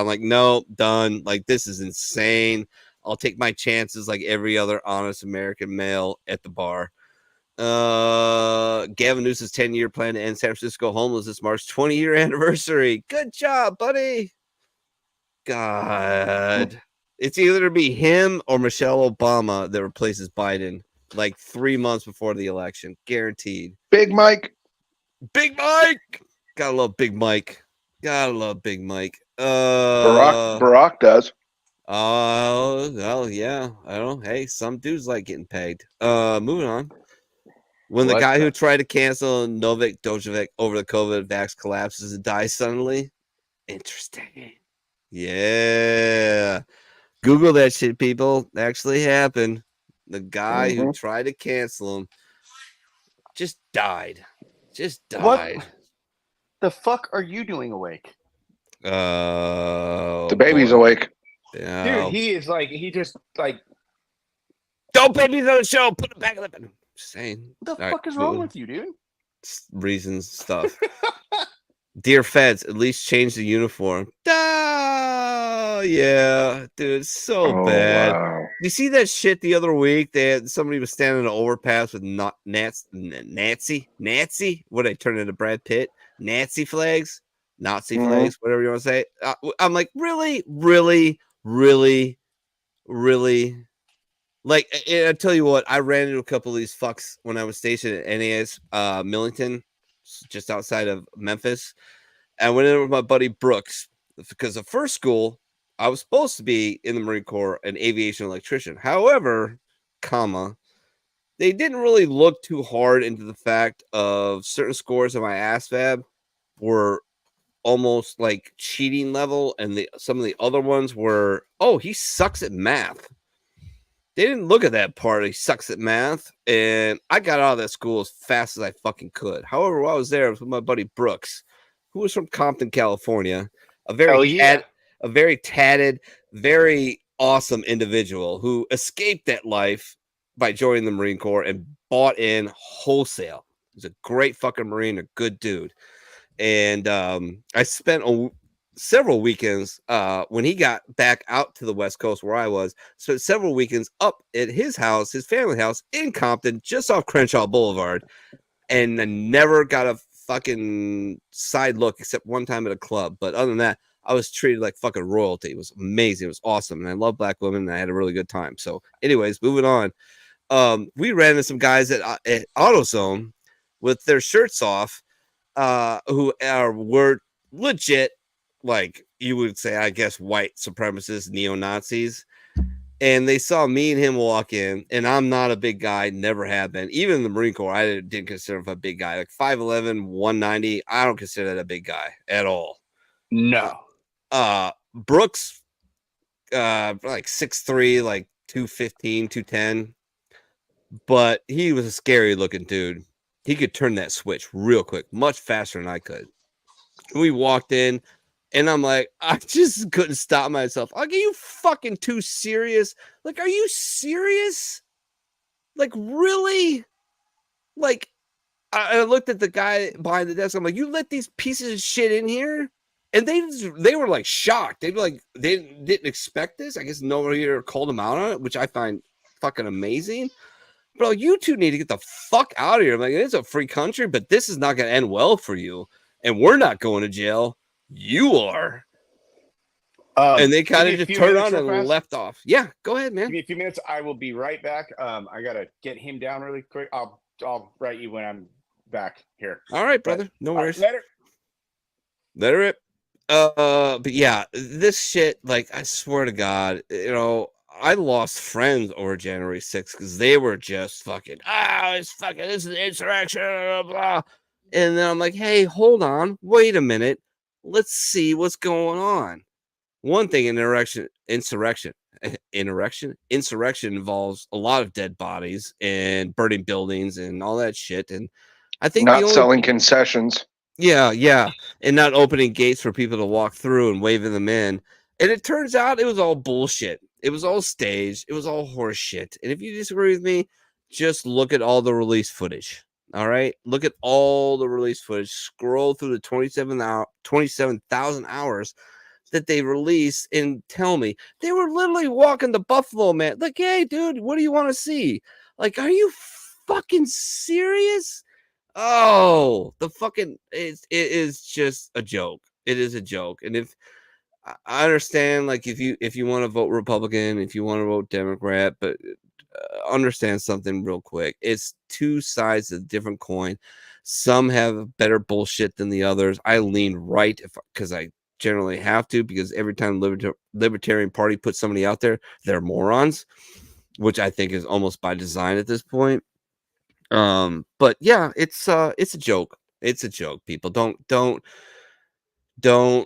like, no, done. Like, this is insane. I'll take my chances like every other honest American male at the bar. Gavin Newsom's 10-year plan to end San Francisco homelessness March 20-year anniversary. Good job, buddy. God. It's either to be him or Michelle Obama that replaces Biden like 3 months before the election. Guaranteed. Big Mike. Big Mike. Gotta love Big Mike. Gotta love Big Mike. Barack does. Oh, well, yeah. I don't know. Hey, some dudes like getting pegged. Moving on. When the guy who tried to cancel Novak Djokovic over the COVID vax collapses and dies suddenly. Interesting. Yeah. Google that shit, people. It actually happened. The guy who tried to cancel him just died. What the fuck are you doing awake? The baby's awake. Dude, he is like, he just like. Don't babies on the show. Put it back in the bed. Saying. What the fuck is wrong with you, dude? Reasons, stuff. Dear feds, at least change the uniform. Oh, yeah. Dude, it's so bad. Wow. You see that shit the other week? Somebody was standing in an overpass with Nazi? What did I turn into Brad Pitt? Nazi flags? Nazi flags? Whatever you want to say. I'm like, really? Like, I tell you what, I ran into a couple of these fucks when I was stationed at NAS Millington, just outside of Memphis. I went in with my buddy Brooks because the first school I was supposed to be in the Marine Corps, an aviation electrician. However, they didn't really look too hard into the fact of certain scores of my ASVAB were almost like cheating level, and some of the other ones were, oh, he sucks at math. They didn't look at that part. He sucks at math. And I got out of that school as fast as I fucking could. However, while I was there, I was with my buddy Brooks, who was from Compton, California. A very tatted, very awesome individual who escaped that life by joining the Marine Corps and bought in wholesale. He's a great fucking Marine, a good dude. And I spent several weekends when he got back out to the West Coast where I was, spent several weekends up at his house, his family house in Compton, just off Crenshaw Boulevard, and I never got a fucking side look except one time at a club. But other than that, I was treated like fucking royalty. It was amazing. It was awesome. And I love black women, and I had a really good time. So anyways, moving on. We ran into some guys at AutoZone with their shirts off, who were legit, like you would say, I guess, white supremacists, neo-Nazis. And they saw me and him walk in, and I'm not a big guy, never have been. Even in the Marine Corps, I didn't consider him a big guy. Like 5'11", 190, I don't consider that a big guy at all. No. Brooks, like 6'3", like 215, 210. But he was a scary looking dude. He could turn that switch real quick, much faster than I could. We walked in, and I'm like, I just couldn't stop myself. Like, are you fucking too serious? Like, are you serious? Like, really? Like, I looked at the guy behind the desk. I'm like, you let these pieces of shit in here? And they were like shocked. They were like, they didn't expect this. I guess nobody here called them out on it, which I find fucking amazing. Bro, you two need to get the fuck out of here. I'm like, it's a free country, but this is not going to end well for you. And we're not going to jail. You are. And they kind of just turned on and left off. Yeah, go ahead, man. Give me a few minutes. I will be right back. I got to get him down really quick. I'll write you when I'm back here. All right, brother. No worries. Later. Let her rip. But yeah, this shit, like, I swear to God, I lost friends over January 6th because they were just fucking, this is insurrection, blah, blah. And then I'm like, hey, hold on, wait a minute. Let's see what's going on. One thing, insurrection involves a lot of dead bodies and burning buildings and all that shit. And I think Not selling concessions. Yeah, and not opening gates for people to walk through and waving them in. And it turns out it was all bullshit. It was all staged. It was all horse shit. And if you disagree with me, just look at all the release footage. All right? Look at all the release footage. Scroll through the 27,000 hours that they released and tell me. They were literally walking the Buffalo Man. Like, hey, dude, what do you want to see? Like, are you fucking serious? Oh, the fucking it is just a joke. It is a joke. And if I understand, like, if you want to vote Republican, if you want to vote Democrat, but understand something real quick. It's two sides of a different coin. Some have better bullshit than the others. I lean right because I generally have to, because every time Libertarian Party puts somebody out there, they're morons, which I think is almost by design at this point. But yeah, it's a joke. It's a joke. People don't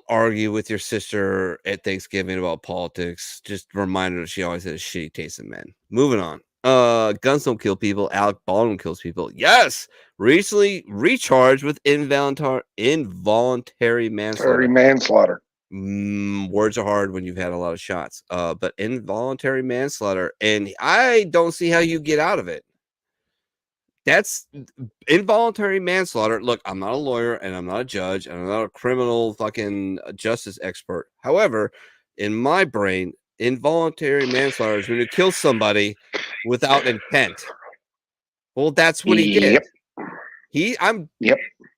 argue with your sister at Thanksgiving about politics. Just remind her she always had a shitty taste in men. Moving on. Guns don't kill people. Alec Baldwin kills people. Yes, recently recharged with involuntary manslaughter. Words are hard when you've had a lot of shots. But involuntary manslaughter, and I don't see how you get out of it. That's involuntary manslaughter. Look, I'm not a lawyer and I'm not a judge and I'm not a criminal fucking justice expert. However, in my brain, involuntary manslaughter is when you kill somebody without intent. Well, that's what he did. I'm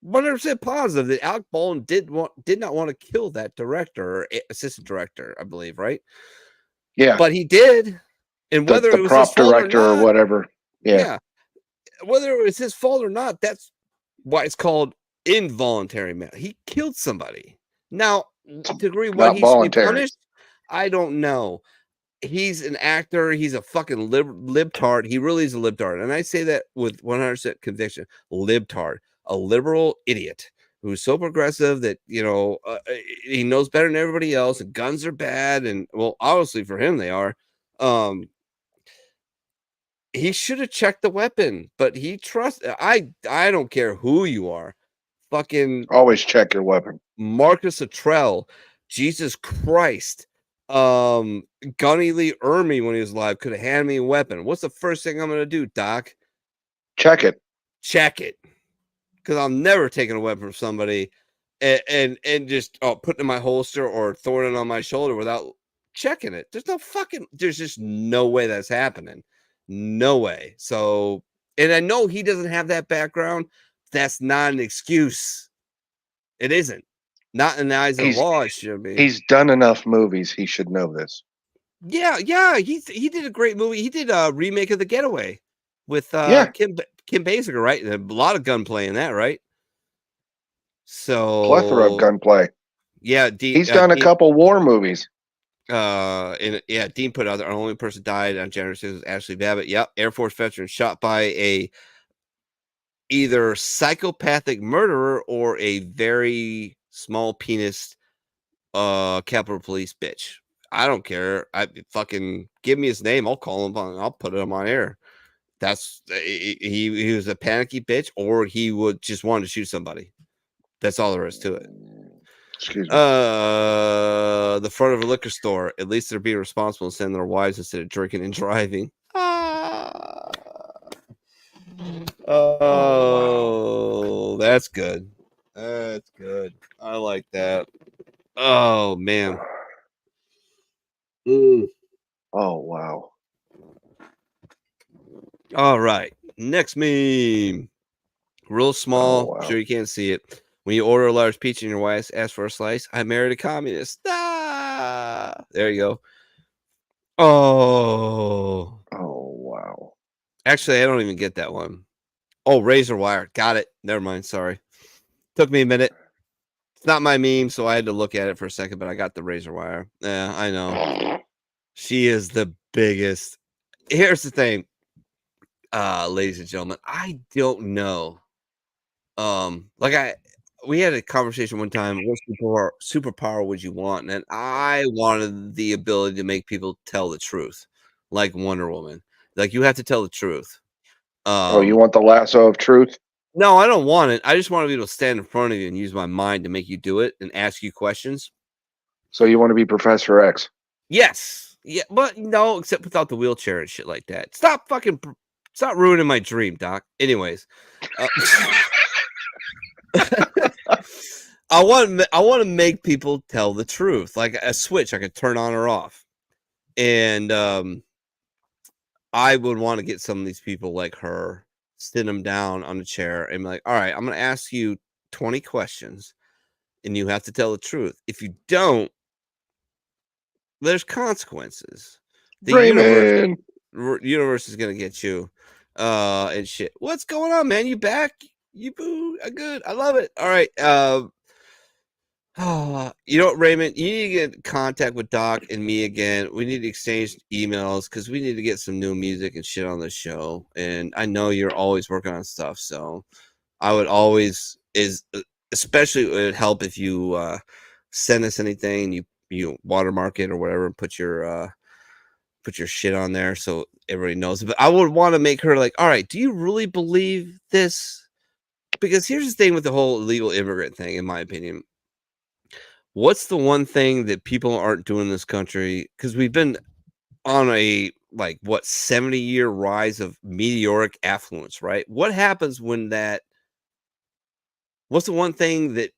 100% positive that Alec Baldwin did not want to kill that director or assistant director, I believe, right? Yeah. But he did. And whether it was his fault director or whatever. Yeah. Whether it was his fault or not, that's why it's called involuntary man. He killed somebody. Now, to agree what he should be punished, I don't know. He's an actor. He's a fucking libtard. He really is a libtard. And I say that with 100% conviction. Libtard. A liberal idiot who's so progressive that, he knows better than everybody else. And guns are bad. And, well, obviously for him, they are. He should have checked the weapon, but he trusts. I don't care who you are. Fucking always check your weapon. Marcus Luttrell, Jesus Christ. Gunny Lee Ermey, when he was alive, could have handed me a weapon. What's the first thing I'm gonna do, Doc? Check it. Because I'm never taking a weapon from somebody and just putting it in my holster or throwing it on my shoulder without checking it. There's just no way that's happening. No way. So, and I know he doesn't have that background. That's not an excuse. It isn't. Not in the eyes of the law, it should be. He's done enough movies. He should know this. Yeah. He did a great movie. He did a remake of The Getaway with Kim Basinger, right? And a lot of gunplay in that, right? So plethora of gunplay. Yeah, he's done a couple war movies. Dean put out the only person died on January 6th was Ashley Babbitt. Yep, Air Force veteran shot by a either psychopathic murderer or a very small penis Capitol Police bitch. I don't care. I fucking give me his name. I'll call him on. I'll put him on air. That's he was a panicky bitch, or he would just want to shoot somebody. That's all there is to it. Excuse me. The front of a liquor store. At least they're being responsible and sending their wives instead of drinking and driving. Oh, that's good. That's good. I like that. Oh man. Oh wow. All right. Next meme. Real small. Sure you can't see it. When you order a large pizza and your wife asks for a slice, I married a communist. Ah! There you go. Oh wow. Actually, I don't even get that one. Oh, razor wire. Got it. Never mind. Sorry. Took me a minute. It's not my meme, so I had to look at it for a second, but I got the razor wire. Yeah, I know. She is the biggest. Here's the thing, ladies and gentlemen. I don't know. We had a conversation one time. What superpower would you want? And I wanted the ability to make people tell the truth, like Wonder Woman. Like, you have to tell the truth. You want the lasso of truth? No, I don't want it. I just want to be able to stand in front of you and use my mind to make you do it and ask you questions. So you want to be Professor X? Yes. Yeah, but no, except without the wheelchair and shit like that. Stop ruining my dream, Doc. Anyways. I want to make people tell the truth, like a switch I could turn on or off. And I would want to get some of these people like her, sit them down on a chair and be like, all right, I'm going to ask you 20 questions and you have to tell the truth. If you don't, there's consequences. The universe is going to get you and shit. What's going on, man? You back? You boo? Good. I love it. All right. You know what, Raymond? You need to get in contact with Doc and me again. We need to exchange emails because we need to get some new music and shit on the show. And I know you're always working on stuff, so I would always especially it would help if you send us anything and you watermark it or whatever and put your shit on there so everybody knows. But I would want to make her like, all right, do you really believe this? Because here's the thing with the whole illegal immigrant thing, in my opinion. What's the one thing that people aren't doing in this country? Because we've been on a 70-year rise of meteoric affluence, right? What happens when that? What's the one thing that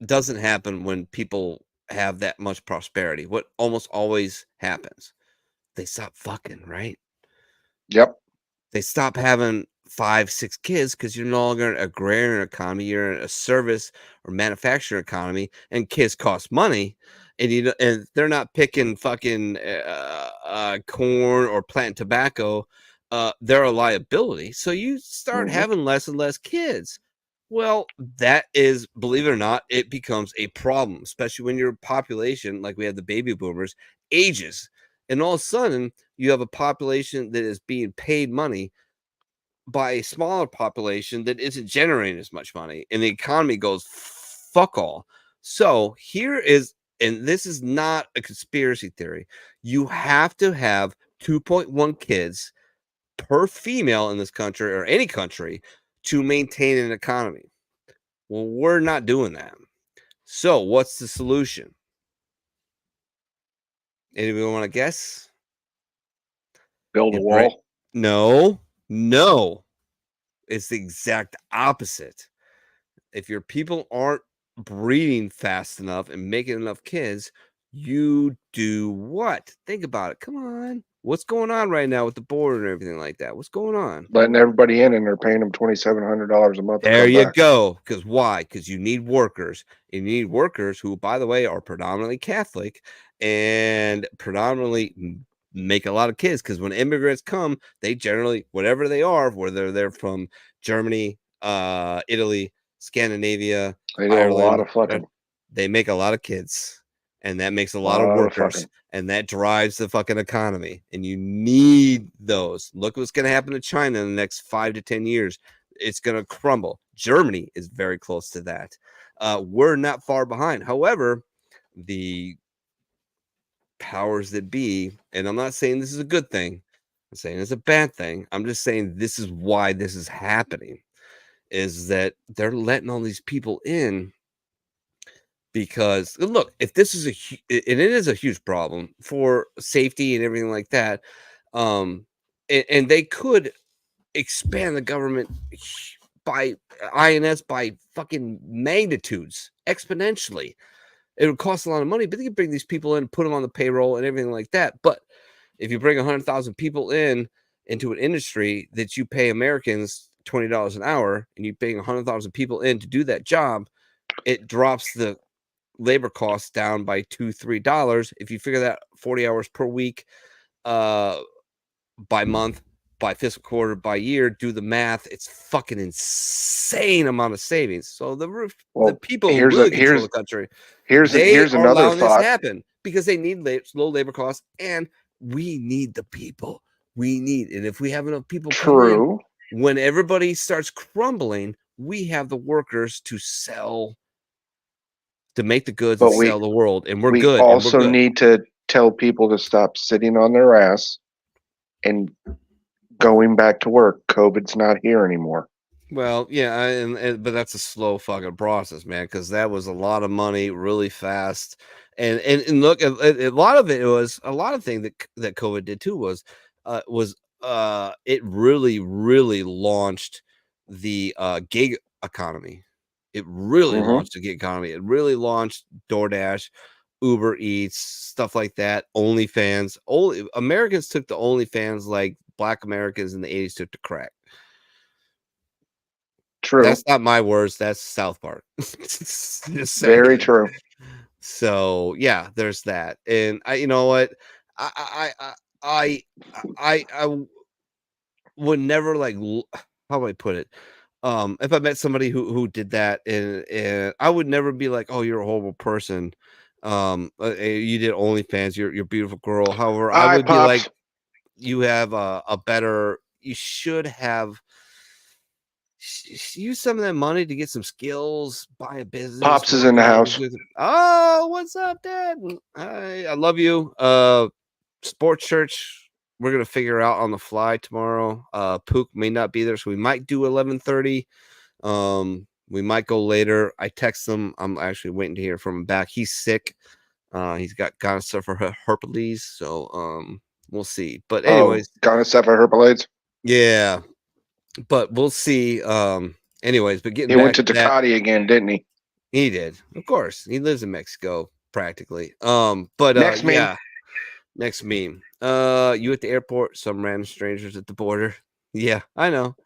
doesn't happen when people have that much prosperity? What almost always happens? They stop fucking, right? Yep. They stop having 5-6 kids because you're no longer an agrarian economy. You're in a service or manufacturing economy, and kids cost money. And and they're not picking fucking corn or planting tobacco. They're a liability. So you start having less and less kids. Well, that is, believe it or not, it becomes a problem, especially when your population, like we have the baby boomers, ages. And all of a sudden, you have a population that is being paid money by a smaller population that isn't generating as much money, and the economy goes fuck all. So here is, and this is not a conspiracy theory, you have to have 2.1 kids per female in this country or any country to maintain an economy. Well, we're not doing that. So what's the solution? Anybody want to guess? Build a wall? No. It's the exact opposite. If your people aren't breeding fast enough and making enough kids, you do what? Think about it. Come on. What's going on right now with the border and everything like that? What's going on? Letting everybody in, and they're paying them $2,700 a month. There you go. Because why? Because you need workers. You need workers who, by the way, are predominantly Catholic and predominantly make a lot of kids. Because when immigrants come, they generally, whatever they are, whether they're from Germany, Italy, Scandinavia, they do Ireland, a lot of fucking. They make a lot of kids. And that makes a lot of workers, and that drives the fucking economy. And you need those. Look what's going to happen to China in the next 5 to 10 years. It's going to crumble. Germany is very close to that. We're not far behind. However, the powers that be, and I'm not saying this is a good thing, I'm saying it's a bad thing. I'm just saying this is why this is happening, is that they're letting all these people in. Because look, if this is and it is a huge problem for safety and everything like that, and they could expand the government by INS by fucking magnitudes exponentially. It would cost a lot of money, but they could bring these people in, put them on the payroll and everything like that. But if you bring 100,000 people into an industry that you pay Americans $20 an hour, and you bring 100,000 people in to do that job, it drops the labor costs down by $2-3. If you figure that 40 hours per week by month, by fiscal quarter by year, do the math. It's fucking insane amount of savings. So the people who really control the country, here's are another allowing this thought. to happen because they need low labor costs, and we need the people. And if we have enough people come in, when everybody starts crumbling, we have the workers to sell, to make the goods and sell the world, and we're good. We also need to tell people to stop sitting on their ass and going back to work. COVID's not here anymore. Well, yeah, but that's a slow fucking process, man, because that was a lot of money really fast. And look, a lot of it was a lot of things that COVID did too was it really launched the gig economy. It really launched the gig economy. It really launched DoorDash, Uber Eats, stuff like that. OnlyFans. Americans took to OnlyFans like Black Americans in the 80s took to crack. True. That's not my words. That's South Park. Very true. So yeah, there's that. And you know what? I would never like, how do I put it? If I met somebody who did that, and I would never be like, oh, you're a horrible person. You did OnlyFans. You're a beautiful girl. However, I would be like, you have you should have use some of that money to get some skills, buy a business. Pops is in the house. Oh, what's up, Dad? I love you. Sports church, we're gonna figure out on the fly tomorrow. Pook may not be there, so we might do 11:30. We might go later. I text him. I'm actually waiting to hear from him back. He's sick. He's got gonorrhea for herpes, so we'll see. But anyways, gonorrhea for herpes. Yeah. But we'll see. Anyways, but getting he went to Ducati again, didn't he? He did, of course. He lives in Mexico practically. But next meme. Yeah, next meme. You at the airport, some random strangers at the border. Yeah, I know.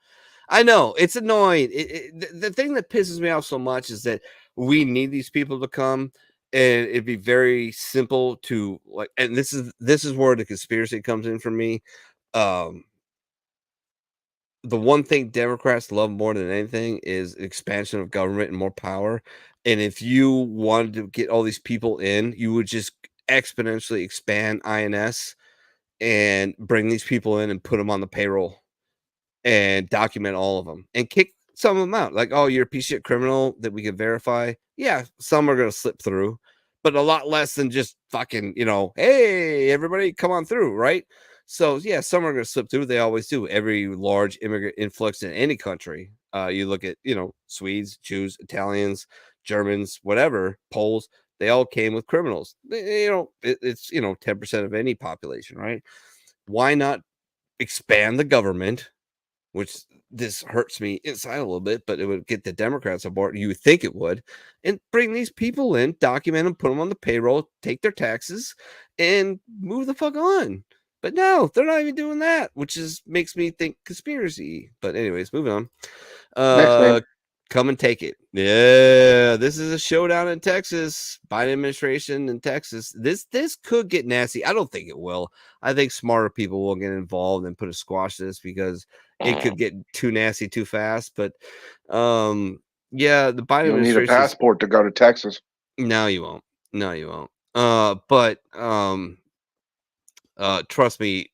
It's annoying. The thing that pisses me off so much is that we need these people to come, and it'd be very simple to like. And this is where the conspiracy comes in for me. The one thing Democrats love more than anything is expansion of government and more power. And if you wanted to get all these people in, you would just exponentially expand INS and bring these people in and put them on the payroll and document all of them and kick some of them out. Like, oh, you're a piece of shit criminal that we can verify. Yeah, some are going to slip through, but a lot less than just fucking, hey, everybody come on through, right? So yeah, some are going to slip through. They always do. Every large immigrant influx in any country. You look at, Swedes, Jews, Italians, Germans, whatever, Poles, they all came with criminals. It's 10% of any population, right? Why not expand the government, which this hurts me inside a little bit, but it would get the Democrats on board. You would think it would, and bring these people in, document them, put them on the payroll, take their taxes, and move the fuck on. But no, they're not even doing that, which makes me think conspiracy. But anyways, moving on. Come and take it. Yeah, this is a showdown in Texas. Biden administration in Texas. This could get nasty. I don't think it will. I think smarter people will get involved and put a squash to this because it could get too nasty too fast. But yeah, the Biden administration. You'll need a passport to go to Texas. No, you won't. But trust me,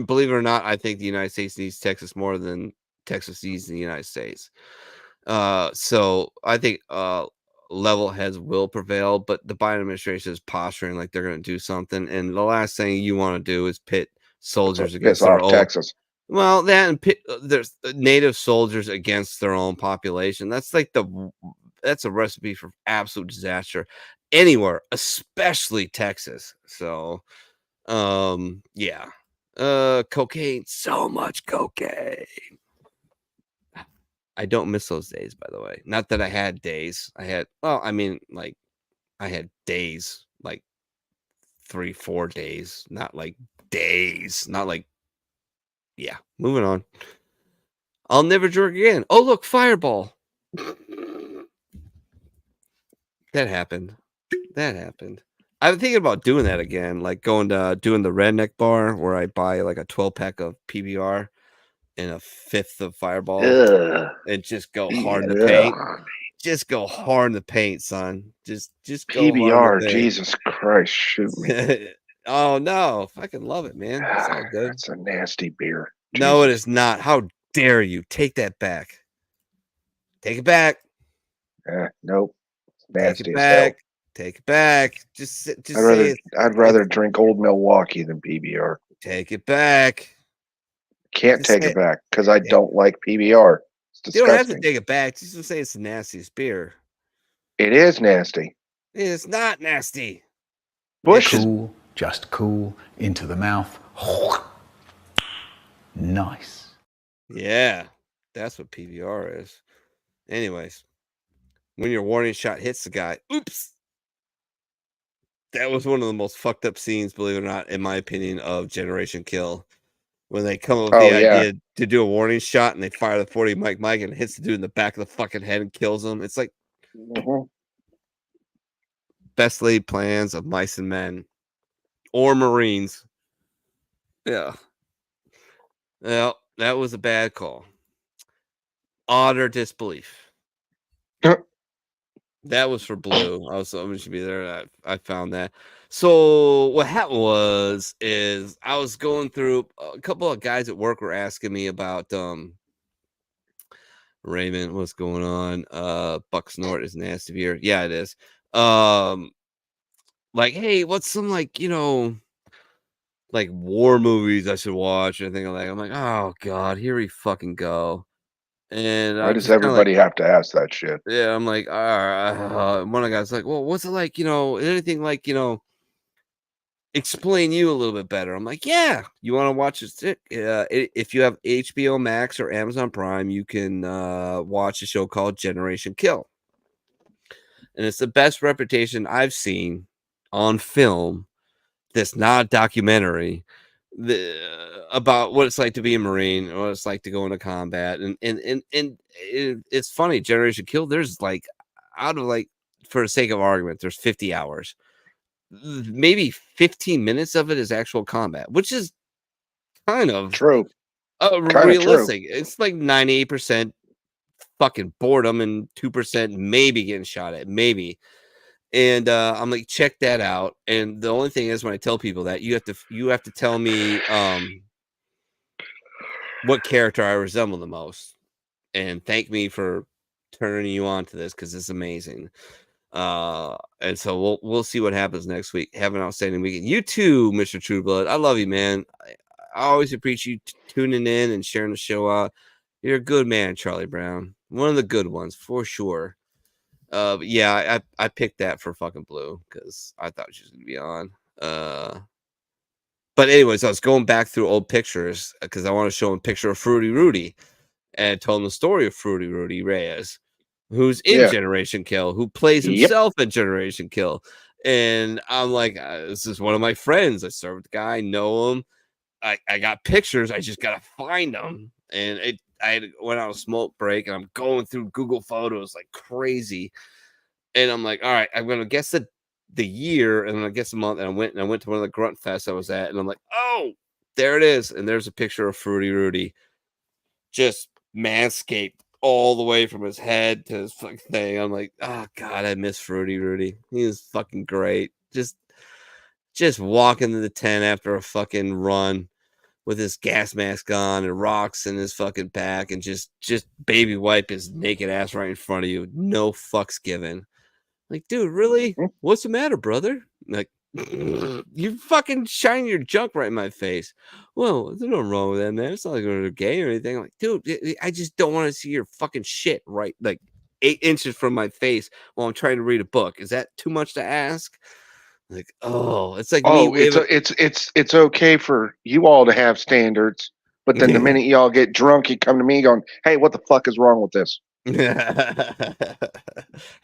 believe it or not, I think the United States needs Texas more than Texas needs the United States. So I think level heads will prevail, but the Biden administration is posturing like they're going to do something. And the last thing you want to do is pit soldiers against their own Texas. Well, that and there's native soldiers against their own population. That's like that's a recipe for absolute disaster anywhere, especially Texas. So yeah. Cocaine, so much cocaine. I don't miss those days, by the way. Not that I had days. I had days, like 3-4 days, not like days, not like, yeah, moving on. I'll never drink again. Oh, look, Fireball. That happened. I'm thinking about doing that again, like doing the redneck bar where I buy like a 12-pack of PBR and a fifth of Fireball Ugh. and just go hard in the paint. Ugh. Just go hard in the paint, son. Just go hard PBR, in the paint. Jesus Christ, shoot me. Oh no, fucking love it, man. It's all good. It's a nasty beer. No, it Jesus. is not. How dare you? Take that back. Take it back. Nope. It's nasty Take it as hell. back. Take it back. Just I'd rather drink Old Milwaukee than PBR. Take it back. Can't Just take say it back because I don't like PBR. It's You don't have to disgusting. take it back. Just say it's the nastiest beer. It is nasty. It's not nasty. Bush is Cool, just cool, into the mouth. Nice. Yeah, that's what PBR is. Anyways, when your warning shot hits the guy, oops. That was one of the most fucked up scenes, believe it or not, in my opinion, of Generation Kill. When they come up with the idea to do a warning shot and they fire the 40 Mike and it hits the dude in the back of the fucking head and kills him. It's like best laid plans of mice and men or Marines. Yeah. Well, that was a bad call. Utter disbelief. That was for Blue. I should be there. I found that. So what happened is I was going through a couple of guys at work were asking me about Raymond, what's going on? Buck Snort is nasty beer. Yeah, it is. Like, hey, what's some like war movies I should watch? And things like that. I'm like, oh god, here we fucking go. And why does everybody have to ask that shit? Yeah, I'm like, one of the guys like, well, what's it like? Anything like, explain you a little bit better. I'm like, yeah, you want to watch it? If you have HBO Max or Amazon Prime, you can watch a show called Generation Kill. And it's the best reputation I've seen on film that's not a documentary about what it's like to be a Marine, what it's like to go into combat. And it's funny, Generation Kill, there's like, out of like, for the sake of argument, there's 50 hours. Maybe 15 minutes of it is actual combat, which is kind of true. Realistic. True. It's like 98% fucking boredom and 2% maybe getting shot at, maybe. And I'm like, check that out. And the only thing is, when I tell people that, you have to tell me what character I resemble the most, and thank me for turning you on to this because it's amazing. And so we'll see what happens next week. Have an outstanding weekend. You too, Mr. Trueblood. I love you, man. I always appreciate you tuning in and sharing the show out. You're a good man, Charlie Brown. One of the good ones for sure. But yeah, I picked that for fucking Blue because I thought she was gonna be on. But anyways, I was going back through old pictures because I want to show him a picture of Fruity Rudy and told him the story of Fruity Rudy Reyes, who's in Generation Kill, who plays himself in Generation Kill. And I'm like, this is one of my friends. I served the guy, I know him. I got pictures. I just gotta find them. And I went on a smoke break, and I'm going through Google Photos like crazy. And I'm like, all right, I'm gonna guess the year, and I guess the month. And I went to one of the grunt fests I was at, and I'm like, oh, there it is. And there's a picture of Fruity Rudy, just manscaped all the way from his head to his fucking thing. I'm like, oh god, I miss Fruity Rudy. He was fucking great. Just walking to the tent after a fucking run with his gas mask on and rocks in his fucking pack, and just baby wipe his naked ass right in front of you. No fucks given. Like, dude, really? What's the matter, brother? Like, you fucking shine your junk right in my face. Well, there's nothing wrong with that, man. It's not like you're gay or anything. I'm like, dude, I just don't want to see your fucking shit right like 8 inches from my face while I'm trying to read a book. Is that too much to ask? Like, oh, it's like it's okay for you all to have standards, but then the minute y'all get drunk, you come to me going, "Hey, what the fuck is wrong with this?"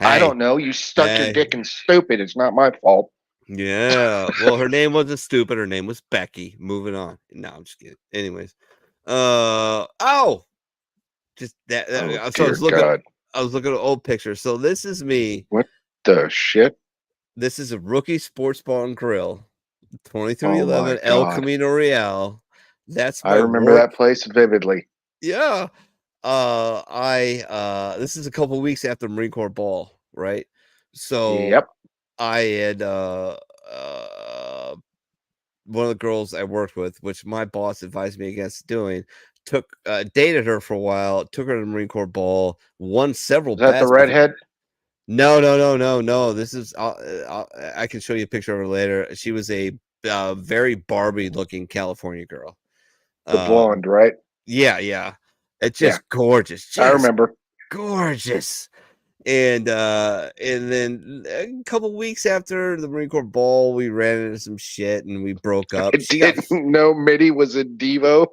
I don't know. You stuck your dick in stupid. It's not my fault. Yeah. Well, her name wasn't stupid. Her name was Becky. Moving on. No, I'm just kidding. Anyways, just that. So I was looking at old pictures. So this is me. What the shit? This is a rookie sports bar and grill, 2311 El Camino Real. That's I remember that place vividly. Yeah. This is a couple weeks after Marine Corps ball, right? So Yep. I had one of the girls I worked with, which my boss advised me against doing, dated her for a while, took her to the Marine Corps ball, won several Is that the bets with her. redhead? No. This is I can show you a picture of her later. She was a very Barbie looking California girl. The blonde, right? Yeah. It's just gorgeous. I remember. Gorgeous. And then a couple weeks after the Marine Corps ball, we ran into some shit and we broke up. I didn't know Mitty was a Devo.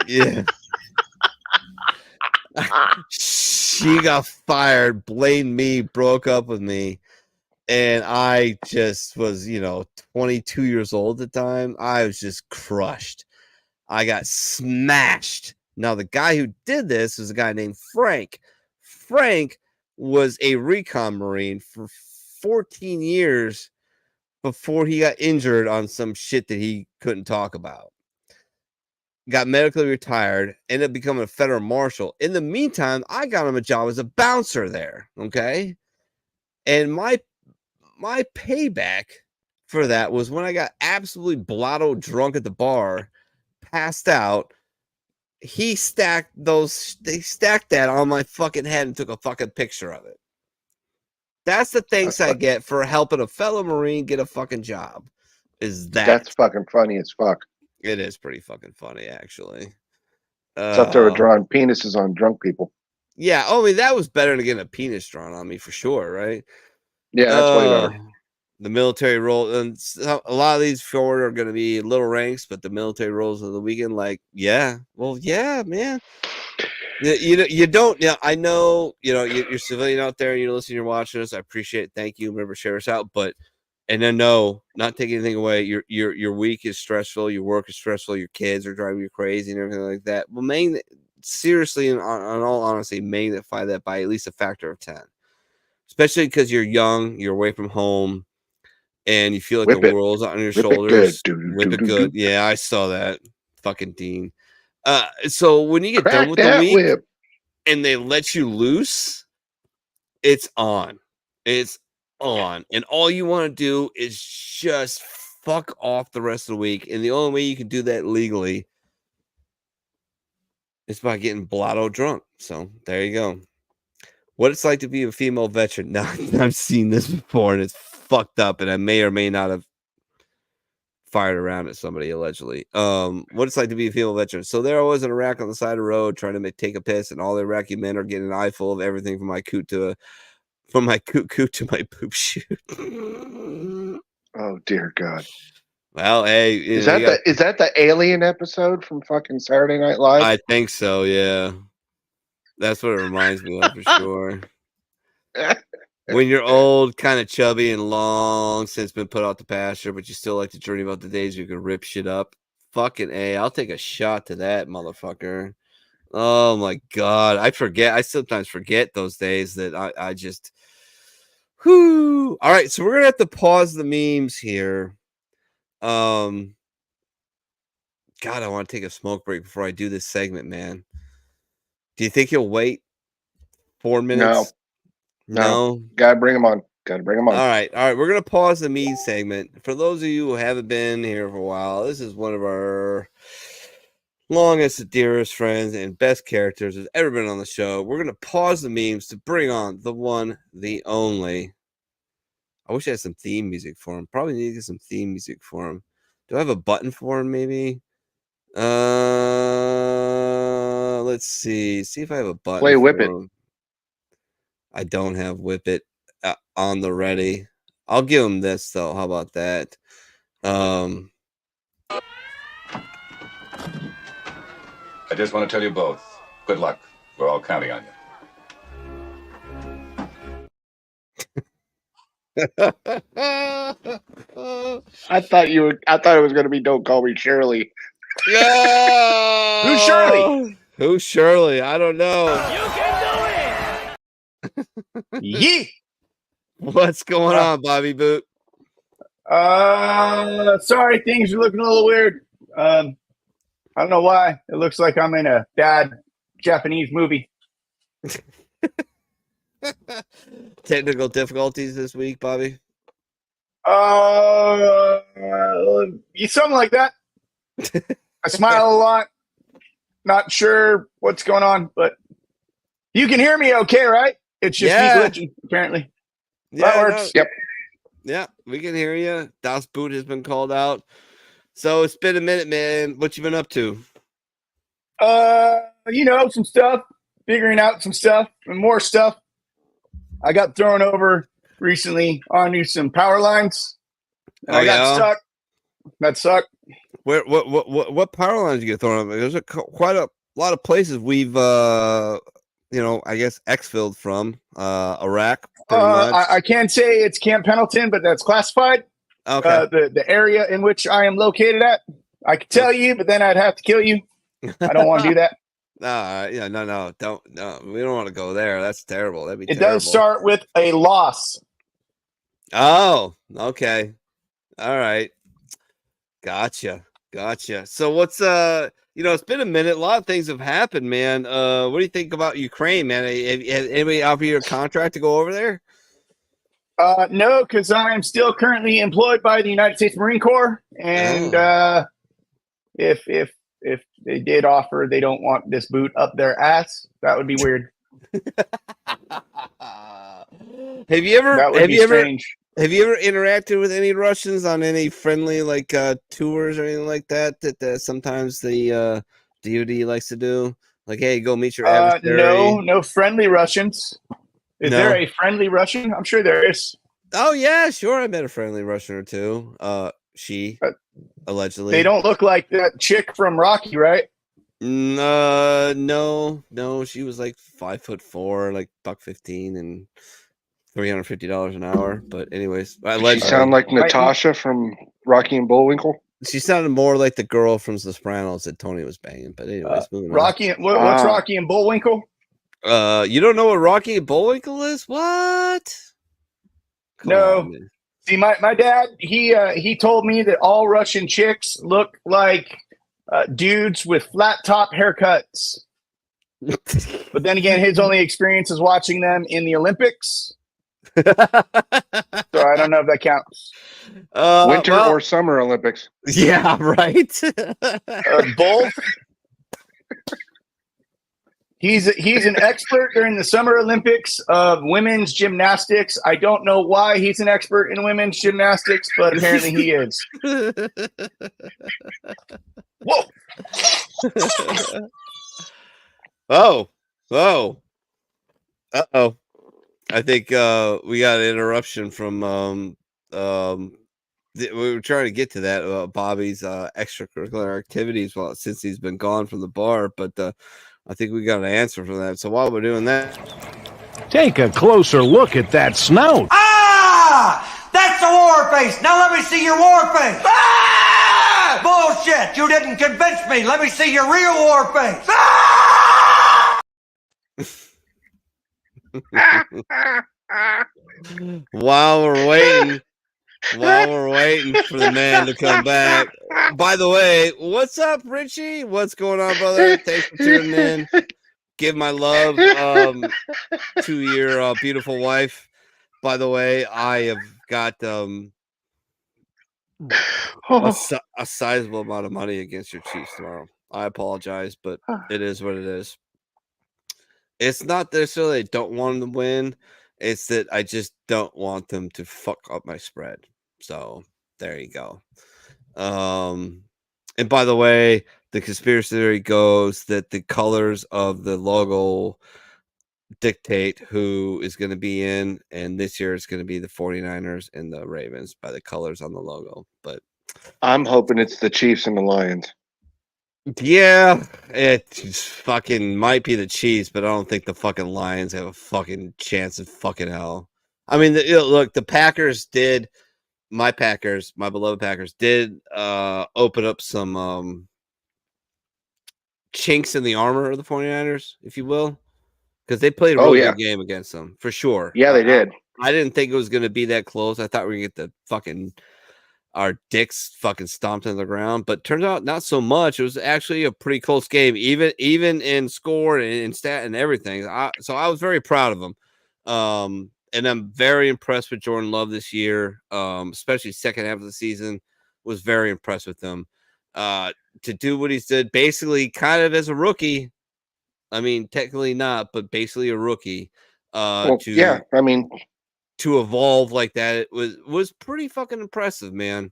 Yeah. She got fired, blamed me, broke up with me. And I just was, 22 years old at the time. I was just crushed. I got smashed. Now, the guy who did this was a guy named Frank. Frank was a recon Marine for 14 years before he got injured on some shit that he couldn't talk about. Got medically retired, ended up becoming a federal marshal. In the meantime, I got him a job as a bouncer there, okay? And my payback for that was when I got absolutely blotto drunk at the bar, passed out. They stacked that on my fucking head and took a fucking picture of it. That's the thanks I get for helping a fellow Marine get a fucking job. That's fucking funny as fuck. It is pretty fucking funny, actually. Except they were drawing penises on drunk people. Yeah, I mean, that was better than getting a penis drawn on me for sure, right? Yeah, that's way better. The military role, and a lot of these forward are going to be little ranks, but the military roles of the weekend, yeah, man. You don't. Yeah, I know. You're civilian out there. You're listening. You're watching us. I appreciate it. Thank you. Remember, share us out. And then no, not taking anything away. Your week is stressful. Your work is stressful. Your kids are driving you crazy and everything like that. Well, seriously, and on all honesty, magnify that by at least a factor of 10. Especially because you're young, you're away from home, and you feel like the world's on your shoulders. Whip it good. Yeah, I saw that. Fucking Dean. So when you get done with the week and they let you loose, it's on. It's on. And all you want to do is just fuck off the rest of the week. And the only way you can do that legally is by getting blotto drunk. So there you go. What it's like to be a female veteran. Now, I've seen this before and it's fucked up, and I may or may not have fired around at somebody allegedly. What it's like to be a female veteran. So there I was in Iraq on the side of the road trying to take a piss, and all the Iraqi men are getting an eyeful of everything from my coot to my poop shoot. Oh dear God. Well, hey, is that the alien episode from fucking Saturday Night Live? I think so, yeah. That's what it reminds me of for sure. When you're old, kind of chubby, and long since been put out to pasture, but you still like to dream about the days you can rip shit up. Fucking A, I'll take a shot to that, motherfucker. Oh my God. I sometimes forget those days that I just whoo. All right, so we're gonna have to pause the memes here. God, I want to take a smoke break before I do this segment, man. Do you think he'll wait 4 minutes? No. Gotta bring him on. All right. We're gonna pause the meme segment. For those of you who haven't been here for a while, this is one of our longest, dearest friends and best characters has ever been on the show. We're gonna pause the memes to bring on the one, the only. I wish I had some theme music for him. Probably need to get some theme music for him. Do I have a button for him? Maybe. Let's see. See if I have a button. Play Whip It. I don't have Whip It on the ready. I'll give him this though. How about that? I just want to tell you both, good luck. We're all counting on you. I thought it was gonna be "Don't Call Me Shirley." Yeah. Who's Shirley? Who's Shirley? I don't know. You can do it. Yee. What's going on, Bobby Boot? Sorry, things are looking a little weird. I don't know why. It looks like I'm in a bad Japanese movie. Technical difficulties this week, Bobby? Something like that. I smile a lot. Not sure what's going on, but you can hear me okay, right? It's just me glitching, apparently. Yeah, that works. Yep. Yeah, we can hear you. Das Boot has been called out. So it's been a minute, man. What you been up to? Some stuff. Figuring out some stuff and more stuff. I got thrown over recently onto some power lines. And I got stuck. That sucked. What power lines you get thrown over? There's quite a lot of places we've I guess exfilled from Iraq. I can't say it's Camp Pendleton, but that's classified. Okay. The area in which I am located at, I could tell you, but then I'd have to kill you. I don't want to do that. No, we don't want to go there. That's terrible. That'd be It terrible. does start with a loss. Oh, okay. All right. Gotcha. So what's it's been a minute. A lot of things have happened, man. What do you think about Ukraine, man? Have anybody offered you a contract to go over there? No, because I am still currently employed by the United States Marine Corps, and if they did offer, they don't want this boot up their ass. That would be weird. Have you ever interacted with any Russians on any friendly tours or anything like that? That sometimes the DoD likes to do, like, hey, go meet your adversary. No friendly Russians. Is there a friendly Russian? I'm sure there is. Oh yeah, sure. I met a friendly Russian or two. She allegedly. They don't look like that chick from Rocky, right? No. She was like 5'4", like $115 and $350 an hour. But anyways, she sound like Natasha from Rocky and Bullwinkle. She sounded more like the girl from The Sopranos that Tony was banging. But anyways, moving on. Rocky. What's Rocky and Bullwinkle? You don't know what Rocky and Bullwinkle is? What? Come on, see, my dad, he told me that all Russian chicks look like dudes with flat top haircuts. But then again, his only experience is watching them in the Olympics. So I don't know if that counts. Winter or Summer Olympics? Yeah, right. Both. He's an expert during the Summer Olympics of women's gymnastics. I don't know why he's an expert in women's gymnastics, but apparently he is. Whoa! Oh. Uh-oh. I think we got an interruption from we were trying to get to that Bobby's extracurricular activities since he's been gone from the bar, but I think we got an answer from that. So while we're doing that, take a closer look at that snout. Ah! That's the war face! Now let me see your war face! Ah! Bullshit! You didn't convince me! Let me see your real war face! Ah! while we're waiting for the man to come back. By the way, what's up, Richie? What's going on, brother? Thanks for tuning in. Give my love to your beautiful wife. By the way, I have got a sizable amount of money against your Chiefs tomorrow. I apologize, but it is what it is. It's not necessarily I don't want them to win. It's that I just don't want them to fuck up my spread. So there you go. And by the way, the conspiracy theory goes that the colors of the logo dictate who is going to be in, and this year it's going to be the 49ers and the Ravens by the colors on the logo. But I'm hoping it's the Chiefs and the Lions. Yeah, it fucking might be the Chiefs, but I don't think the fucking Lions have a fucking chance of fucking hell. I mean, look, the Packers did. My beloved Packers did open up some chinks in the armor of the 49ers, if you will, because they played a really good game against them, for sure. Yeah, they did. I didn't think it was going to be that close. I thought we were going to get the fucking our dicks fucking stomped on the ground. But turns out not so much. It was actually a pretty close game, even in score and in stat and everything. So I was very proud of him. And I'm very impressed with Jordan Love this year, especially second half of the season. Was very impressed with him. To do what he's did, basically kind of as a rookie. I mean, technically not, but basically a rookie. Yeah, I mean, to evolve like that, it was pretty fucking impressive, man.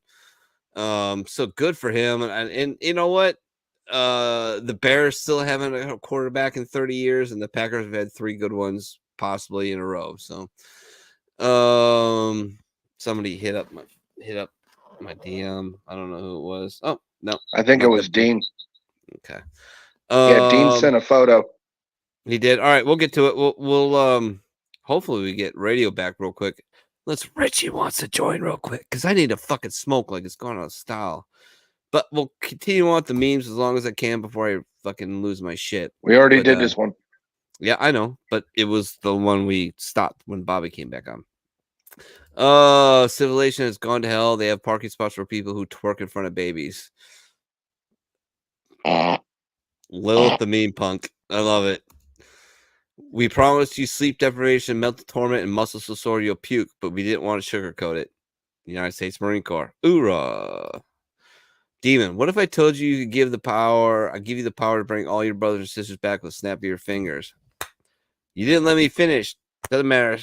So good for him. And you know what? The Bears still haven't had a quarterback in 30 years, and the Packers have had 3 good ones possibly in a row. So, somebody hit up my DM. I don't know who it was. Oh no, I think it was Dean. Okay. Yeah, Dean sent a photo. He did. All right, we'll get to it. We'll hopefully we get radio back real quick. Richie wants to join real quick because I need to fucking smoke like it's going out of style. But we'll continue on with the memes as long as I can before I fucking lose my shit. We already did this one. Yeah, I know, but it was the one we stopped when Bobby came back on. Civilization has gone to hell. They have parking spots for people who twerk in front of babies. Lilith the meme punk. I love it. We promised you sleep deprivation, mental torment, and muscle so sore you'll puke, but we didn't want to sugarcoat it. United States Marine Corps. Oorah. Demon, what if I told you you could give the power? I give you the power to bring all your brothers and sisters back with a snap of your fingers. You didn't let me finish. Doesn't matter.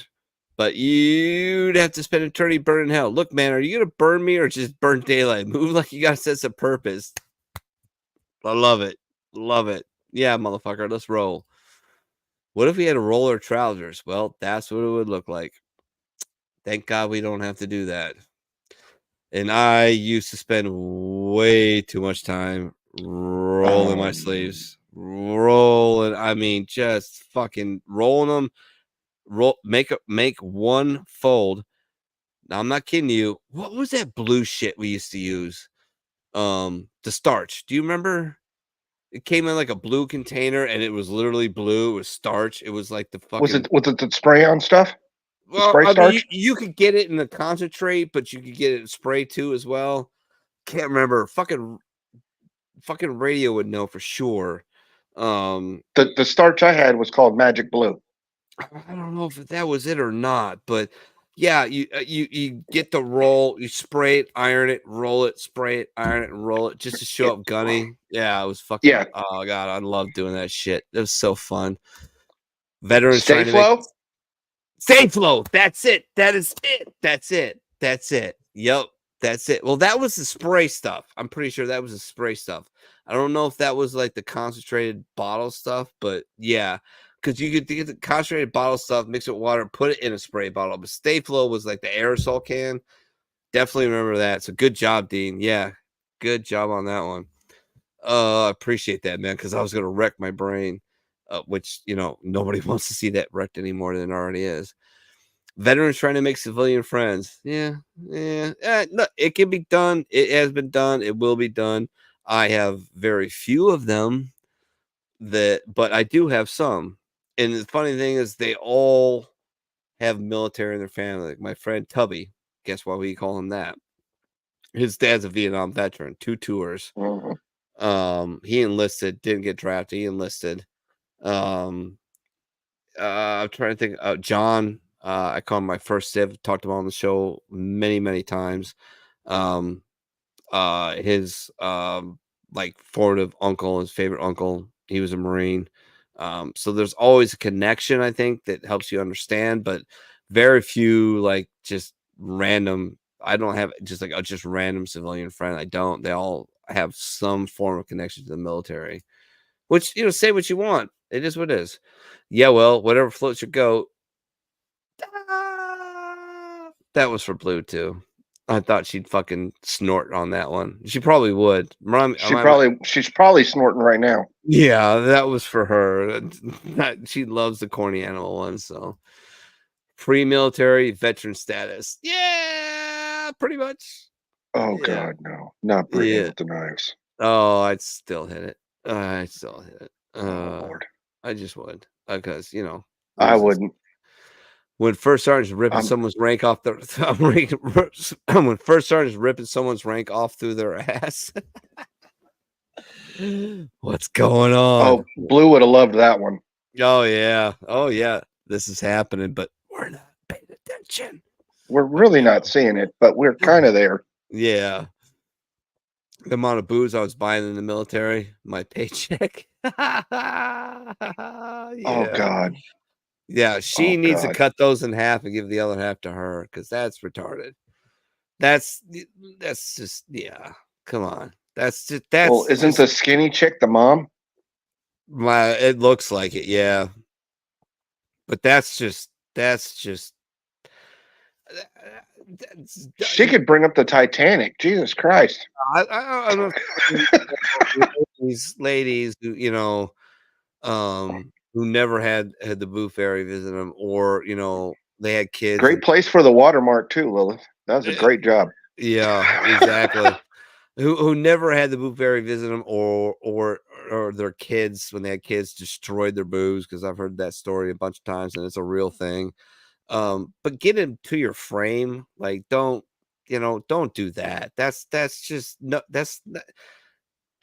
But you'd have to spend eternity burning hell. Look, man, are you going to burn me or just burn daylight? Move like you got a sense of purpose. I love it. Love it. Yeah, motherfucker, let's roll. What if we had a roller trousers? Well, that's what it would look like. Thank God we don't have to do that. And I used to spend way too much time rolling my sleeves. Rolling. I mean, just fucking rolling them. Make one fold. Now, I'm not kidding you. What was that blue shit we used to use? The starch. Do you remember? It came in like a blue container, and it was literally blue. It was starch. It was like the fucking. Was it the spray on stuff? Well, I mean, you could get it in the concentrate, but you could get it in spray too as well. Can't remember. Fucking radio would know for sure. The starch I had was called Magic Blue. I don't know if that was it or not, but yeah, you get the roll, you spray it, iron it, roll it, spray it, iron it, and roll it just to show up gunny. Yeah, it was fucking. Yeah. Oh god, I love doing that shit. It was so fun. Veterans Stay trying to flow. make. Stay flow. That's it. That is it. That's it. That's it. Yep. That's it. Well, that was the spray stuff. I'm pretty sure that was the spray stuff. I don't know if that was like the concentrated bottle stuff, but yeah, because you could get the concentrated bottle stuff, mix it with water, put it in a spray bottle. But Stay Flow was like the aerosol can. Definitely remember that. So good job, Dean. Yeah, good job on that one. I appreciate that, man, because I was gonna wreck my brain. Which, nobody wants to see that wrecked any more than it already is. Veterans trying to make civilian friends. Yeah. No, it can be done. It has been done. It will be done. I have very few of them, but I do have some. And the funny thing is they all have military in their family. Like my friend Tubby, guess why we call him that? His dad's a Vietnam veteran, 2 tours. Mm-hmm. He enlisted, didn't get drafted. He enlisted. I'm trying to think. John, I call him my first Civ. Talked about on the show many times. His like formative uncle, his favorite uncle, he was a Marine. So there's always a connection, I think, that helps you understand, but very few like just random. I don't have just like a just random civilian friend. I don't. They all have some form of connection to the military. Which, say what you want. It is what it is. Yeah, well, whatever floats your goat. That was for Blue, too. I thought she'd fucking snort on that one. She probably would. She's probably snorting right now. Yeah, that was for her. She loves the corny animal one, so. Pre-military veteran status. Yeah, pretty much. Oh, yeah. God, no. Not breathing with the knives. Oh, I'd still hit it. I'd still hit it. Oh, Lord. I just would. Because, I wouldn't. when first sergeant's ripping someone's rank off their when first sergeant's ripping someone's rank off through their ass. What's going on? Oh, Blue would have loved that one. Oh yeah. Oh yeah. This is happening, but we're not paying attention. We're really not seeing it, but we're kind of there. Yeah. The amount of booze I was buying in the military, my paycheck. Yeah. Oh God. Yeah, she needs to cut those in half and give the other half to her because that's retarded. That's just Come on. That's well, isn't the skinny chick the mom? It looks like it, yeah. But that's just she could bring up the Titanic. Jesus Christ. I don't know these ladies who, who never had the Boo Fairy visit them, or they had kids. Great place for the watermark too, Lilith. That was a great job. Yeah, exactly. who never had the Boo Fairy visit them, or their kids, when they had kids, destroyed their boos, because I've heard that story a bunch of times and it's a real thing. But get into your frame, like don't do that. That's just no. That's not,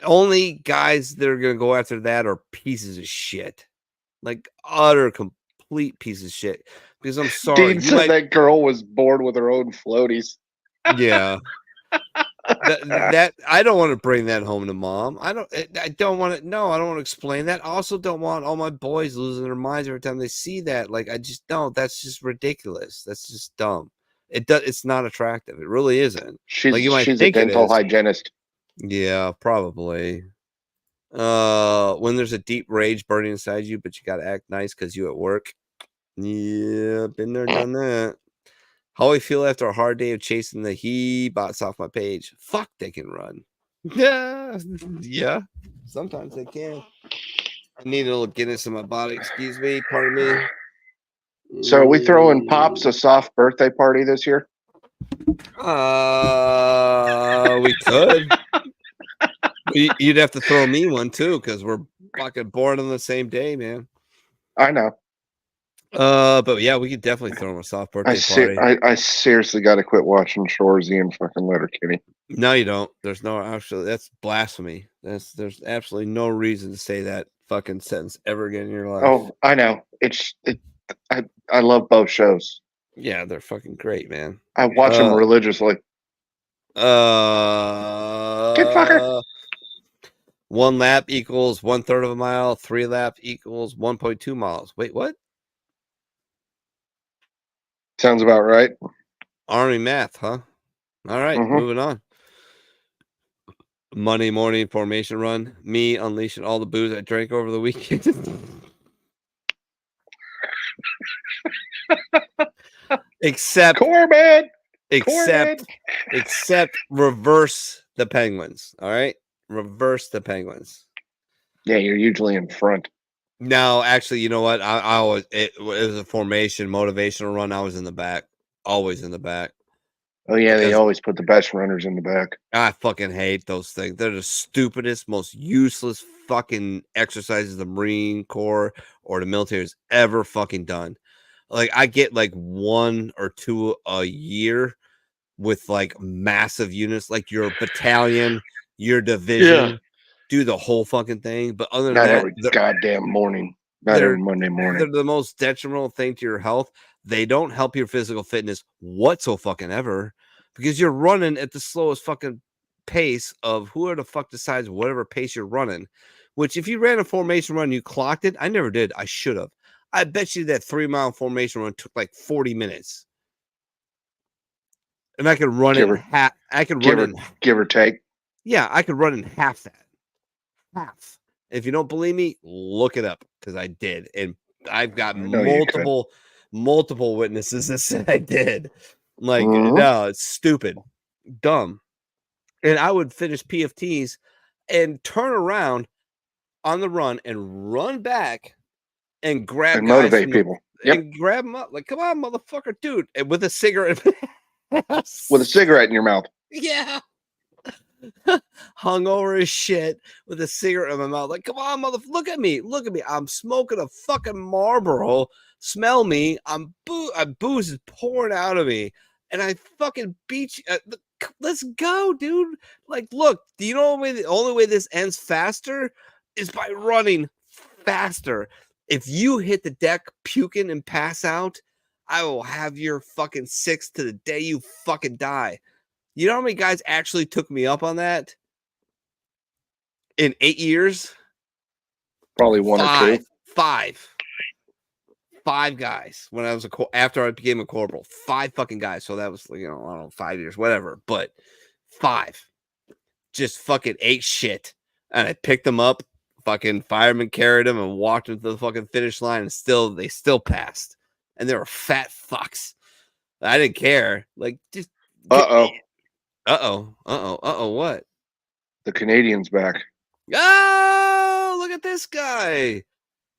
only guys that are gonna go after that are pieces of shit, like utter complete pieces of shit. Because I'm sorry, Dean said that girl was bored with her own floaties. Yeah. that I don't want to bring that home to mom. I don't want to. No, I don't want to explain that. I also don't want all my boys losing their minds every time they see that. Like, I just don't. That's just ridiculous. That's just dumb. It's not attractive. It really isn't. She's like, you might she's think a dental hygienist. Yeah, probably. When there's a deep rage burning inside you, but you got to act nice because you at work. Yeah, been there, done that. How I feel after a hard day of chasing the he-bots off my page. Fuck, they can run. Yeah, sometimes they can. I need a little Guinness in my body. Excuse me, pardon me. So are we throwing Pops a soft birthday party this year? We could. You'd have to throw me one too, because we're fucking born on the same day, man. I know. But yeah, we could definitely throw him a soft birthday party. I seriously got to quit watching Shorzy and fucking Letterkenny. No, you don't. There's no actually. That's blasphemy. There's absolutely no reason to say that fucking sentence ever again in your life. Oh, I know. I love both shows. Yeah, they're fucking great, man. I watch them religiously. Good fucker. 1 lap equals 1/3 of a mile. 3 lap equals 1.2 miles. Wait, what? Sounds about right. Army math, huh? All right, moving on. Monday morning formation run. Me unleashing all the booze I drank over the weekend. Except reverse the Penguins. All right, reverse the Penguins. Yeah, you're usually in front. No, actually, you know what? I always it was a formation motivational run. I was in the back, always in the back. Oh yeah, they always put the best runners in the back. I fucking hate those things. They're the stupidest, most useless fucking exercises the Marine Corps or the military has ever fucking done. Like, I get like 1 or 2 a year with like massive units, like your battalion, your division, do the whole fucking thing. But other than not that, every goddamn morning, not every Monday morning. They're the most detrimental thing to your health. They don't help your physical fitness whatsoever, because you're running at the slowest fucking pace of whoever the fuck decides whatever pace you're running. Which, if you ran a formation run, you clocked it. I never did. I should have. I bet you that 3-mile formation run took like 40 minutes. And I could run it in half. I could run it give or take. Yeah, I could run in half that. Half. If you don't believe me, look it up, because I did. And I've got multiple witnesses that said I did. Like, no, it's stupid. Dumb. And I would finish PFTs and turn around on the run and run back and grab and motivate people. And grab them up. Like, come on, motherfucker, dude. And with a cigarette. With a cigarette in your mouth. Yeah. hungover as shit with a cigarette in my mouth. Like, come on, look at me. I'm smoking a fucking Marlboro. Smell me. Booze is pouring out of me. And I fucking beat you. Let's go, dude. Like, look, do you know the only way this ends faster is by running faster. If you hit the deck puking and pass out, I will have your fucking six to the day you fucking die. You know how many guys actually took me up on that? In 8 years? Probably one or two. Five guys when I was after I became a corporal. 5 fucking guys. So that was, I don't know, 5 years, whatever. But 5 just fucking ate shit. And I picked them up. Fucking fireman carried them and walked them to the fucking finish line, and they still passed. And they were fat fucks. I didn't care. Like, just what? The Canadian's back. Oh, look at this guy.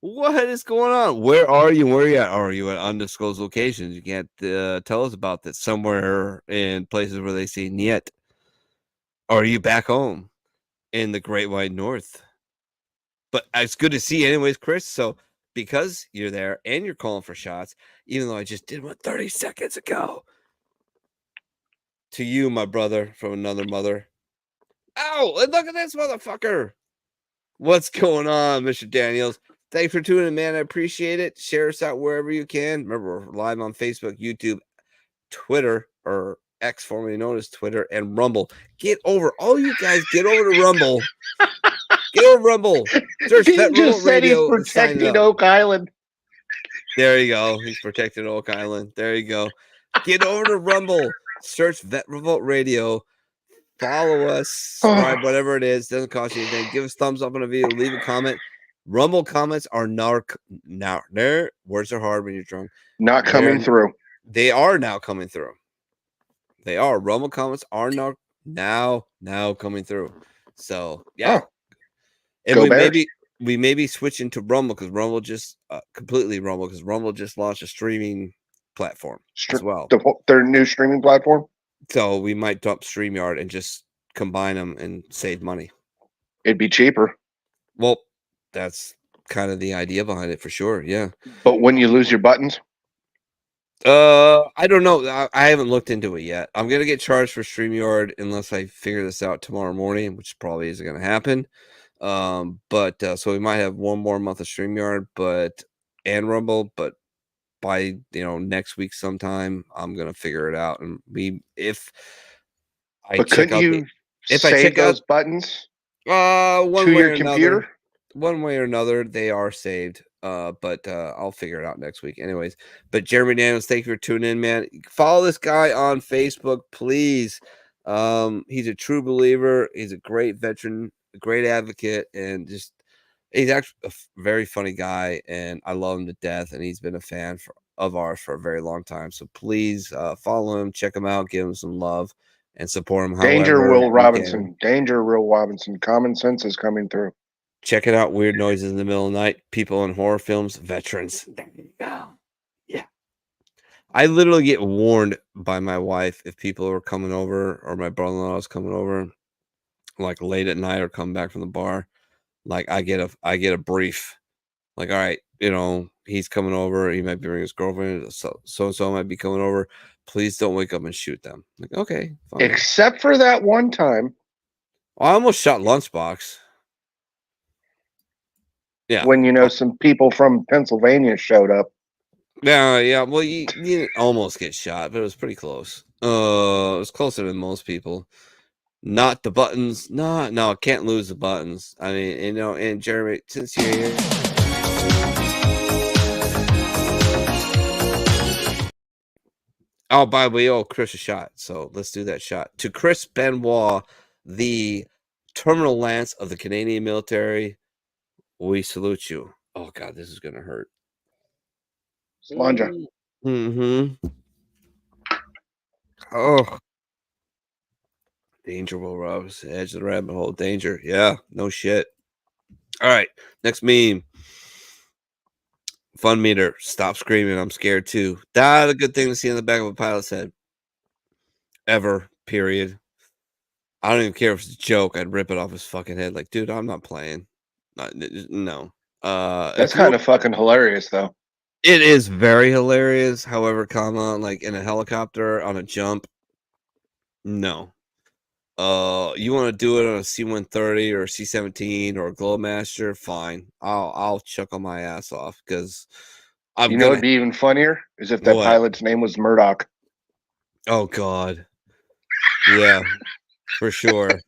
What is going on? Where are you? Where are you at? Are you at undisclosed locations? You can't tell us about that. Somewhere in places where they say niet. Or are you back home in the Great White North? But it's good to see you anyways, Chris. So because you're there and you're calling for shots, even though I just did one 30 seconds ago. To you, my brother from another mother. Ow! Look at this motherfucker. What's going on, Mr. Daniels? Thanks for tuning in, man. I appreciate it. Share us out wherever you can. Remember, we're live on Facebook, YouTube, Twitter, or X, formerly known as Twitter, and Rumble. All you guys, get over to Rumble. Get over Rumble. Search Dean just said he's protecting Oak Island. There you go. He's protecting Oak Island. There you go. Get over to Rumble. Search Vet Revolt Radio. Follow us. Subscribe, whatever it is. Doesn't cost you anything. Give us thumbs up on a video. Leave a comment. Rumble comments are now words are hard when you're drunk. Not coming through. They are now coming through. They are. Rumble comments are now coming through. So yeah. And we may be switching to Rumble because Rumble just Rumble just launched a streaming platform as well. Their new streaming platform. So we might dump StreamYard and just combine them and save money. It'd be cheaper. Well, that's kind of the idea behind it for sure. Yeah. But when you lose your buttons? I don't know. I haven't looked into it yet. I'm going to get charged for StreamYard unless I figure this out tomorrow morning, which probably isn't going to happen. So we might have one more month of StreamYard, and Rumble, but by next week sometime, I'm gonna figure it out. And if I check out buttons, one to way your or computer, another, one way or another, they are saved. But I'll figure it out next week, anyways. But Jeremy Daniels, thank you for tuning in, man. Follow this guy on Facebook, please. He's a true believer. He's a great veteran, a great advocate, and he's actually a very funny guy, and I love him to death. And he's been a fan of ours for a very long time. So please follow him, check him out, give him some love, and support him. Danger Will Robinson. Danger Will Robinson. Common sense is coming through. Check it out. Weird noises in the middle of the night. People in horror films. Veterans. There you go. Yeah. I literally get warned by my wife if people are coming over or my brother-in-law is coming over, like late at night or come back from the bar. Like I get a brief, like, all right, he's coming over. He might be bringing his girlfriend. So might be coming over. Please don't wake up and shoot them. Like, okay, fine. Except for that one time. I almost shot Lunchbox. Yeah. When some people from Pennsylvania showed up. Yeah. Well, you didn't almost get shot, but it was pretty close. It was closer than most people. Not the buttons. No, can't lose the buttons. I mean, and Jeremy, since you're here. Oh, by the way, Chris a shot. So let's do that shot. To Chris Benoit, the Terminal Lance of the Canadian military, we salute you. Oh, God, this is going to hurt. Slanja. Mm-hmm. Oh. Danger, Will Robbins. Edge of the rabbit hole. Danger. Yeah, no shit. All right, next meme. Fun meter. Stop screaming. I'm scared too. Not a good thing to see on the back of a pilot's head. Ever. Period. I don't even care if it's a joke. I'd rip it off his fucking head. Like, dude, I'm not playing. No. That's kind of fucking hilarious, though. It is very hilarious. However, like in a helicopter on a jump, no. You want to do it on a C-130 or a C-17 or a Glowmaster? Fine. I'll chuckle my ass off because I'm gonna. It'd be even funnier is if that What? pilot's name was Murdoch. Oh God. Yeah, for sure.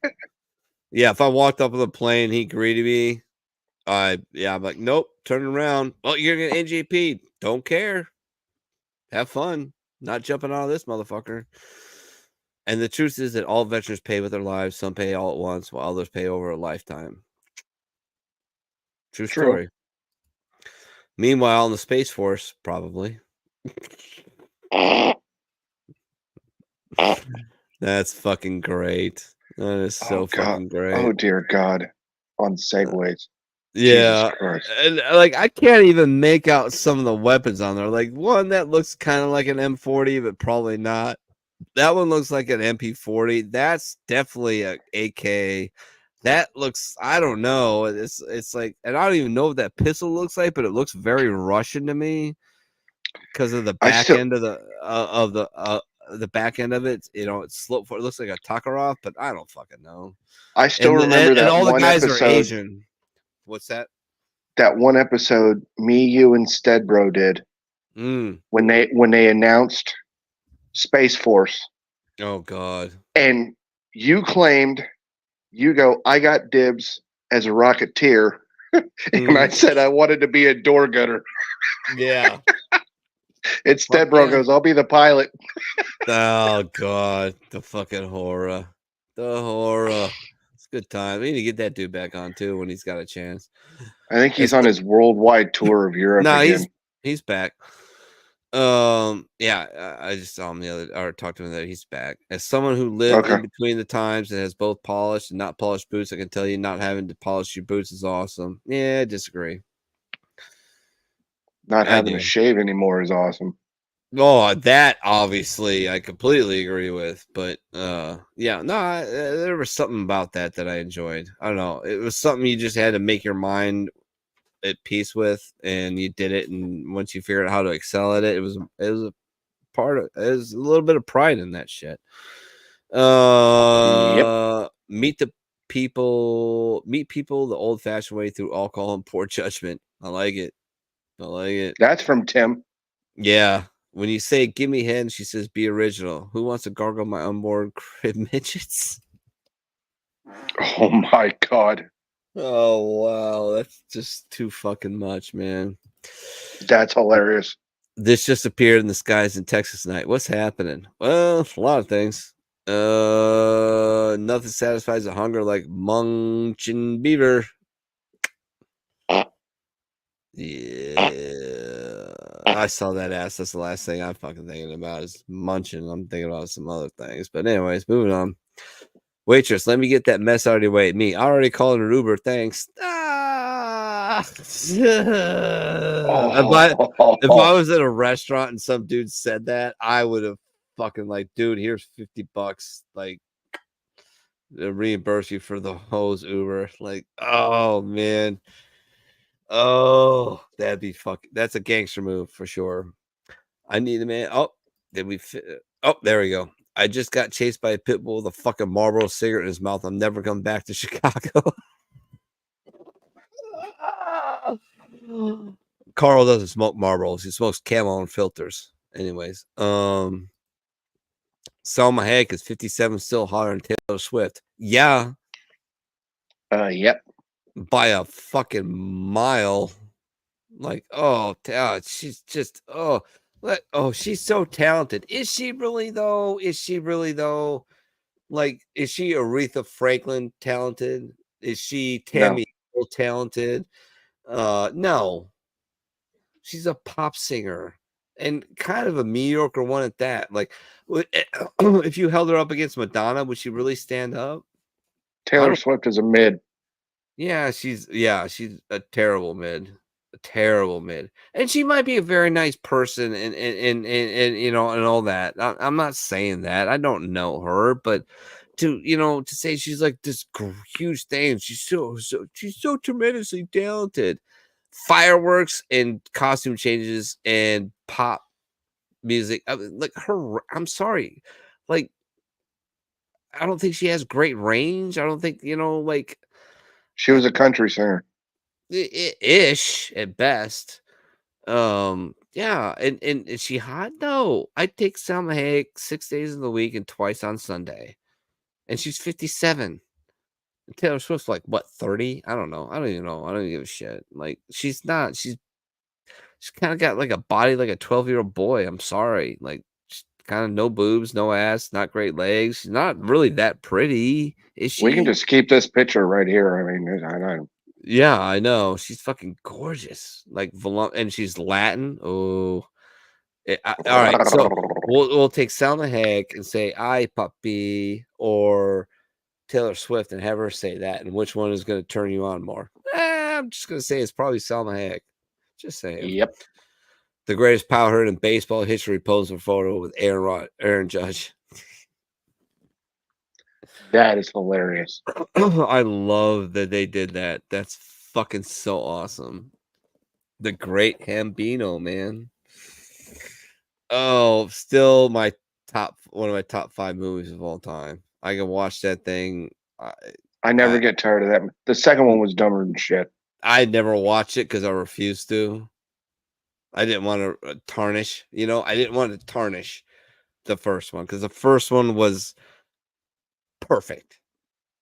Yeah, if I walked up on the plane, he greeted me. I'm like, nope, turn around. Oh, you're gonna NJP. Don't care. Have fun. Not jumping out of this motherfucker. And the truth is that all veterans pay with their lives. Some pay all at once, while others pay over a lifetime. True story. Meanwhile, in the Space Force, probably. That's fucking great. That is so fucking great. Oh dear God. On segways. Yeah, and like I can't even make out some of the weapons on there. Like one that looks kind of like an M40, but probably not. That one looks like an MP40. That's definitely a AK. That looks, I don't know. It's like, and I don't even know what that pistol looks like, but it looks very Russian to me because of the back end of the back end of it. It's slope for. It looks like a Tokarov, but I don't fucking know. I still remember that all the one guys episode. are Asian. What's that? That one episode me, you, and Steadbro did when they announced Space Force. Oh God! And you claimed, you go, I got dibs as a Rocketeer, and I said I wanted to be a door gunner. Yeah. And Steadbro goes, I'll be the pilot. Oh God, the fucking horror. The horror. It's a good time. We need to get that dude back on too when he's got a chance. I think he's on his worldwide tour of Europe again. He's back. Yeah, I just saw him talked to him that he's back. As someone who lived in between the times and has both polished and not polished boots, I can tell you not having to polish your boots is awesome. Yeah, I disagree. Not having to shave anymore is awesome. Oh, that obviously I completely agree with. But yeah, no, there was something about that I enjoyed. I don't know. It was something you just had to make your mind at peace with, and you did it. And once you figured out how to excel at it, it was a part of. There's a little bit of pride in that shit. Meet people the old-fashioned way through alcohol and poor judgment. I like it. That's from Tim. Yeah. When you say give me head, and she says be original. Who wants to gargle my unborn crib midgets? Oh my God. Oh wow, that's just too fucking much, man. That's hilarious. This just appeared in the skies in Texas tonight. What's happening? Well, a lot of things. Nothing satisfies a hunger like munching beaver. Yeah, I saw that ass. That's the last thing I'm fucking thinking about is munching. I'm thinking about some other things. But anyways, moving on. Waitress, let me get that mess out of your way. Me, I already called an Uber. Thanks. If I was at a restaurant and some dude said that, I would have fucking like, dude, here's $50. Like, reimburse you for the hose Uber. Like, oh man. Oh, that'd be that's a gangster move for sure. I need a man. Oh, did we fit? Oh, there we go. I just got chased by a pit bull with a fucking Marlboro cigarette in his mouth. I'm never coming back to Chicago. Carl doesn't smoke Marlboros. He smokes Camel and filters. Anyways, Salma Hayek is 57 still hotter than Taylor Swift. Yeah. Yep. By a fucking mile. Like, oh, she's just, she's so talented. Is she really though? Like, is she Aretha Franklin talented? Is she Tammy talented? No. She's a pop singer and kind of a mediocre one at that. Like, if you held her up against Madonna, would she really stand up? Taylor Swift is a mid. Yeah, she's a terrible mid. And she might be a very nice person and you know and all that. I'm not saying that. I don't know her, but to say she's like this huge thing. She's so tremendously talented. Fireworks and costume changes and pop music. Like her, I'm sorry, like I don't think she has great range. I don't think like She was a country singer. ish at best. Yeah, and is she hot? No, I take Salma Hayek 6 days of the week and twice on Sunday, and she's 57. Taylor Swift's like what 30? I don't know. I don't even know. I don't even give a shit. Like she's not. She's kind of got like a body like a 12-year-old boy. I'm sorry. Like kind of no boobs, no ass, not great legs. She's not really that pretty, is she? We can just keep this picture right here. I mean, I know. Yeah, I know. She's fucking gorgeous. Like and she's Latin. Oh. All right, so we'll take Salma Hayek and say "I puppy" or Taylor Swift and have her say that, and which one is going to turn you on more? I'm just going to say it's probably Salma Hayek. Just saying. Yep. The greatest power hit in baseball history posing a photo with Aaron Judge. That is hilarious. I love that they did that. That's fucking so awesome. The great Gambino, man. Oh, still one of my top 5 movies of all time. I can watch that thing. I never get tired of that. The second one was dumber than shit. I never watched it because I refused to. I didn't want to tarnish. I didn't want to tarnish the first one because the first one was perfect,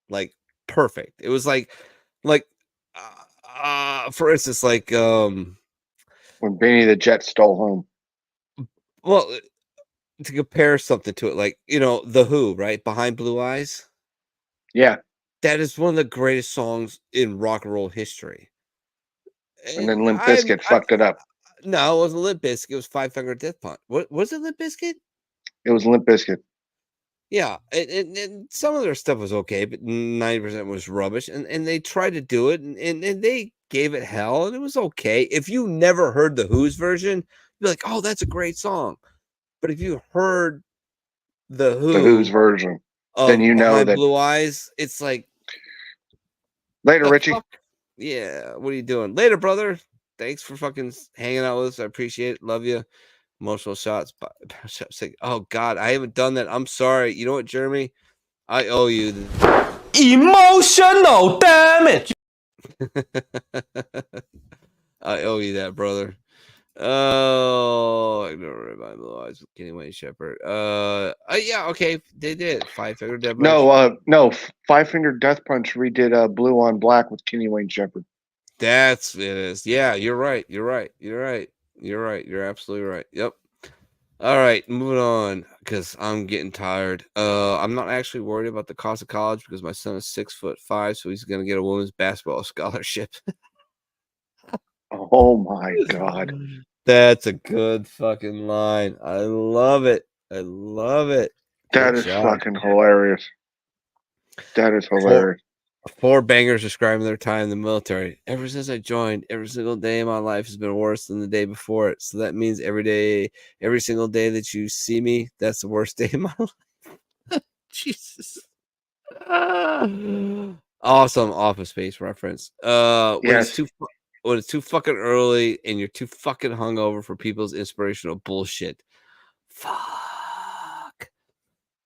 like perfect. It was like, for instance, like when Benny the Jet stole home. Well, to compare something to it, like the Who, right? Behind Blue Eyes. Yeah, that is one of the greatest songs in rock and roll history. And then Limp Bizkit fucked it up. No, it wasn't Limp Bizkit. It was Five Finger Death Punch. What was it? Limp Bizkit? It was Limp Bizkit. Yeah, and some of their stuff was okay, but 90% was rubbish. And they tried to do it, and they gave it hell, and it was okay. If you never heard the Who's version, you'd be like, "Oh, that's a great song." But if you heard the Who's version, then you know that Blue Eyes, it's like later, Richie. Yeah, what are you doing? Later, brother. Thanks for fucking hanging out with us. I appreciate it. Love you. Emotional shots. Oh God, I haven't done that. I'm sorry. You know what, Jeremy? I owe you emotional damage. I owe you that, brother. Oh, ignore my blue eyes with Kenny Wayne Shepherd. Yeah, okay, they did Five Finger Death Punch. No, Five Finger Death Punch redid Blue on Black with Kenny Wayne Shepherd. That's it is. Yeah, you're right. You're right. You're right. You're right. You're absolutely right. Yep. All right, moving on because I'm getting tired. I'm not actually worried about the cost of college because my son is 6'5", so he's gonna get a women's basketball scholarship. Oh my God. That's a good fucking line. I love it. I love it. That is fucking hilarious. That is hilarious. Four bangers describing their time in the military. Ever since I joined, every single day of my life has been worse than the day before it. So that means every single day that you see me, that's the worst day of my life. Jesus. Awesome Office Space reference. Yes. When it's too fucking early and you're too fucking hungover for people's inspirational bullshit. Fuck.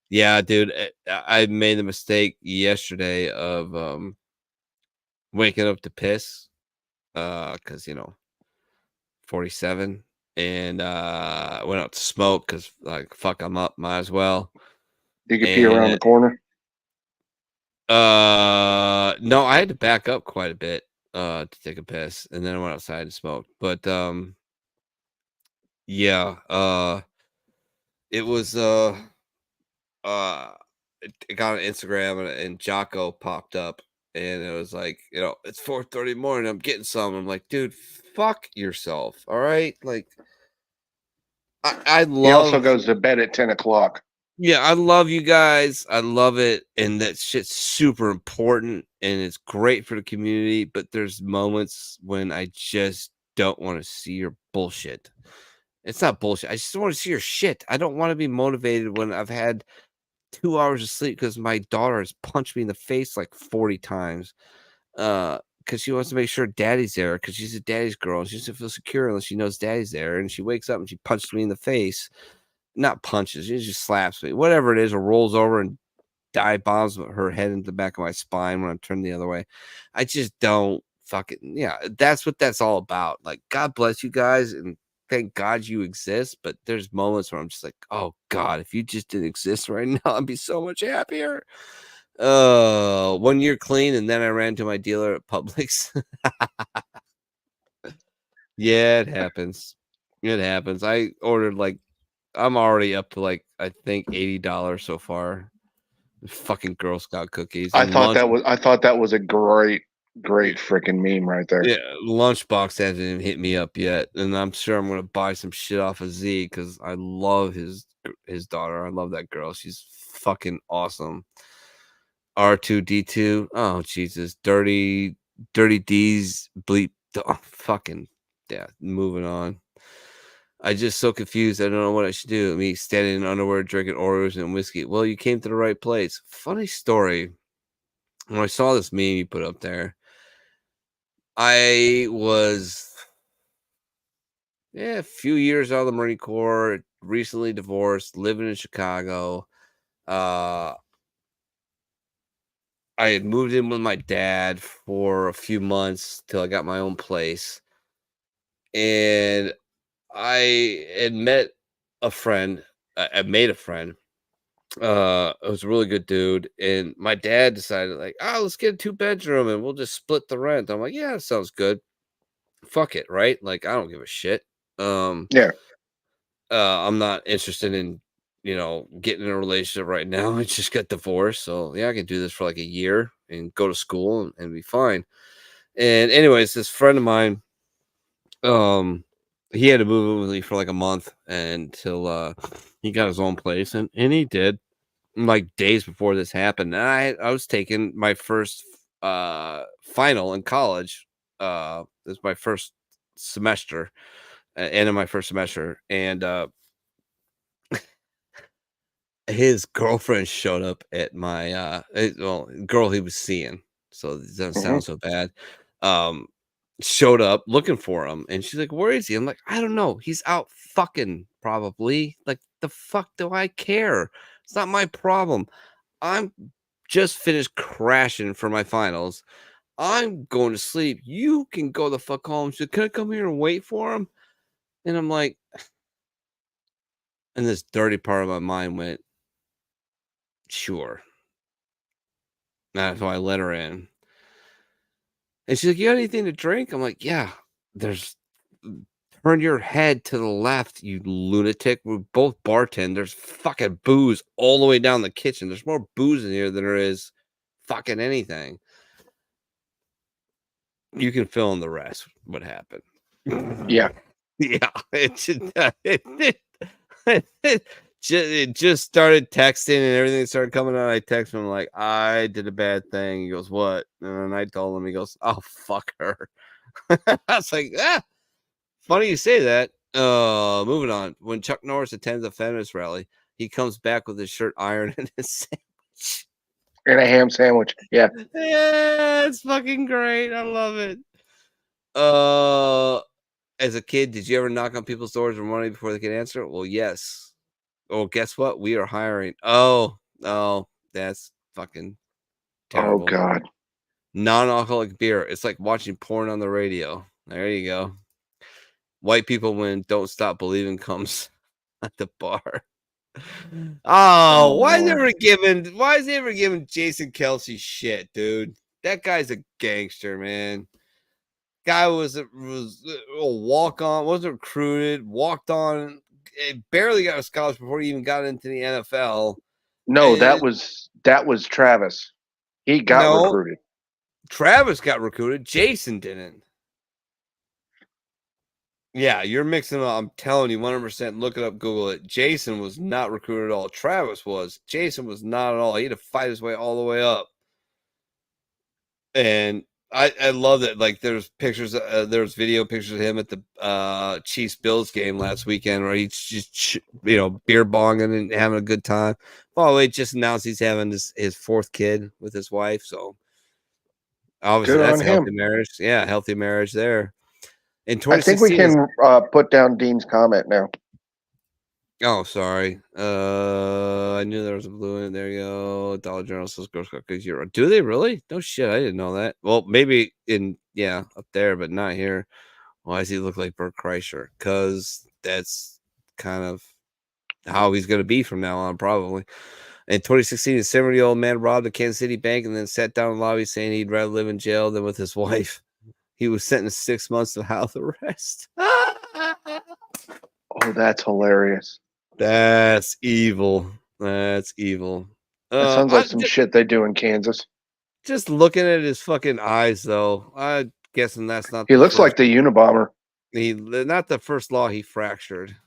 Yeah, dude. I made the mistake yesterday of waking up to piss. Because 47. And I went out to smoke because like fuck, I'm up, might as well. You could pee around the corner. No, I had to back up quite a bit to take a piss, and then I went outside and smoked. But yeah, it was it got on Instagram and Jocko popped up, and it was like, it's 4:30 morning, I'm getting some. I'm like, dude, fuck yourself, all right? Like, I love. He also goes to bed at 10 o'clock. Yeah, I love you guys. I love it. And that shit's super important and it's great for the community. But there's moments when I just don't want to see your bullshit. It's not bullshit. I just want to see your shit. I don't want to be motivated when I've had 2 hours of sleep because my daughter has punched me in the face like 40 times. Because she wants to make sure daddy's there because she's a daddy's girl and she doesn't feel secure unless she knows daddy's there. And she wakes up and she punches me in the face. Not punches, she just slaps me. Whatever it is, or rolls over and dive bombs her head into the back of my spine when I'm turned the other way. I just don't fucking, yeah, that's what that's all about. Like, God bless you guys and thank God you exist. But there's moments where I'm just like, oh God, if you just didn't exist right now, I'd be so much happier. 1 year clean, and then I ran to my dealer at Publix. Yeah, it happens. It happens. I ordered like, I'm already up to like, I think $80 so far. Fucking Girl Scout cookies. I thought that was a great freaking meme right there. Yeah, Lunchbox hasn't even hit me up yet, and I'm sure I'm gonna buy some shit off of Z because I love his daughter. I love that girl. She's fucking awesome. R2D2. Oh Jesus, dirty D's bleep. Oh, fucking yeah. Moving on. I just so confused. I don't know what I should do. Me standing in underwear, drinking Oreos and whiskey. Well, you came to the right place. Funny story. When I saw this meme you put up there, I was a few years out of the Marine Corps, recently divorced, living in Chicago. I had moved in with my dad for a few months till I got my own place. And I had met a friend. I made a friend. It was a really good dude. And my dad decided, like, let's get a 2-bedroom and we'll just split the rent. I'm like, yeah, that sounds good. Fuck it, right? Like, I don't give a shit. Yeah. I'm not interested in, getting in a relationship right now. I just got divorced. So yeah, I can do this for like a year and go to school and be fine. And anyways, this friend of mine, he had to move in with me for like a month until he got his own place, and he did, like days before this happened. And I was taking my first final in college. This was my first semester, end of my first semester, and his girlfriend showed up at my girl he was seeing, so it doesn't sound so bad. Showed up looking for him, and she's like, where is he? I'm like, I don't know, he's out fucking probably. Like, the fuck do I care? It's not my problem. I'm just finished crashing for my finals. I'm going to sleep. You can go the fuck home. She's like, can I come here and wait for him? And I'm like, and this dirty part of my mind went, sure. So I let her in. And she's like, you got anything to drink? I'm like, yeah, turn your head to the left, you lunatic. We're both bartend. There's fucking booze all the way down the kitchen. There's more booze in here than there is fucking anything. You can fill in the rest. What happened? Yeah. Yeah. It just started texting and everything started coming out. I text him like, I did a bad thing. He goes, what? And I told him, he goes, oh, fuck her. I was like, funny you say that. Moving on. When Chuck Norris attends a feminist rally, he comes back with his shirt ironed and his sandwich. And a ham sandwich. Yeah. Yeah, it's fucking great. I love it. As a kid, did you ever knock on people's doors for money before they could answer? Well, yes. Oh, guess what? We are hiring. Oh, that's fucking terrible. Oh, God. Non-alcoholic beer. It's like watching porn on the radio. There you go. White people when Don't Stop Believing comes at the bar. Oh, why is he ever giving Jason Kelsey shit, dude? That guy's a gangster, man. Guy was a walk-on, wasn't recruited, walked on, barely got a scholarship before he even got into the NFL. No, that was Travis. He got recruited. Travis got recruited. Jason didn't. Yeah, you're mixing them up. I'm telling you, 100%. Look it up, Google it. Jason was not recruited at all. Travis was. Jason was not at all. He had to fight his way all the way up. And I love that. Like, there's pictures, there's video pictures of him at the Chiefs Bills game last weekend where he's just, beer bonging and having a good time. Oh, he just announced he's having his fourth kid with his wife. So obviously Good that's on a healthy him. marriage. Yeah, healthy marriage there. In I think we 2016, can put down Dean's comment now. oh, sorry. I knew there was a blue in it. There you go. Dollar General says Girl Scout cookies. Do they really? No shit. I didn't know that. Well, maybe up there, but not here. Why does he look like Bert Kreischer? Because that's kind of how he's going to be from now on, probably. In 2016, a 70-year-old man robbed a Kansas City bank and then sat down in the lobby saying he'd rather live in jail than with his wife. He was sentenced to 6 months of house arrest. Oh, that's hilarious. That's evil. That's evil. That sounds like some shit they do in Kansas. Just looking at his fucking eyes, though, I'm guessing that's not. He looks like the Unabomber. Not the first law he fractured.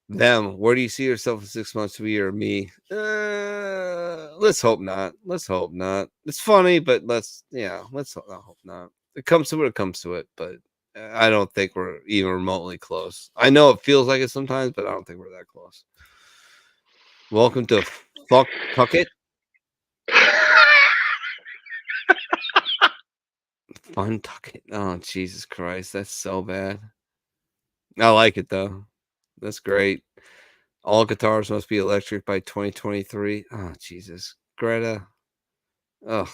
Them. Where do you see yourself in 6 months to a year? Me. Let's hope not. Let's hope not. It's funny, but let's hope not. It comes to what it comes to it, but I don't think we're even remotely close. I know it feels like it sometimes, but I don't think we're that close. Welcome to Fuck Tucket. Fun Tucket. Oh, Jesus Christ. That's so bad. I like it, though. That's great. All guitars must be electric by 2023. Oh, Jesus. Greta. Ugh.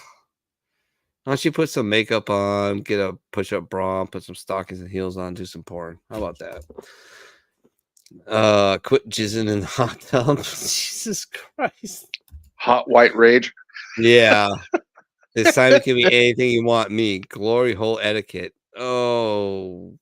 Why don't you put some makeup on, get a push-up bra, put some stockings and heels on, do some porn. How about that? Quit jizzing in the hot tub. Jesus Christ. Hot white rage. Yeah. It's time to give me anything you want me. Glory hole etiquette. Oh.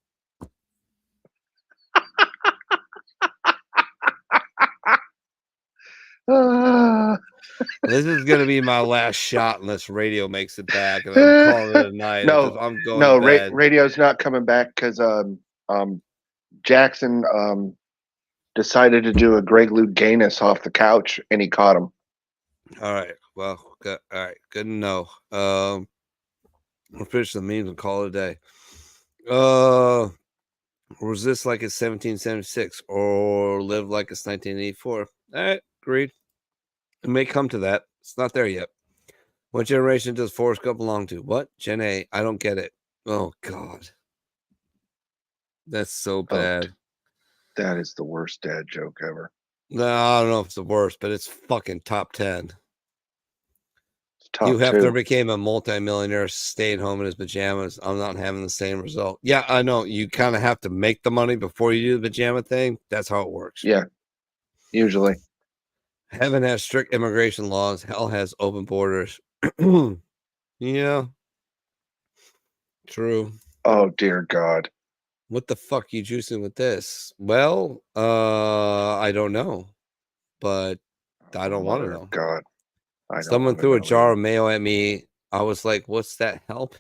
This is gonna be my last shot unless radio makes it back, and I'm calling it a night. No, I'm going to bed. radio's not coming back because Jackson decided to do a Greg Louganis off the couch, and he caught him. All right. Well, good. All right. Good to know. We'll finish the memes and call it a day. Was this like it's 1776 or live like it's 1984? All right. Agreed. It may come to that. It's not there yet. What generation does Forrest Gump belong to? What? Gen A. I don't get it. Oh, God. That's so bad. That is the worst dad joke ever. No, I don't know if it's the worst, but it's fucking top 10. Top Hugh Hefner 2. became a multimillionaire staying home in his pajamas. I'm not having the same result. Yeah, I know. You kind of have to make the money before you do the pajama thing. That's how it works. Yeah, usually. Heaven has strict immigration laws. Hell has open borders. Yeah. True. Oh, dear God. What the fuck are you juicing with this? Well, I don't know. But I don't want to know. God. Someone threw a jar of mayo at me. I was like, what's that help?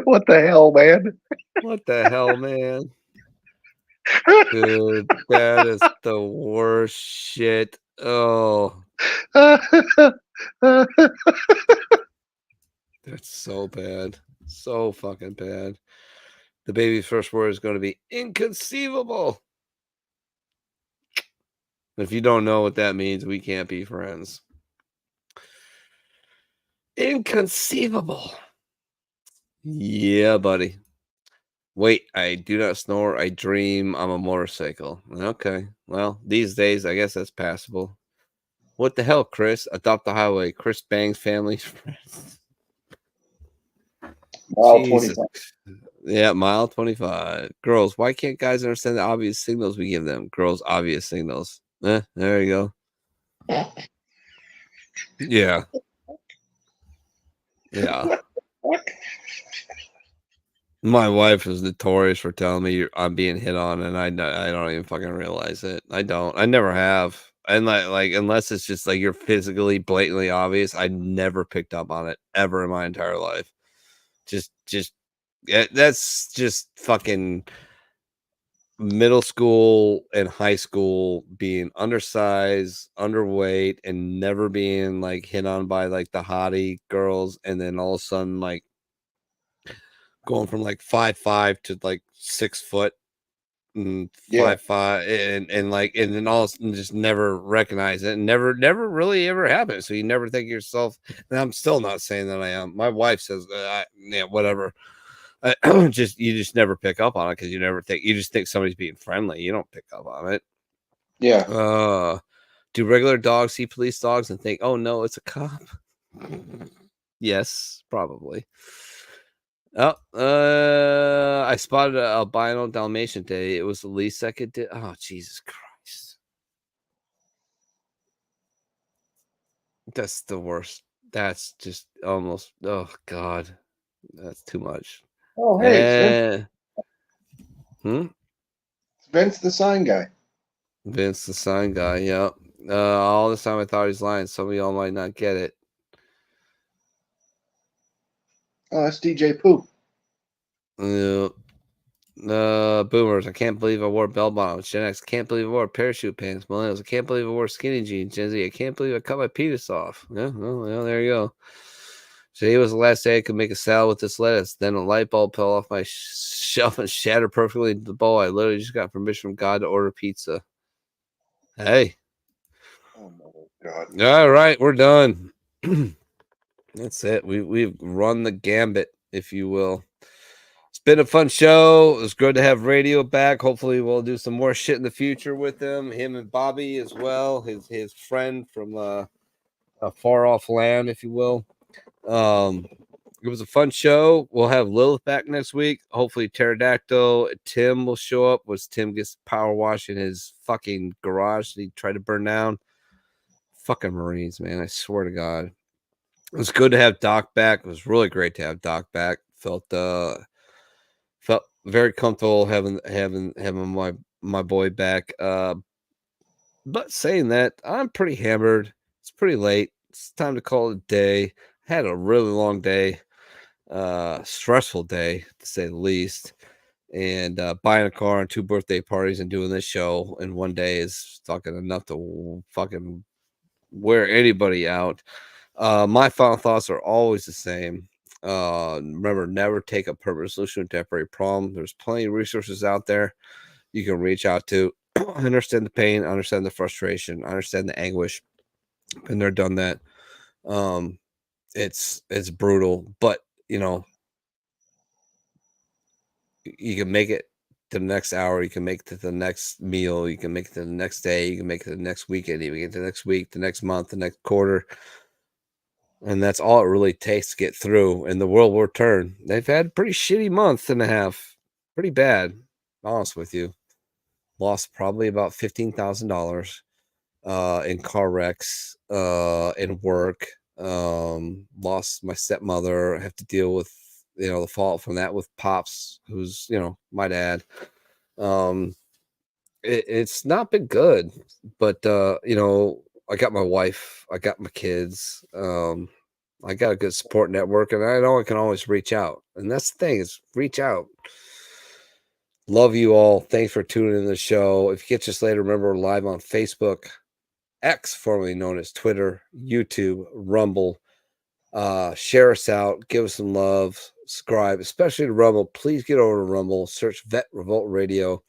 What the hell, man? What the hell, man? Dude, that is the worst shit. Oh. That's so bad. So fucking bad. The baby's first word is going to be inconceivable. If you don't know what that means, we can't be friends. Inconceivable. Yeah, buddy. Wait, I do not snore. I dream I'm a motorcycle. Okay. Well, these days, I guess that's passable. What the hell, Chris? Adopt the highway. Chris bangs family's friends. Mile 25. Yeah, mile 25. Girls, why can't guys understand the obvious signals we give them? Girls, obvious signals. There you go. Yeah. Yeah. My wife is notorious for telling me I'm being hit on, and I don't even fucking realize it. I don't. I never have. And like unless it's just like you're physically blatantly obvious, I never picked up on it ever in my entire life. That's just fucking middle school and high school being undersized, underweight, and never being like hit on by like the hottie girls, and then all of a sudden like going from like 5'5" to like 6 foot and Yeah. 5'5", and like, and then all of a sudden just never recognize it, and never really ever happened. So you never think to yourself, and I'm still not saying that I am. My wife says, yeah, whatever. You just never pick up on it because you just think somebody's being friendly. You don't pick up on it. Yeah. Do regular dogs see police dogs and think, oh no, it's a cop? Yes, probably. Oh, I spotted a albino Dalmatian today. It was the least I could do. Oh, Jesus Christ. That's the worst. That's just almost, oh God. That's too much. Oh, hey, it's Vince. Hmm? It's Vince the sign guy. Vince the sign guy, yep. All this time I thought he was lying. Some of y'all might not get it. Oh, that's DJ Poop. Boomers, I can't believe I wore bell bottoms. Gen X, I can't believe I wore parachute pants. Millennials, I can't believe I wore skinny jeans. Gen Z, I can't believe I cut my penis off. Yeah, well, there you go. Today was the last day I could make a salad with this lettuce. Then a light bulb fell off my shelf and shattered perfectly into the bowl. I literally just got permission from God to order pizza. Hey. Oh my God. All right, we're done. That's it. We've run the gambit, if you will. It's been a fun show. It was good to have Radio back. Hopefully, we'll do some more shit in the future with him and Bobby as well. His friend from a far off land, if you will. It was a fun show. We'll have Lilith back next week. Hopefully, Terrelldactyl. Tim will show up. Was Tim gets power wash in his fucking garage that he tried to burn down? Fucking Marines, man! I swear to God. It was good to have Doc back. It was really great to have Doc back. Felt very comfortable having my boy back. But saying that, I'm pretty hammered. It's pretty late. It's time to call it a day. Had a really long day, stressful day to say the least. And buying a car and 2 birthday parties and doing this show in one day is fucking enough to fucking wear anybody out. My final thoughts are always the same. Remember, never take a permanent solution to a temporary problem. There's plenty of resources out there you can reach out to. I understand the pain, I understand the frustration, I understand the anguish. Been there, done that. It's brutal, but you know, you can make it to the next hour, you can make it to the next meal, you can make it to the next day, you can make it to the next weekend, you can get to the next week, the next month, the next quarter. And that's all it really takes to get through. And the world will turn. They've had a pretty shitty month and a half. Pretty bad, honest with you. Lost probably about $15,000 in car wrecks, in work. Lost my stepmother. I have to deal with, the fallout from that with Pops, who's, my dad. It's not been good, but I got my wife, I got my kids, I got a good support network, and I know I can always reach out. And that's the thing, is reach out. Love you all. Thanks for tuning in the show. If you catch us later, remember, we're live on Facebook, X, formerly known as Twitter, YouTube, Rumble. Share us out, give us some love, subscribe, especially to Rumble. Please get over to Rumble, search Vet Revolt Radio.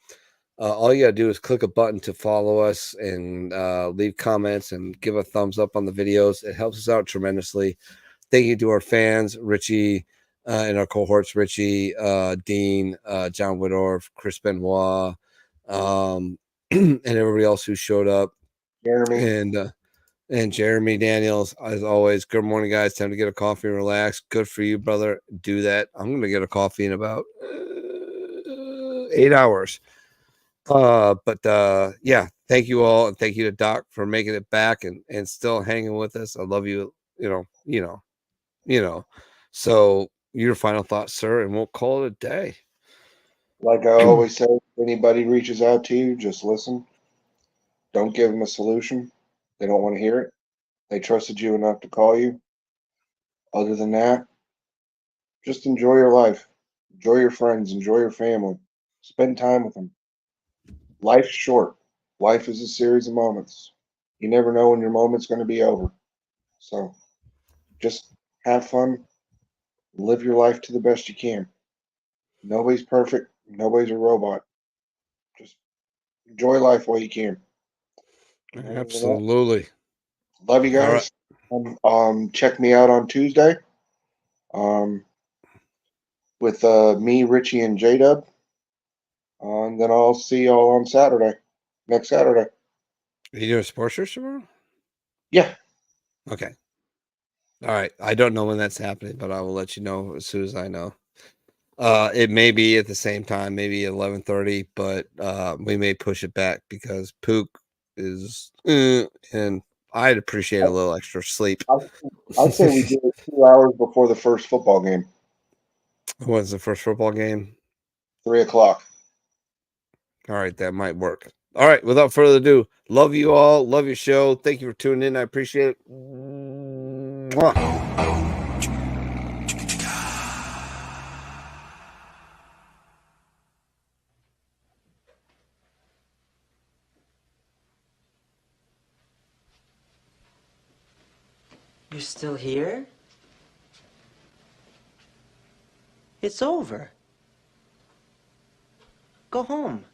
All you got to do is click a button to follow us and leave comments and give a thumbs up on the videos. It helps us out tremendously. Thank you to our fans, Richie, and our cohorts, Richie, Dean, John Whittorf, Chris Benoit, and everybody else who showed up. Jeremy. And Jeremy Daniels, as always. Good morning, guys. Time to get a coffee and relax. Good for you, brother. Do that. I'm going to get a coffee in about 8 hours. Yeah, thank you all, and thank you to Doc for making it back and still hanging with us. I love you. So your final thoughts, sir, and we'll call it a day. Like I always say, if anybody reaches out to you, just listen. Don't give them a solution. They don't want to hear it. They trusted you enough to call you. Other than that, just enjoy your life. Enjoy your friends. Enjoy your family. Spend time with them. life's short. Life is a series of moments. You never know when your moment's going to be over. So just have fun, live your life to the best you can. Nobody's perfect. Nobody's a robot. Just enjoy life while you can. Absolutely. Love you All guys. Check me out on Tuesday. With me, Richie, and J-Dub. And then I'll see y'all on Saturday. Next Saturday. Are you doing a sports show tomorrow? Yeah. Okay. All right. I don't know when that's happening, but I will let you know as soon as I know. It may be at the same time, maybe 11:30, but we may push it back because Pook is, and I'd appreciate a little extra sleep. I'd say we do it 2 hours before the first football game. When's the first football game? 3 o'clock. All right, that might work. All right, without further ado, love you all. Love your show. Thank you for tuning in. I appreciate it. Mwah. You're still here? It's over. Go home.